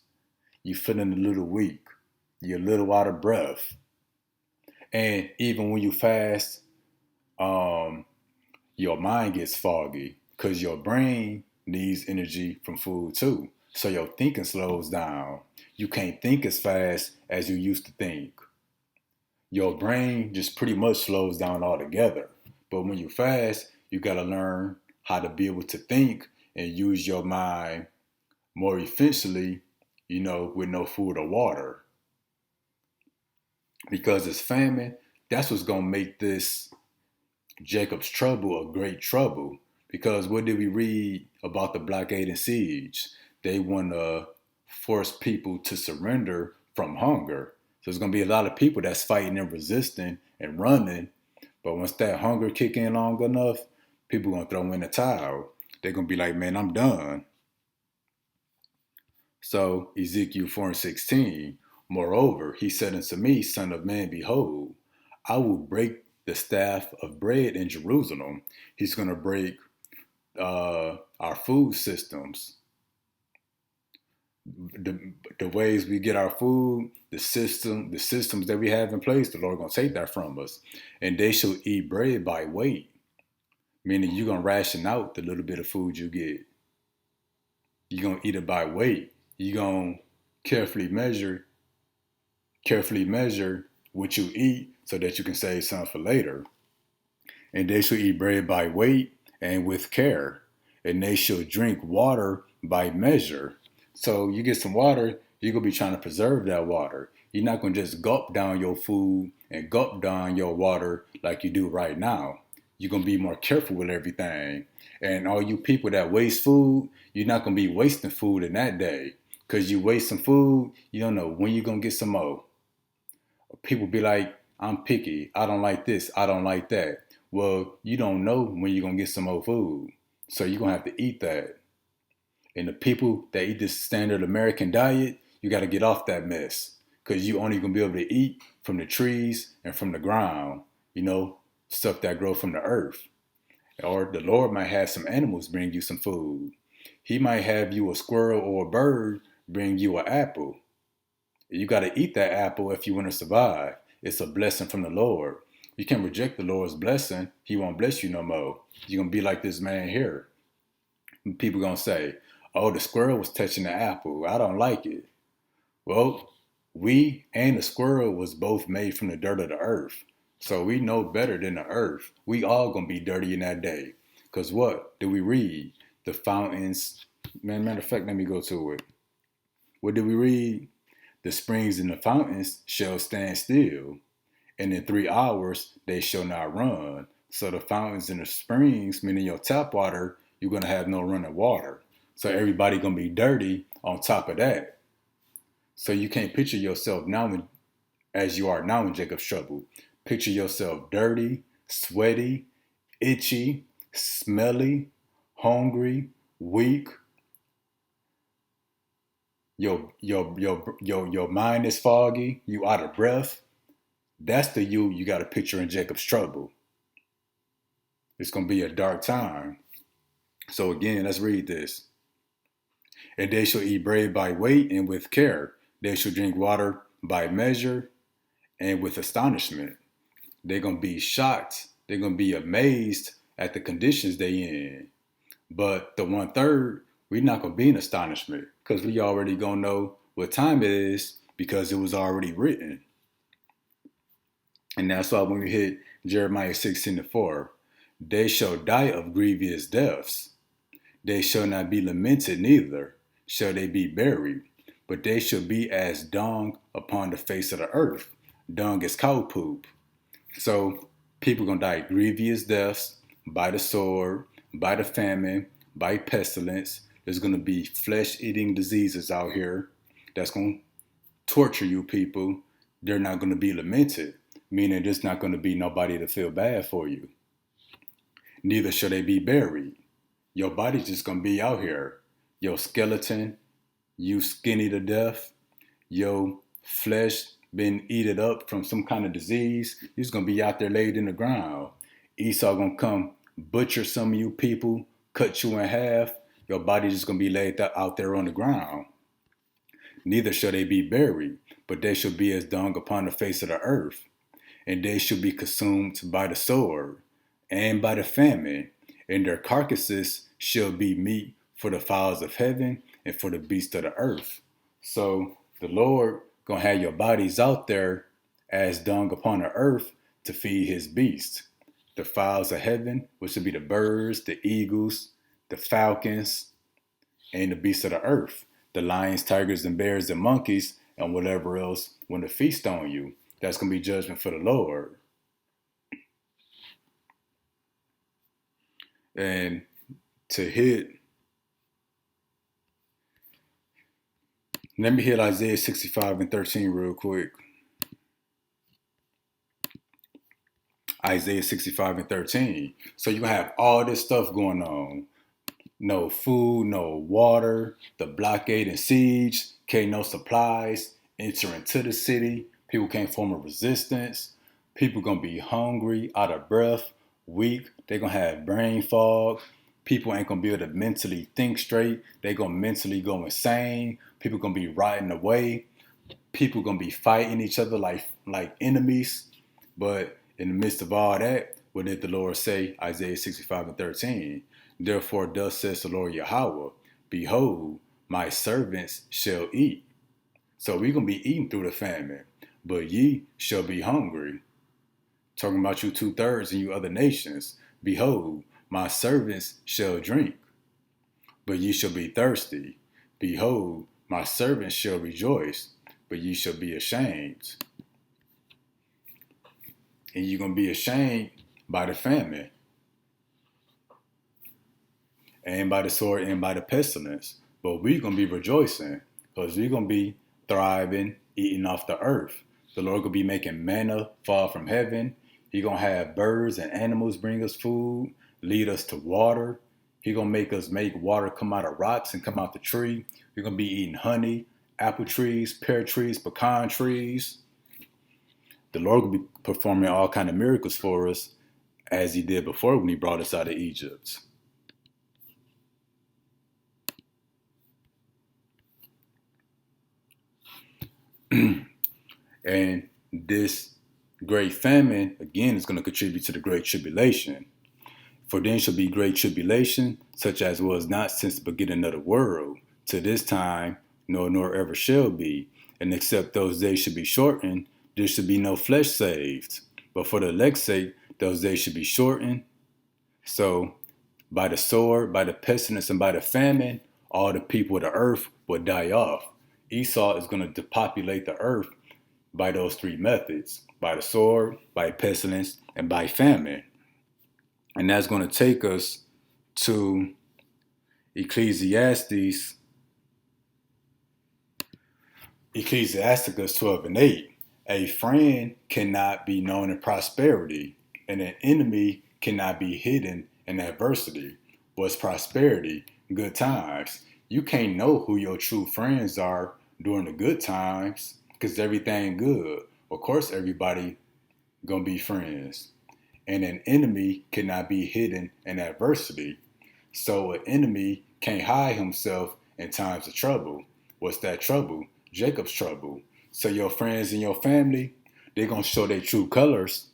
You feeling a little weak. You're a little out of breath. And even when you fast, your mind gets foggy because your brain needs energy from food too. So your thinking slows down. You can't think as fast as you used to think. Your brain just pretty much slows down altogether. But when you fast, you got to learn how to be able to think and use your mind more efficiently, with no food or water. Because it's famine, that's what's going to make this Jacob's trouble a great trouble. Because what did we read about the blockade and siege? They want to force people to surrender from hunger. So there's going to be a lot of people that's fighting and resisting and running. But once that hunger kick in long enough, people going to throw in the towel. They're going to be like, man, I'm done. So Ezekiel 4:16, moreover, he said unto me, Son of man, behold, I will break the staff of bread in Jerusalem. He's going to break our food systems. The ways we get our food, the systems that we have in place, the Lord going to take that from us. And they shall eat bread by weight, meaning you're going to ration out the little bit of food you get. You're going to eat it by weight. You're going to carefully measure what you eat so that you can save some for later. And they shall eat bread by weight and with care. And they shall drink water by measure. So you get some water, you're going to be trying to preserve that water. You're not going to just gulp down your food and gulp down your water like you do right now. You're going to be more careful with everything. And all you people that waste food, you're not going to be wasting food in that day. Because you waste some food, you don't know when you're going to get some more. People be like, I'm picky. I don't like this. I don't like that. Well, you don't know when you're going to get some more food. So you're going to have to eat that. And the people that eat this standard American diet, you got to get off that mess. Because you only going to be able to eat from the trees and from the ground. Stuff that grow from the earth. Or the Lord might have some animals bring you some food. He might have you a squirrel or a bird bring you an apple. You got to eat that apple if you want to survive. It's a blessing from the Lord. You can't reject the Lord's blessing. He won't bless you no more. You're going to be like this man here. And people going to say, oh, the squirrel was touching the apple. I don't like it. Well, we and the squirrel was both made from the dirt of the earth. So we know better than the earth. We all going to be dirty in that day. Because what did we read? The fountains. Matter of fact, let me go to it. What did we read? The springs and the fountains shall stand still, and in 3 hours they shall not run. So the fountains and the springs, meaning your tap water, you're going to have no running water. So everybody going to be dirty on top of that. So you can't picture yourself now as you are now in Jacob's trouble. Picture yourself dirty, sweaty, itchy, smelly, hungry, weak. Your mind is foggy. You out of breath. That's the you got to picture in Jacob's trouble. It's going to be a dark time. So again, let's read this. And they shall eat bread by weight and with care. They shall drink water by measure and with astonishment. They're going to be shocked. They're going to be amazed at the conditions they in. But the 1/3, we're not going to be in astonishment because we already going to know what time it is because it was already written. And that's why when we hit Jeremiah 16:4, they shall die of grievous deaths. They shall not be lamented, neither shall they be buried, but they shall be as dung upon the face of the earth. Dung is cow poop. So people gonna die grievous deaths by the sword, by the famine, by pestilence. There's gonna be flesh-eating diseases out here that's gonna torture you people. They're not gonna be lamented, meaning there's not gonna be nobody to feel bad for you. Neither shall they be buried. Your body's just gonna be out here. Your skeleton, you skinny to death. Your flesh been eaten up from some kind of disease. You're just gonna be out there laid in the ground. Esau gonna come butcher some of you people, cut you in half. Your body's just gonna be laid out there on the ground. Neither shall they be buried, but they shall be as dung upon the face of the earth. And they shall be consumed by the sword and by the famine, and their carcasses shall be meat for the fowls of heaven and for the beasts of the earth. So the Lord gonna have your bodies out there as dung upon the earth to feed his beasts. The fowls of heaven, which would be the birds, the eagles, the falcons, and the beasts of the earth. The lions, tigers, and bears, and monkeys, and whatever else want to feast on you. That's gonna be judgment for the Lord. And to hit, let me hit Isaiah 65:13 real quick. Isaiah 65:13. So you have all this stuff going on. No food, no water, the blockade and siege, can't no supplies, enter into the city. People can't form a resistance. People gonna be hungry, out of breath, weak. They're gonna have brain fog. People ain't gonna be able to mentally think straight. They're gonna mentally go insane. People gonna be rotting away. People gonna be fighting each other like enemies. But in the midst of all that, what did the Lord say? Isaiah 65:13. Therefore, thus says the Lord Yahweh, behold, my servants shall eat. So we're gonna be eating through the famine, but ye shall be hungry. Talking about you 2/3 and you other nations. Behold, my servants shall drink, but ye shall be thirsty. Behold, my servants shall rejoice, but ye shall be ashamed. And you're going to be ashamed by the famine, and by the sword, and by the pestilence. But we're going to be rejoicing, because we're going to be thriving, eating off the earth. The Lord will be making manna fall from heaven. He's going to have birds and animals bring us food, lead us to water. He's going to make us make water come out of rocks and come out the tree. We're going to be eating honey, apple trees, pear trees, pecan trees. The Lord will be performing all kind of miracles for us as he did before when he brought us out of Egypt. And this great famine, again, is going to contribute to the great tribulation. For then shall be great tribulation, such as was not since the beginning of the world, to this time, nor ever shall be. And except those days should be shortened, there should be no flesh saved. But for the elect's sake, those days should be shortened. So, by the sword, by the pestilence, and by the famine, all the people of the earth will die off. Esau is going to depopulate the earth by those three methods: by the sword, by pestilence, and by famine. And that's going to take us to Ecclesiastes Ecclesiasticus 12:8. A friend cannot be known in prosperity, and an enemy cannot be hidden in adversity. What's prosperity? Good times. You can't know who your true friends are during the good times because everything good. Of course, everybody gonna be friends. And an enemy cannot be hidden in adversity. So an enemy can't hide himself in times of trouble. What's that trouble? Jacob's trouble. So your friends and your family, they're gonna show their true colors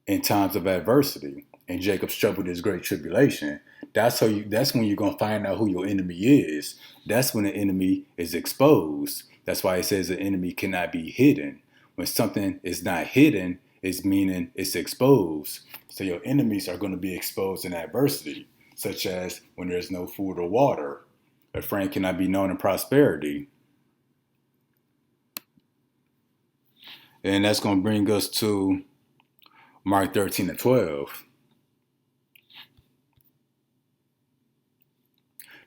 in times of adversity. And Jacob's trouble is great tribulation. That's when you're gonna find out who your enemy is. That's when the enemy is exposed. That's why it says the enemy cannot be hidden. When something is not hidden, it's meaning it's exposed. So your enemies are going to be exposed in adversity, such as when there's no food or water. A friend cannot be known in prosperity. And that's going to bring us to Mark 13:12.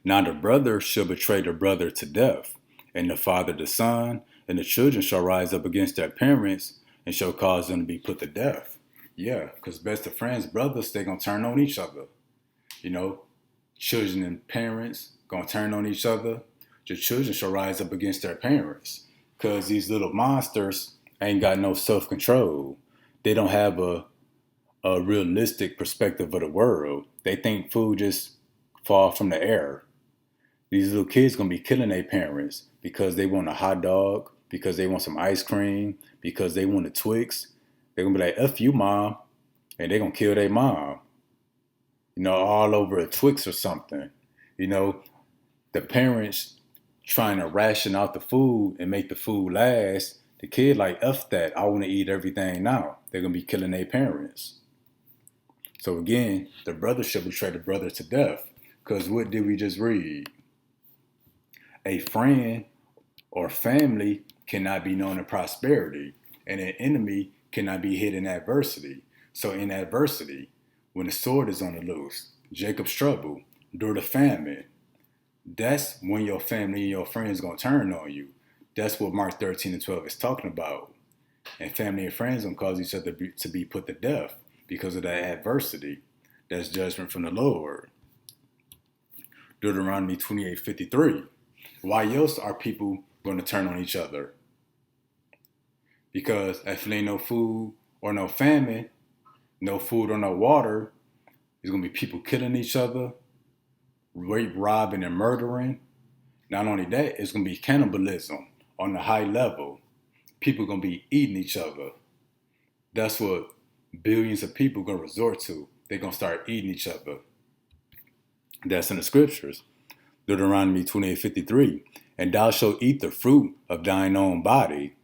Now the brother shall betray the brother to death, and the father the son, and the children shall rise up against their parents and shall cause them to be put to death. Yeah, because best of friends, brothers, they're going to turn on each other. You know, children and parents going to turn on each other. The children shall rise up against their parents because these little monsters ain't got no self-control. They don't have a realistic perspective of the world. They think food just fall from the air. These little kids going to be killing their parents because they want a hot dog, because they want some ice cream, because they want a Twix. They're going to be like, F you, mom. And they're going to kill their mom. You know, all over a Twix or something. You know, the parents trying to ration out the food and make the food last. The kid like, F that. I want to eat everything now. They're going to be killing their parents. So again, the brother shall betray the brother to death. Because what did we just read? A friend or family cannot be known in prosperity, and an enemy cannot be hid in adversity. So in adversity, when the sword is on the loose, Jacob's trouble, during the famine, that's when your family and your friends going to turn on you. That's what Mark 13:12 is talking about. And family and friends going to cause each other to be put to death because of that adversity. That's judgment from the Lord. Deuteronomy 28:53. Why else are people going to turn on each other? Because if there ain't no food or no famine, no food or no water, there's going to be people killing each other, rape, robbing, and murdering. Not only that, it's going to be cannibalism on a high level. People are going to be eating each other. That's what billions of people are going to resort to. They're going to start eating each other. That's in the scriptures. Deuteronomy 28:53. And thou shalt eat the fruit of thine own body,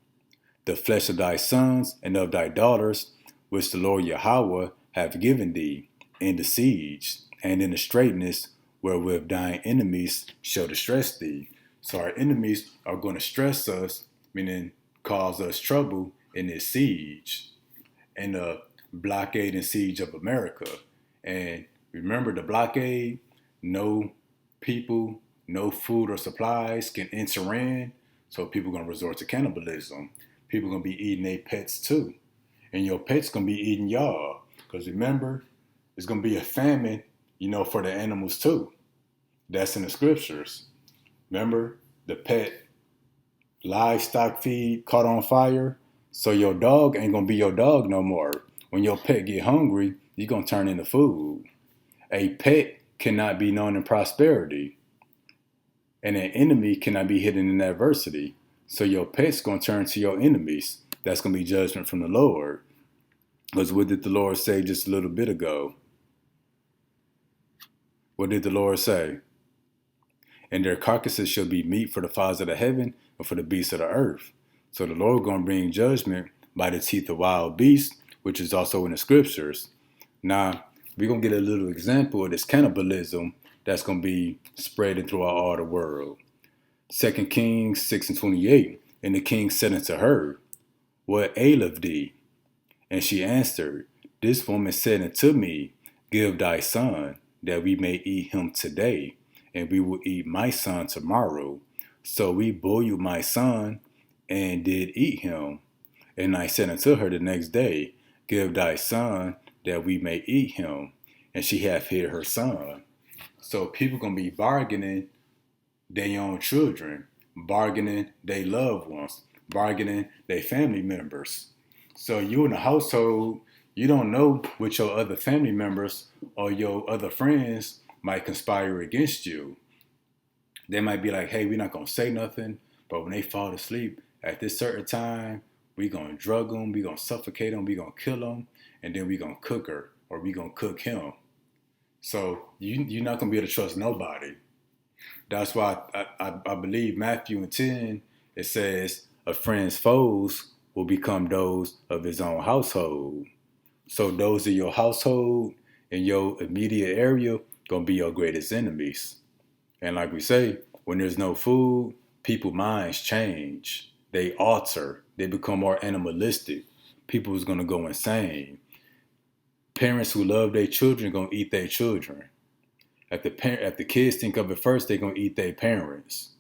the flesh of thy sons and of thy daughters, which the Lord Yahweh hath given thee, in the siege and in the straitness wherewith thine enemies shall distress thee. So our enemies are going to stress us, meaning cause us trouble in this siege, in the blockade and siege of America. And remember the blockade, no people, no food or supplies can enter in. So people are going to resort to cannibalism. People are going to be eating their pets too. And your pet's going to be eating y'all. Because remember, it's going to be a famine, for the animals too. That's in the scriptures. Remember, the pet livestock feed caught on fire. So your dog ain't going to be your dog no more. When your pet get hungry, you're going to turn into food. A pet cannot be known in prosperity. And an enemy cannot be hidden in adversity. So your pet's going to turn to your enemies. That's going to be judgment from the Lord. Because what did the Lord say just a little bit ago? What did the Lord say? And their carcasses shall be meat for the fowls of the heaven and for the beasts of the earth. So the Lord going to bring judgment by the teeth of wild beasts, which is also in the scriptures. Now, we're going to get a little example of this cannibalism that's going to be spreading throughout all the world. 2 Kings 6:28. And the king said unto her, What aileth thee? And she answered, This woman said unto me, Give thy son, that we may eat him today, and we will eat my son tomorrow. So we boiled my son, and did eat him. And I said unto her the next day, give thy son that we may eat him. And she hath hid her son. So people gonna be bargaining their own children, bargaining their loved ones, bargaining their family members. So you in the household, you don't know what your other family members or your other friends might conspire against you. They might be like, hey, we're not gonna say nothing, but when they fall asleep at this certain time, we gonna drug them, we gonna suffocate them, we gonna kill them, and then we gonna cook her or we gonna cook him. So you're not gonna be able to trust nobody. That's why I believe Matthew 10, it says a friend's foes will become those of his own household. So those in your household, in your immediate area, gonna be your greatest enemies. And like we say, when there's no food, people's minds change. They alter. They become more animalistic. People is gonna go insane. Parents who love their children gonna eat their children. If the kids think of it first, they're gonna eat their parents.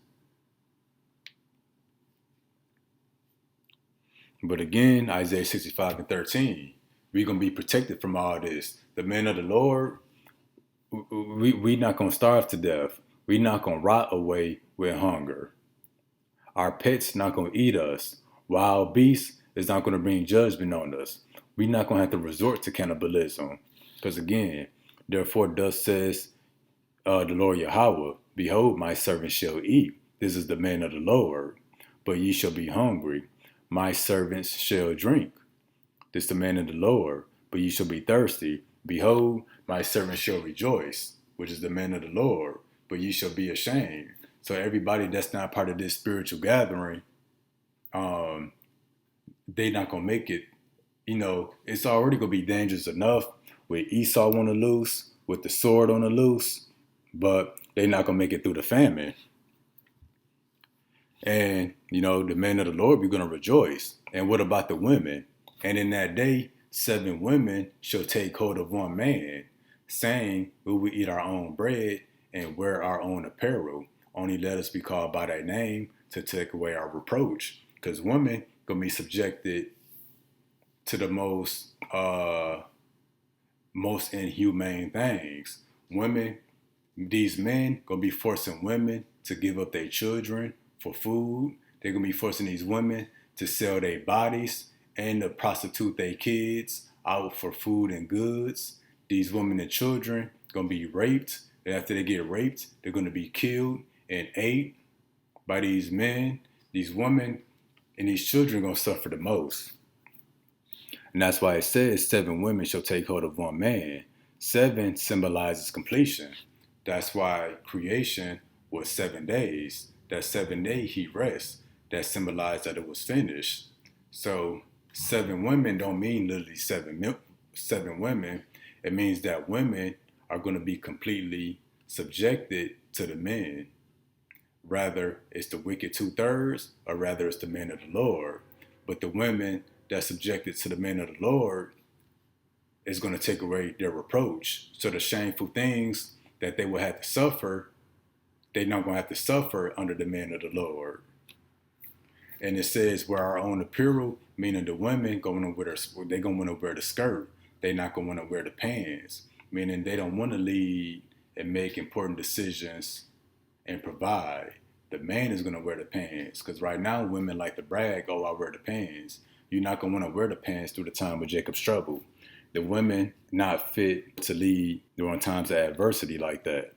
But again, Isaiah 65 and 13, we're gonna be protected from all this. The men of the Lord, we not gonna starve to death. We not gonna rot away with hunger. Our pets not gonna eat us. Wild beasts is not gonna bring judgment on us. We not gonna have to resort to cannibalism. Because again, therefore thus says the Lord Yahweh, behold, my servant shall eat. This is the man of the Lord. But ye shall be hungry. My servants shall drink. This is the man of the Lord. But ye shall be thirsty. Behold, my servant shall rejoice, which is the man of the Lord. But ye shall be ashamed. So everybody that's not part of this spiritual gathering, they not gonna make it. You know, it's already gonna be dangerous enough with Esau on the loose, with the sword on the loose, but they not gonna make it through the famine. And you know, the men of the Lord be gonna rejoice. And what about the women? And in that day, 7 women shall take hold of one man, saying, we will eat our own bread and wear our own apparel. Only let us be called by thy name to take away our reproach. Because women gonna be subjected to the most inhumane things. Women, these men gonna be forcing women to give up their children for food. They're gonna be forcing these women to sell their bodies and to prostitute their kids out for food and goods. These women and children gonna be raped. And after they get raped, they're gonna be killed and ate by these men. These women and these children gonna suffer the most. And that's why it says 7 women shall take hold of one man. 7 symbolizes completion. That's why creation was 7 days. That 7th day he rests. That symbolized that it was finished. So 7 women don't mean literally 7 women. It means that women are going to be completely subjected to the men. Rather, it's the wicked 2/3, or rather it's the men of the Lord. But the women that's subjected to the men of the Lord is going to take away their reproach. So the shameful things that they will have to suffer, they're not going to have to suffer under the men of the Lord. And it says, wear our own apparel, meaning the women they're going to want to wear the skirt. They're not going to want to wear the pants, meaning they don't want to lead and make important decisions and provide. The man is going to wear the pants, because right now women like to brag, oh, I wear the pants. You're not going to want to wear the pants through the time of Jacob's trouble. The women not fit to lead during times of adversity like that.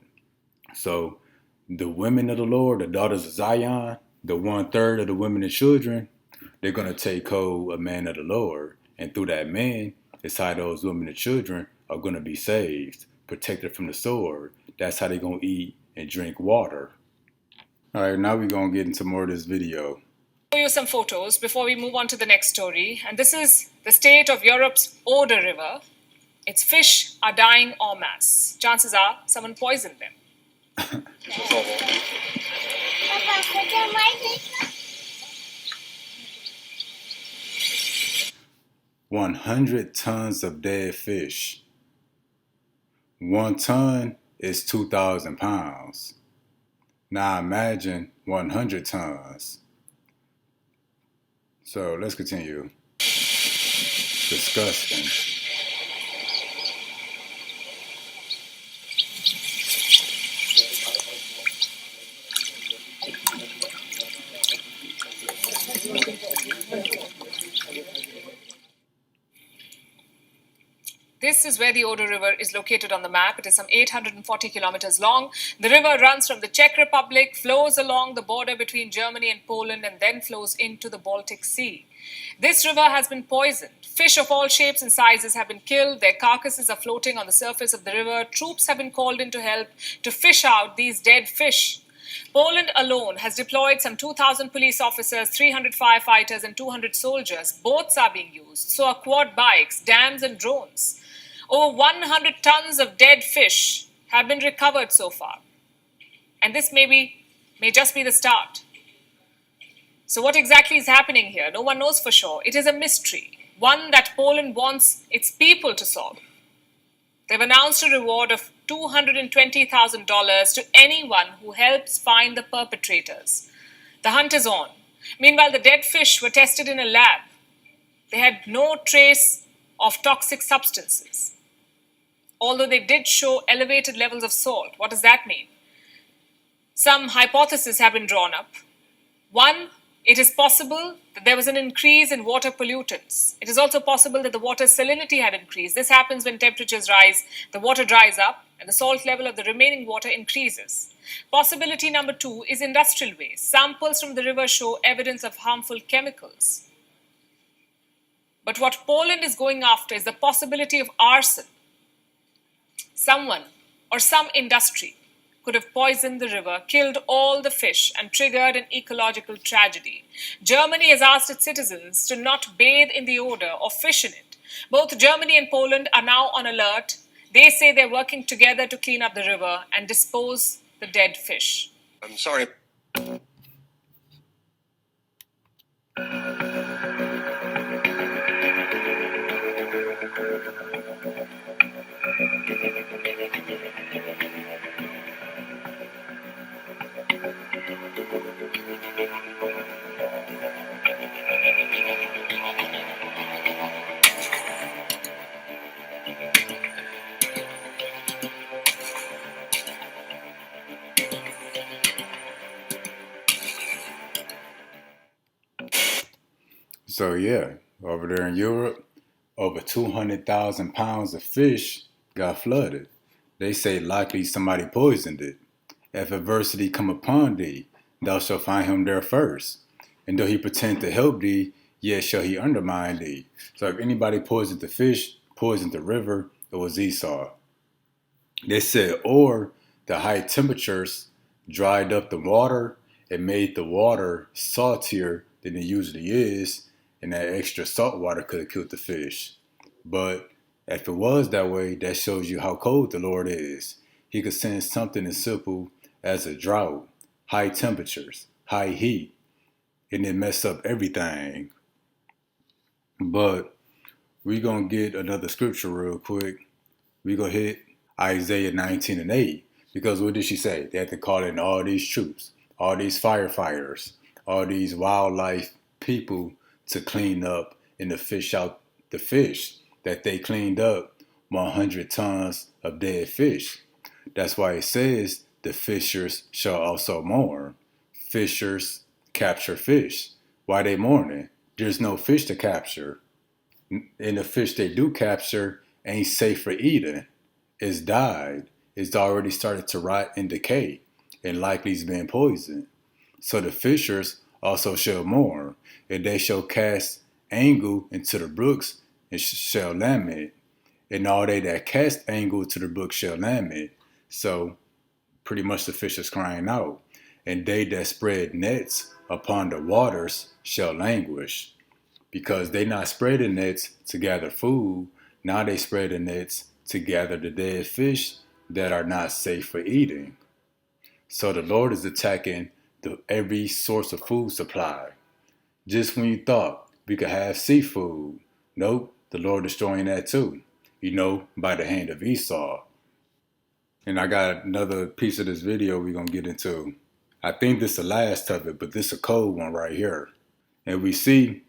So the women of the Lord, the daughters of Zion, the 1/3 of the women and children, they're going to take hold of man of the Lord. And through that man, it's how those women and children are going to be saved, protected from the sword. That's how they're going to eat and drink water. All right, now we're going to get into more of this video. Show you some photos before we move on to the next story. And this is the state of Europe's Oder River. Its fish are dying en masse. Chances are someone poisoned them. 100 tons of dead fish. 1 ton is 2,000 pounds. Now imagine 100 tons. So let's continue. Disgusting. This is where the Oder River is located on the map. It is some 840 kilometers long. The river runs from the Czech Republic, flows along the border between Germany and Poland, and then flows into the Baltic Sea. This river has been poisoned. Fish of all shapes and sizes have been killed. Their carcasses are floating on the surface of the river. Troops have been called in to help to fish out these dead fish. Poland alone has deployed some 2,000 police officers, 300 firefighters, and 200 soldiers. Boats are being used, so are quad bikes, dams, and drones. Over 100 tons of dead fish have been recovered so far. And this may just be the start. So what exactly is happening here? No one knows for sure. It is a mystery, one that Poland wants its people to solve. They've announced a reward of $220,000 to anyone who helps find the perpetrators. The hunt is on. Meanwhile, the dead fish were tested in a lab. They had no trace of toxic substances, although they did show elevated levels of salt. What does that mean? Some hypotheses have been drawn up. One, it is possible that there was an increase in water pollutants. It is also possible that the water's salinity had increased. This happens when temperatures rise, the water dries up, and the salt level of the remaining water increases. Possibility number two is industrial waste. Samples from the river show evidence of harmful chemicals. But what Poland is going after is the possibility of arson. Someone or some industry could have poisoned the river, killed all the fish, and triggered an ecological tragedy. Germany has asked its citizens to not bathe in the Oder or fish in it. Both Germany and Poland are now on alert. They say they're working together to clean up the river and dispose the dead fish. I'm sorry. So yeah, over there in Europe, over 200,000 pounds of fish got flooded. They say likely somebody poisoned it. If adversity come upon thee, thou shalt find him there first. And though he pretend to help thee, yet shall he undermine thee. So if anybody poisoned the fish, poisoned the river, it was Esau. They said, or the high temperatures dried up the water and made the water saltier than it usually is, and that extra salt water could have killed the fish. But if it was that way, that shows you how cold the Lord is. He could send something as simple as a drought, high temperatures, high heat, and it mess up everything. But we're going to get another scripture real quick. We're going to hit Isaiah 19:8. Because what did she say? They had to call in all these troops, all these firefighters, all these wildlife people to clean up and to fish out the fish that they cleaned up 100 tons of dead fish. That's why it says the fishers shall also mourn. Fishers capture fish. Why they mourning? There's no fish to capture. And the fish they do capture ain't safe for eating. It's died. It's already started to rot and decay, and likely it's been poisoned. So the fishers also shall mourn, and they shall cast angle into the brooks and shall lament. And all they that cast angle to the brook shall lament. So pretty much the fish is crying out. And they that spread nets upon the waters shall languish. Because they not spreading nets to gather food. Now they spreading nets to gather the dead fish that are not safe for eating. So the Lord is attacking every source of food supply. Just when you thought we could have seafood, nope, the Lord destroying that too. By the hand of Esau. And I got another piece of this video we're going to get into. I think this is the last of it, but this is a cold one right here. And we see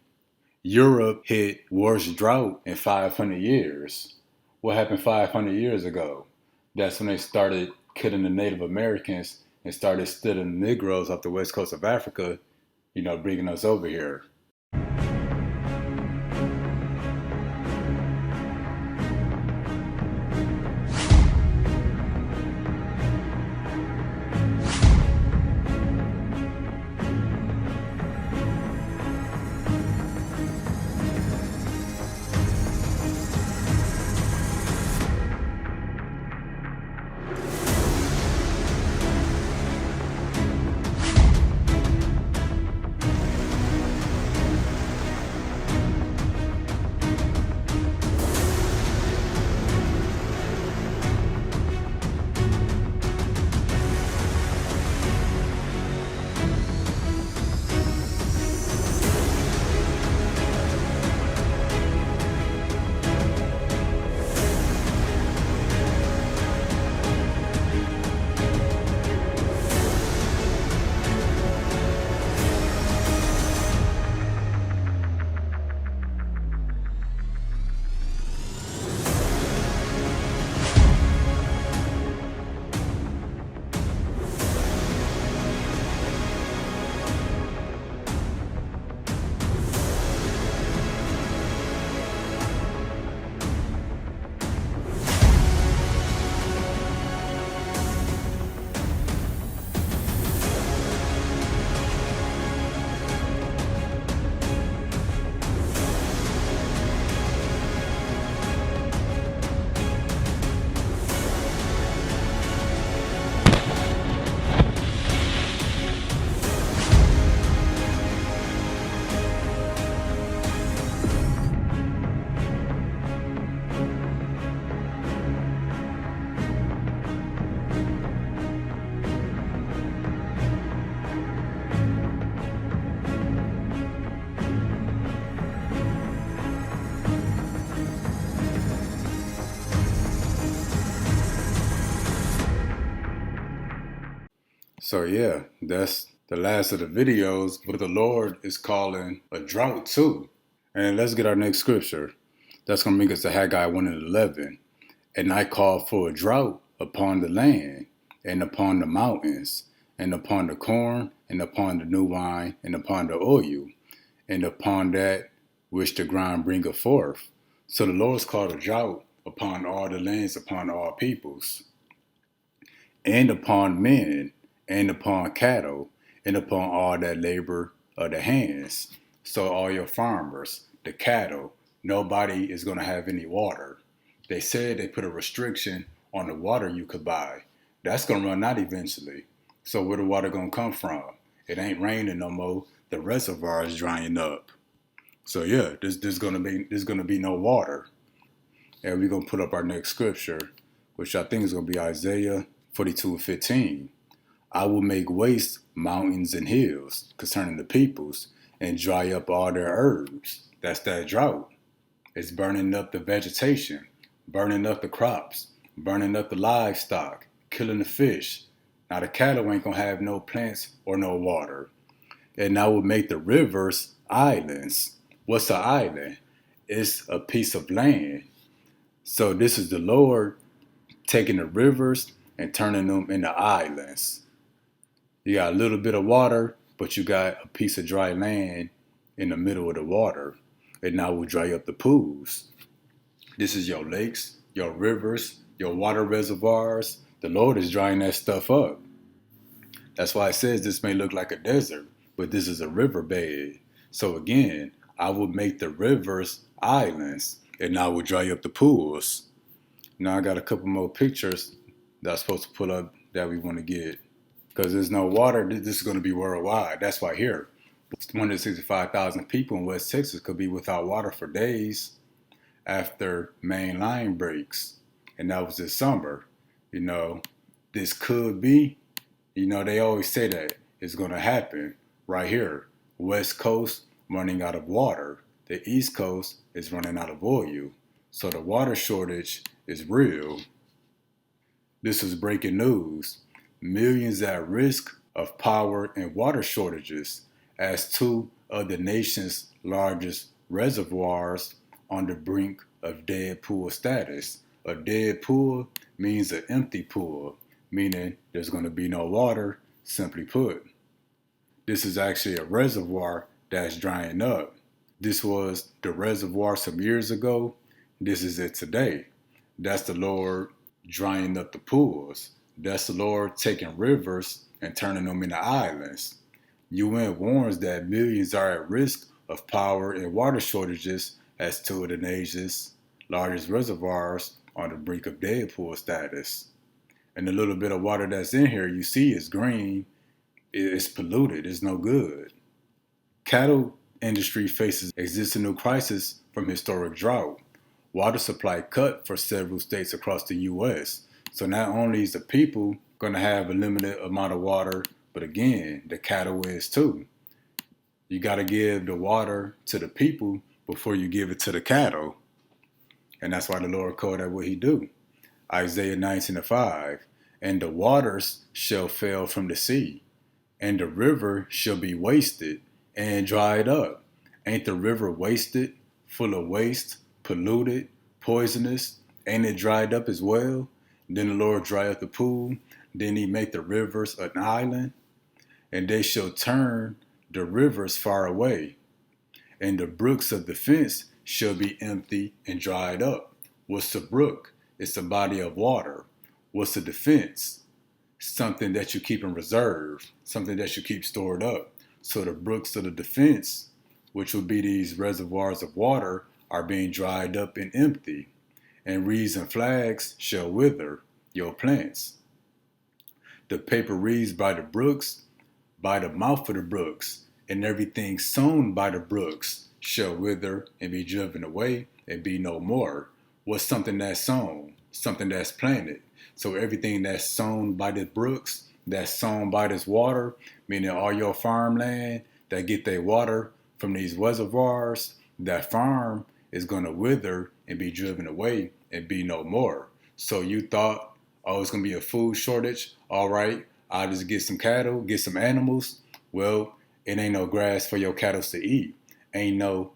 Europe hit worst drought in 500 years. What happened 500 years ago? That's when they started killing the Native Americans and started stealing Negroes off the west coast of Africa, bringing us over here. So yeah, that's the last of the videos, but the Lord is calling a drought too. And let's get our next scripture. That's going to bring us to Haggai 1 and 11. And I call for a drought upon the land, and upon the mountains, and upon the corn, and upon the new wine, and upon the oil, and upon that which the ground bringeth forth. So the Lord's called a drought upon all the lands, upon all peoples, and upon men, and upon cattle, and upon all that labor of the hands. So all your farmers, the cattle, nobody is going to have any water. They said they put a restriction on the water you could buy. That's going to run out eventually. So where the water going to come from? It ain't raining no more. The reservoir is drying up. So yeah, there's going to be no water. And we're going to put up our next scripture, which I think is going to be Isaiah 42:15. I will make waste mountains and hills concerning the peoples, and dry up all their herbs. That's that drought. It's burning up the vegetation, burning up the crops, burning up the livestock, killing the fish. Now the cattle ain't gonna have no plants or no water. And I will make the rivers islands. What's an island? It's a piece of land. So this is the Lord taking the rivers and turning them into islands. You got a little bit of water, but you got a piece of dry land in the middle of the water. And now we'll dry up the pools. This is your lakes, your rivers, your water reservoirs. The Lord is drying that stuff up. That's why it says this may look like a desert, but this is a riverbed. So again, I will make the rivers islands, and I will dry up the pools. Now I got a couple more pictures that I'm supposed to pull up that we want to get. Because there's no water, this is going to be worldwide. That's why here, 165,000 people in West Texas could be without water for days after main line breaks. And that was this summer. This could be, they always say that it's going to happen right here. West Coast running out of water. The East Coast is running out of oil. So the water shortage is real. This is breaking news. Millions at risk of power and water shortages as two of the nation's largest reservoirs on the brink of dead pool status. A dead pool means an empty pool, meaning there's going to be no water, simply put. This is actually a reservoir that's drying up. This was the reservoir some years ago. This is it today. That's the Lord drying up the pools. That's the Lord taking rivers and turning them into islands. UN warns that millions are at risk of power and water shortages as two of the nation's largest reservoirs on the brink of dead pool status. And the little bit of water that's in here you see is green. It's polluted. It's no good. Cattle industry faces existential crisis from historic drought. Water supply cut for several states across the U.S. So not only is the people going to have a limited amount of water, but again, the cattle is too. You got to give the water to the people before you give it to the cattle. And that's why the Lord called that what he do. Isaiah 19:5, and the waters shall fail from the sea, and the river shall be wasted and dried up. Ain't the river wasted, full of waste, polluted, poisonous? Ain't it dried up as well? Then the Lord dry up the pool. Then he make the rivers an island. And they shall turn the rivers far away. And the brooks of the fence shall be empty and dried up. What's the brook? It's a body of water. What's the defense? Something that you keep in reserve, something that you keep stored up. So the brooks of the defense, which would be these reservoirs of water, are being dried up and empty. And reeds and flags shall wither your plants. The paper reeds by the brooks, by the mouth of the brooks, and everything sown by the brooks shall wither and be driven away and be no more. What's something that's sown? Something that's planted. So everything that's sown by the brooks, that's sown by this water, meaning all your farmland that get their water from these reservoirs, that farm is going to wither and be driven away and be no more. So you thought, oh, it's going to be a food shortage. All right, I'll just get some cattle, get some animals. Well, it ain't no grass for your cattle to eat. Ain't no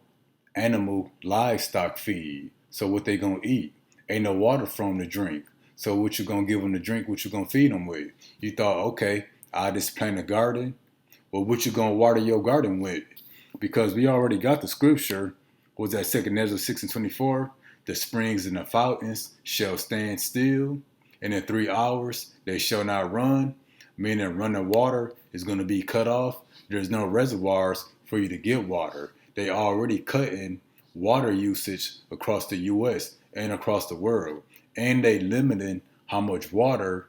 animal livestock feed. So what they going to eat? Ain't no water for them to drink. So what you going to give them to drink? What you going to feed them with? You thought, okay, I'll just plant a garden. Well, what you going to water your garden with? Because we already got the scripture. Was that 2 Ezra 6:24? The springs and the fountains shall stand still, and in 3 hours they shall not run. Meaning running water is going to be cut off. There's no reservoirs for you to get water. They already cutting water usage across the U.S. and across the world. And they limiting how much water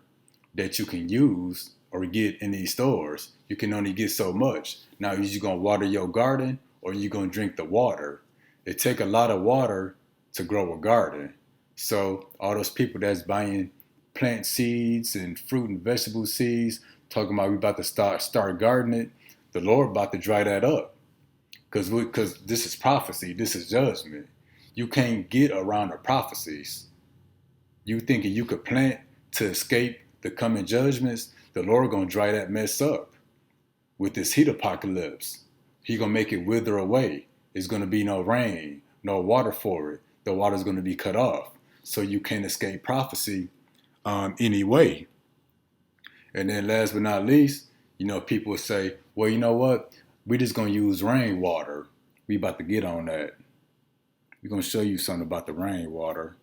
that you can use or get in these stores. You can only get so much. Now, is you going to water your garden or you going to drink the water? It take a lot of water to grow a garden. So all those people that's buying plant seeds and fruit and vegetable seeds, talking about we about to start gardening, the Lord about to dry that up. Because this is prophecy, this is judgment. You can't get around the prophecies. You thinking you could plant to escape the coming judgments, the Lord gonna dry that mess up with this heat apocalypse. He gonna make it wither away. It's gonna be no rain, no water for it. The water's gonna be cut off. So you can't escape prophecy anyway. And then last but not least, people will say, well, you know what? We just gonna use rainwater. We about to get on that. We're gonna show you something about the rainwater.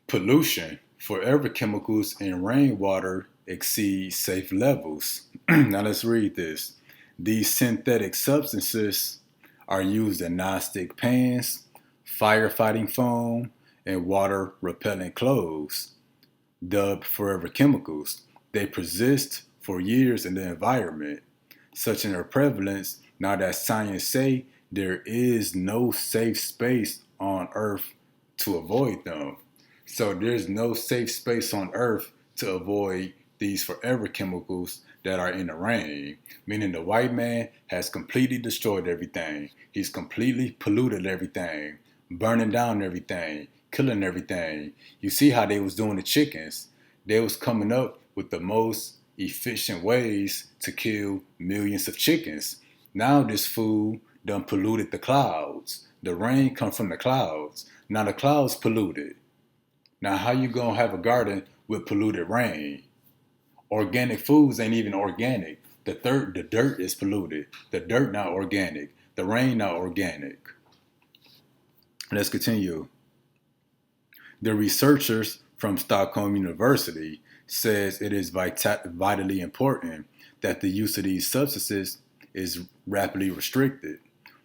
Pollution. Forever chemicals in rainwater exceed safe levels. Now let's read this. These synthetic substances are used in non-stick pans, firefighting foam, and water repellent clothes, dubbed forever chemicals. They persist for years in the environment, such in their prevalence now that science say there is no safe space on Earth to avoid them. So there's no safe space on Earth to avoid these forever chemicals that are in the rain. Meaning the white man has completely destroyed everything. He's completely polluted everything, burning down everything, killing everything. You see how they was doing the chickens. They was coming up with the most efficient ways to kill millions of chickens. Now this food done polluted the clouds. The rain comes from the clouds. Now the clouds polluted. Now how you gonna have a garden with polluted rain? Organic foods ain't even organic. The dirt is polluted. The dirt not organic. The rain not organic. Let's continue. The researchers from Stockholm University says it is vitally important that the use of these substances is rapidly restricted.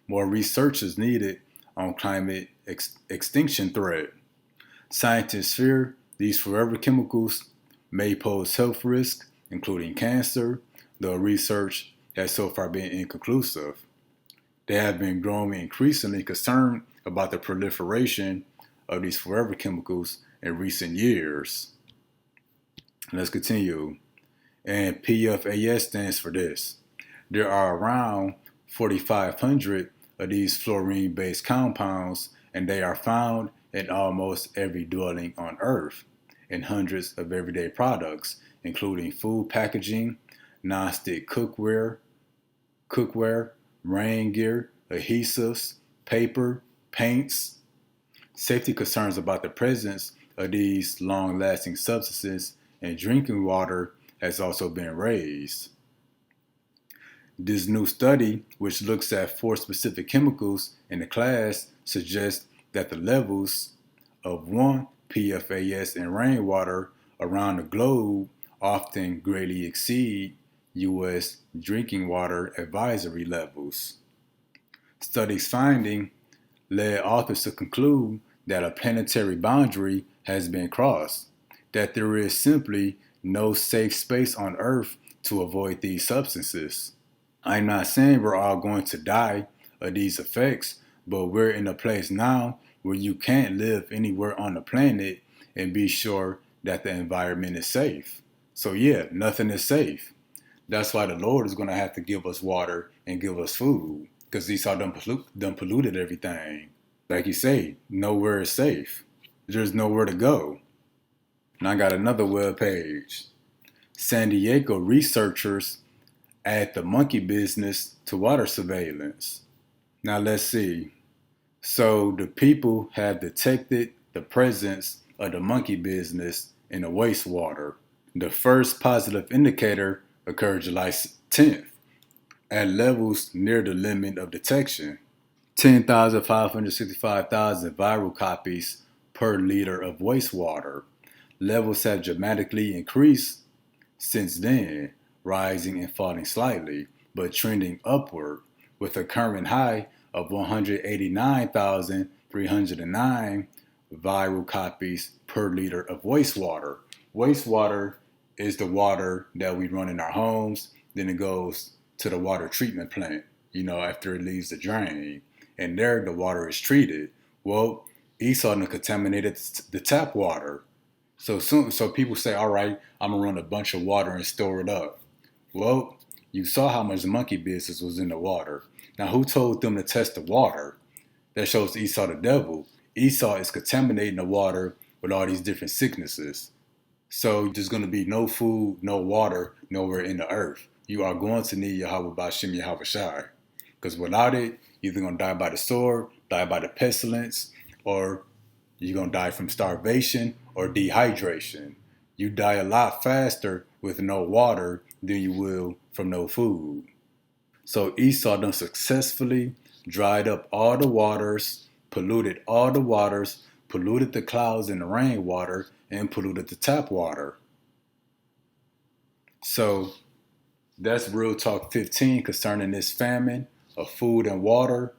More research is needed on climate extinction threat. Scientists fear these forever chemicals may pose health risks, including cancer, though research has so far been inconclusive. They have been growing increasingly concerned about the proliferation of these forever chemicals in recent years. Let's continue. And PFAS stands for this. There are around 4,500 of these fluorine-based compounds, and they are found in almost every dwelling on Earth, in hundreds of everyday products, including food packaging, non-stick cookware, rain gear, adhesives, paper, paints. Safety concerns about the presence of these long-lasting substances in drinking water has also been raised. This new study, which looks at 4 specific chemicals in the class, suggests that the levels of 1 PFAS in rainwater around the globe often greatly exceed U.S. drinking water advisory levels. Studies finding led authors to conclude that a planetary boundary has been crossed, that there is simply no safe space on Earth to avoid these substances. I'm not saying we're all going to die of these effects, but we're in a place now where you can't live anywhere on the planet and be sure that the environment is safe. So yeah, nothing is safe. That's why the Lord is going to have to give us water and give us food, because Esau done polluted everything. Like you say, nowhere is safe. There's nowhere to go. And I got another web page. San Diego researchers add the monkey business to water surveillance. Now let's see. So the people have detected the presence of the monkey business in the wastewater. The first positive indicator occurred July 10th at levels near the limit of detection. 10,565,000 viral copies per liter of wastewater. Levels have dramatically increased since then, rising and falling slightly, but trending upward, with a current high of 189,309 viral copies per liter of wastewater. Wastewater is the water that we run in our homes, then it goes to the water treatment plant, after it leaves the drain. And there the water is treated. Well, Esau contaminated the tap water. So people say, all right, I'm going to run a bunch of water and store it up. Well, you saw how much monkey business was in the water. Now, who told them to test the water? That shows Esau the devil. Esau is contaminating the water with all these different sicknesses. So there's going to be no food, no water, nowhere in the earth. You are going to need Yahweh Bashim Yahweh Shai. Because without it, you're either going to die by the sword, die by the pestilence, or you're going to die from starvation or dehydration. You die a lot faster with no water than you will from no food. So Esau done successfully dried up all the waters, polluted all the waters, polluted the clouds and the rainwater, and polluted the tap water. So that's Real Talk 15 concerning this famine of food and water.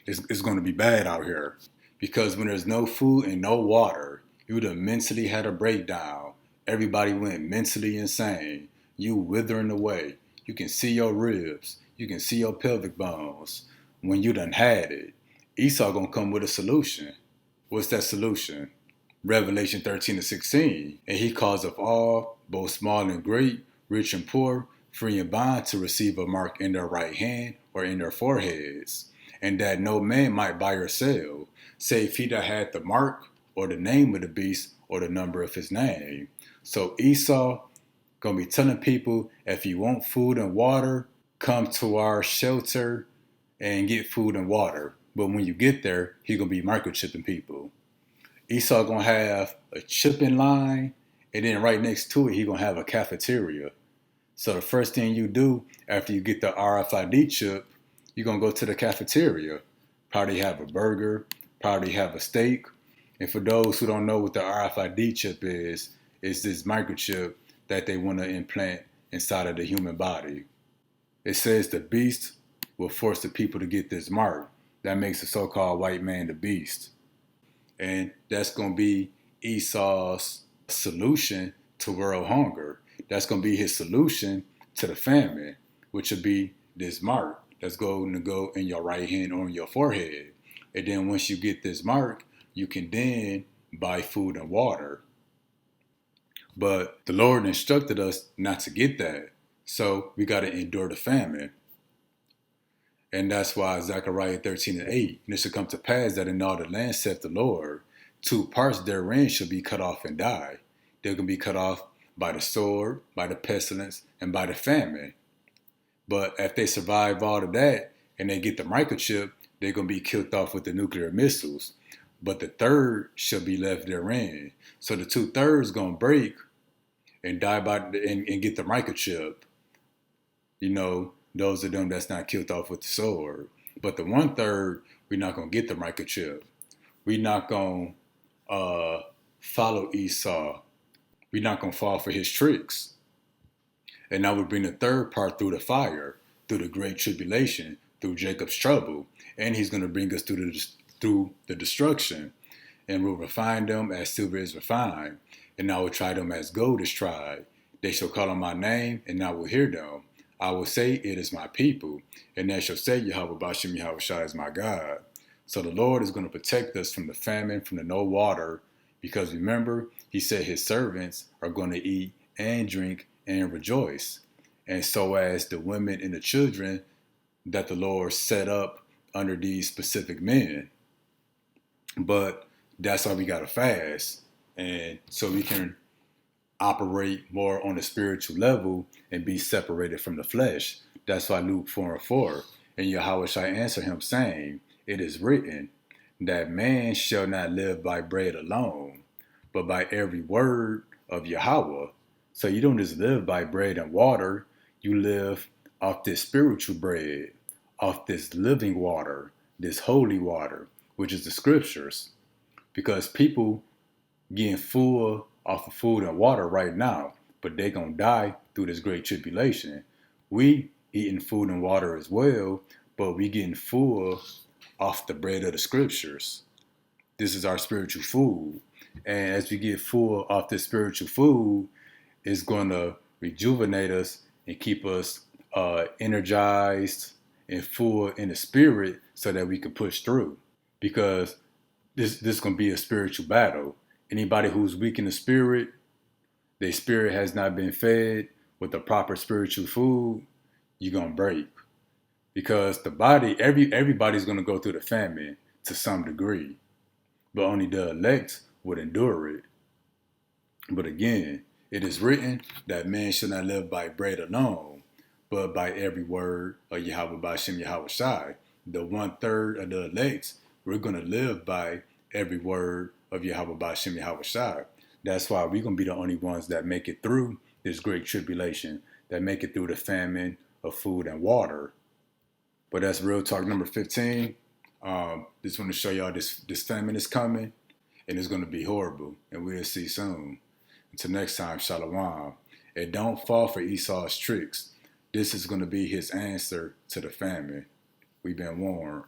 It's going to be bad out here. Because when there's no food and no water, you would have mentally had a breakdown. Everybody went mentally insane. You withering away. You can see your ribs. You can see your pelvic bones. When you done had it, Esau gonna come with a solution. What's that solution? Revelation 13-16. And he calls of all, both small and great, rich and poor, free and bond, to receive a mark in their right hand or in their foreheads. And that no man might buy or sell, save he that had the mark or the name of the beast or the number of his name. So Esau gonna be telling people, if you want food and water, come to our shelter and get food and water. But when you get there, he's going to be microchipping people. Esau going to have a chipping line, and then right next to it, he's going to have a cafeteria. So the first thing you do after you get the RFID chip, you're going to go to the cafeteria. Probably have a burger, probably have a steak. And for those who don't know what the RFID chip is, it's this microchip that they want to implant inside of the human body. It says the beast will force the people to get this mark. That makes the so-called white man the beast. And that's going to be Esau's solution to world hunger. That's going to be his solution to the famine, which will be this mark that's going to go in your right hand or in your forehead. And then once you get this mark, you can then buy food and water. But the Lord instructed us not to get that. So we got to endure the famine. And that's why Zechariah 13:8, and it shall come to pass that in all the land, saith the Lord, 2 parts therein shall be cut off and die. They're going to be cut off by the sword, by the pestilence, and by the famine. But if they survive all of that and they get the microchip, they're going to be killed off with the nuclear missiles. But the third shall be left therein. So the 2/3 going to break and die and get the microchip. You know, those of them that's not killed off with the sword. But the 1/3, we're not going to get the microchip. We're not going to follow Esau. We're not going to fall for his tricks. And now we bring the third part through the fire, through the great tribulation, through Jacob's trouble. And he's going to bring us through the destruction. And we'll refine them as silver is refined. And I will try them as gold is tried. They shall call on my name, and I will hear them. I will say, it is my people. And they shall say, Yahweh Bashem Yahweh Shai is my God. So the Lord is going to protect us from the famine, from the no water. Because remember, he said his servants are going to eat and drink and rejoice. And so as the women and the children that the Lord set up under these specific men. But that's why we got to fast. And so we can operate more on a spiritual level and be separated from the flesh. That's why Luke 4:4. And Yahweh shall answer him, saying, it is written that man shall not live by bread alone, but by every word of Yahweh. So you don't just live by bread and water. You live off this spiritual bread, off this living water, this holy water, which is the scriptures. Because people getting full off of food and water right now, but they gonna die through this great tribulation. We eating food and water as well, but we getting full off the bread of the scriptures. This is our spiritual food. And as we get full off this spiritual food, it's gonna rejuvenate us and keep us energized and full in the spirit so that we can push through. Because this is gonna be a spiritual battle. Anybody who's weak in the spirit, their spirit has not been fed with the proper spiritual food, you're going to break. Because the body, everybody's going to go through the famine to some degree. But only the elect would endure it. But again, it is written that man shall not live by bread alone, but by every word of Yahweh Bashem Yahweh Shai. The 1/3 of the elect, we're going to live by every word of Yahweh Bashem Yahweh Shai. That's why we're going to be the only ones that make it through this great tribulation, that make it through the famine of food and water. But that's Real Talk number 15. Just want to show y'all this famine is coming, and it's going to be horrible, and we'll see soon. Until next time, Shalom. And don't fall for Esau's tricks. This is going to be his answer to the famine. We've been warned.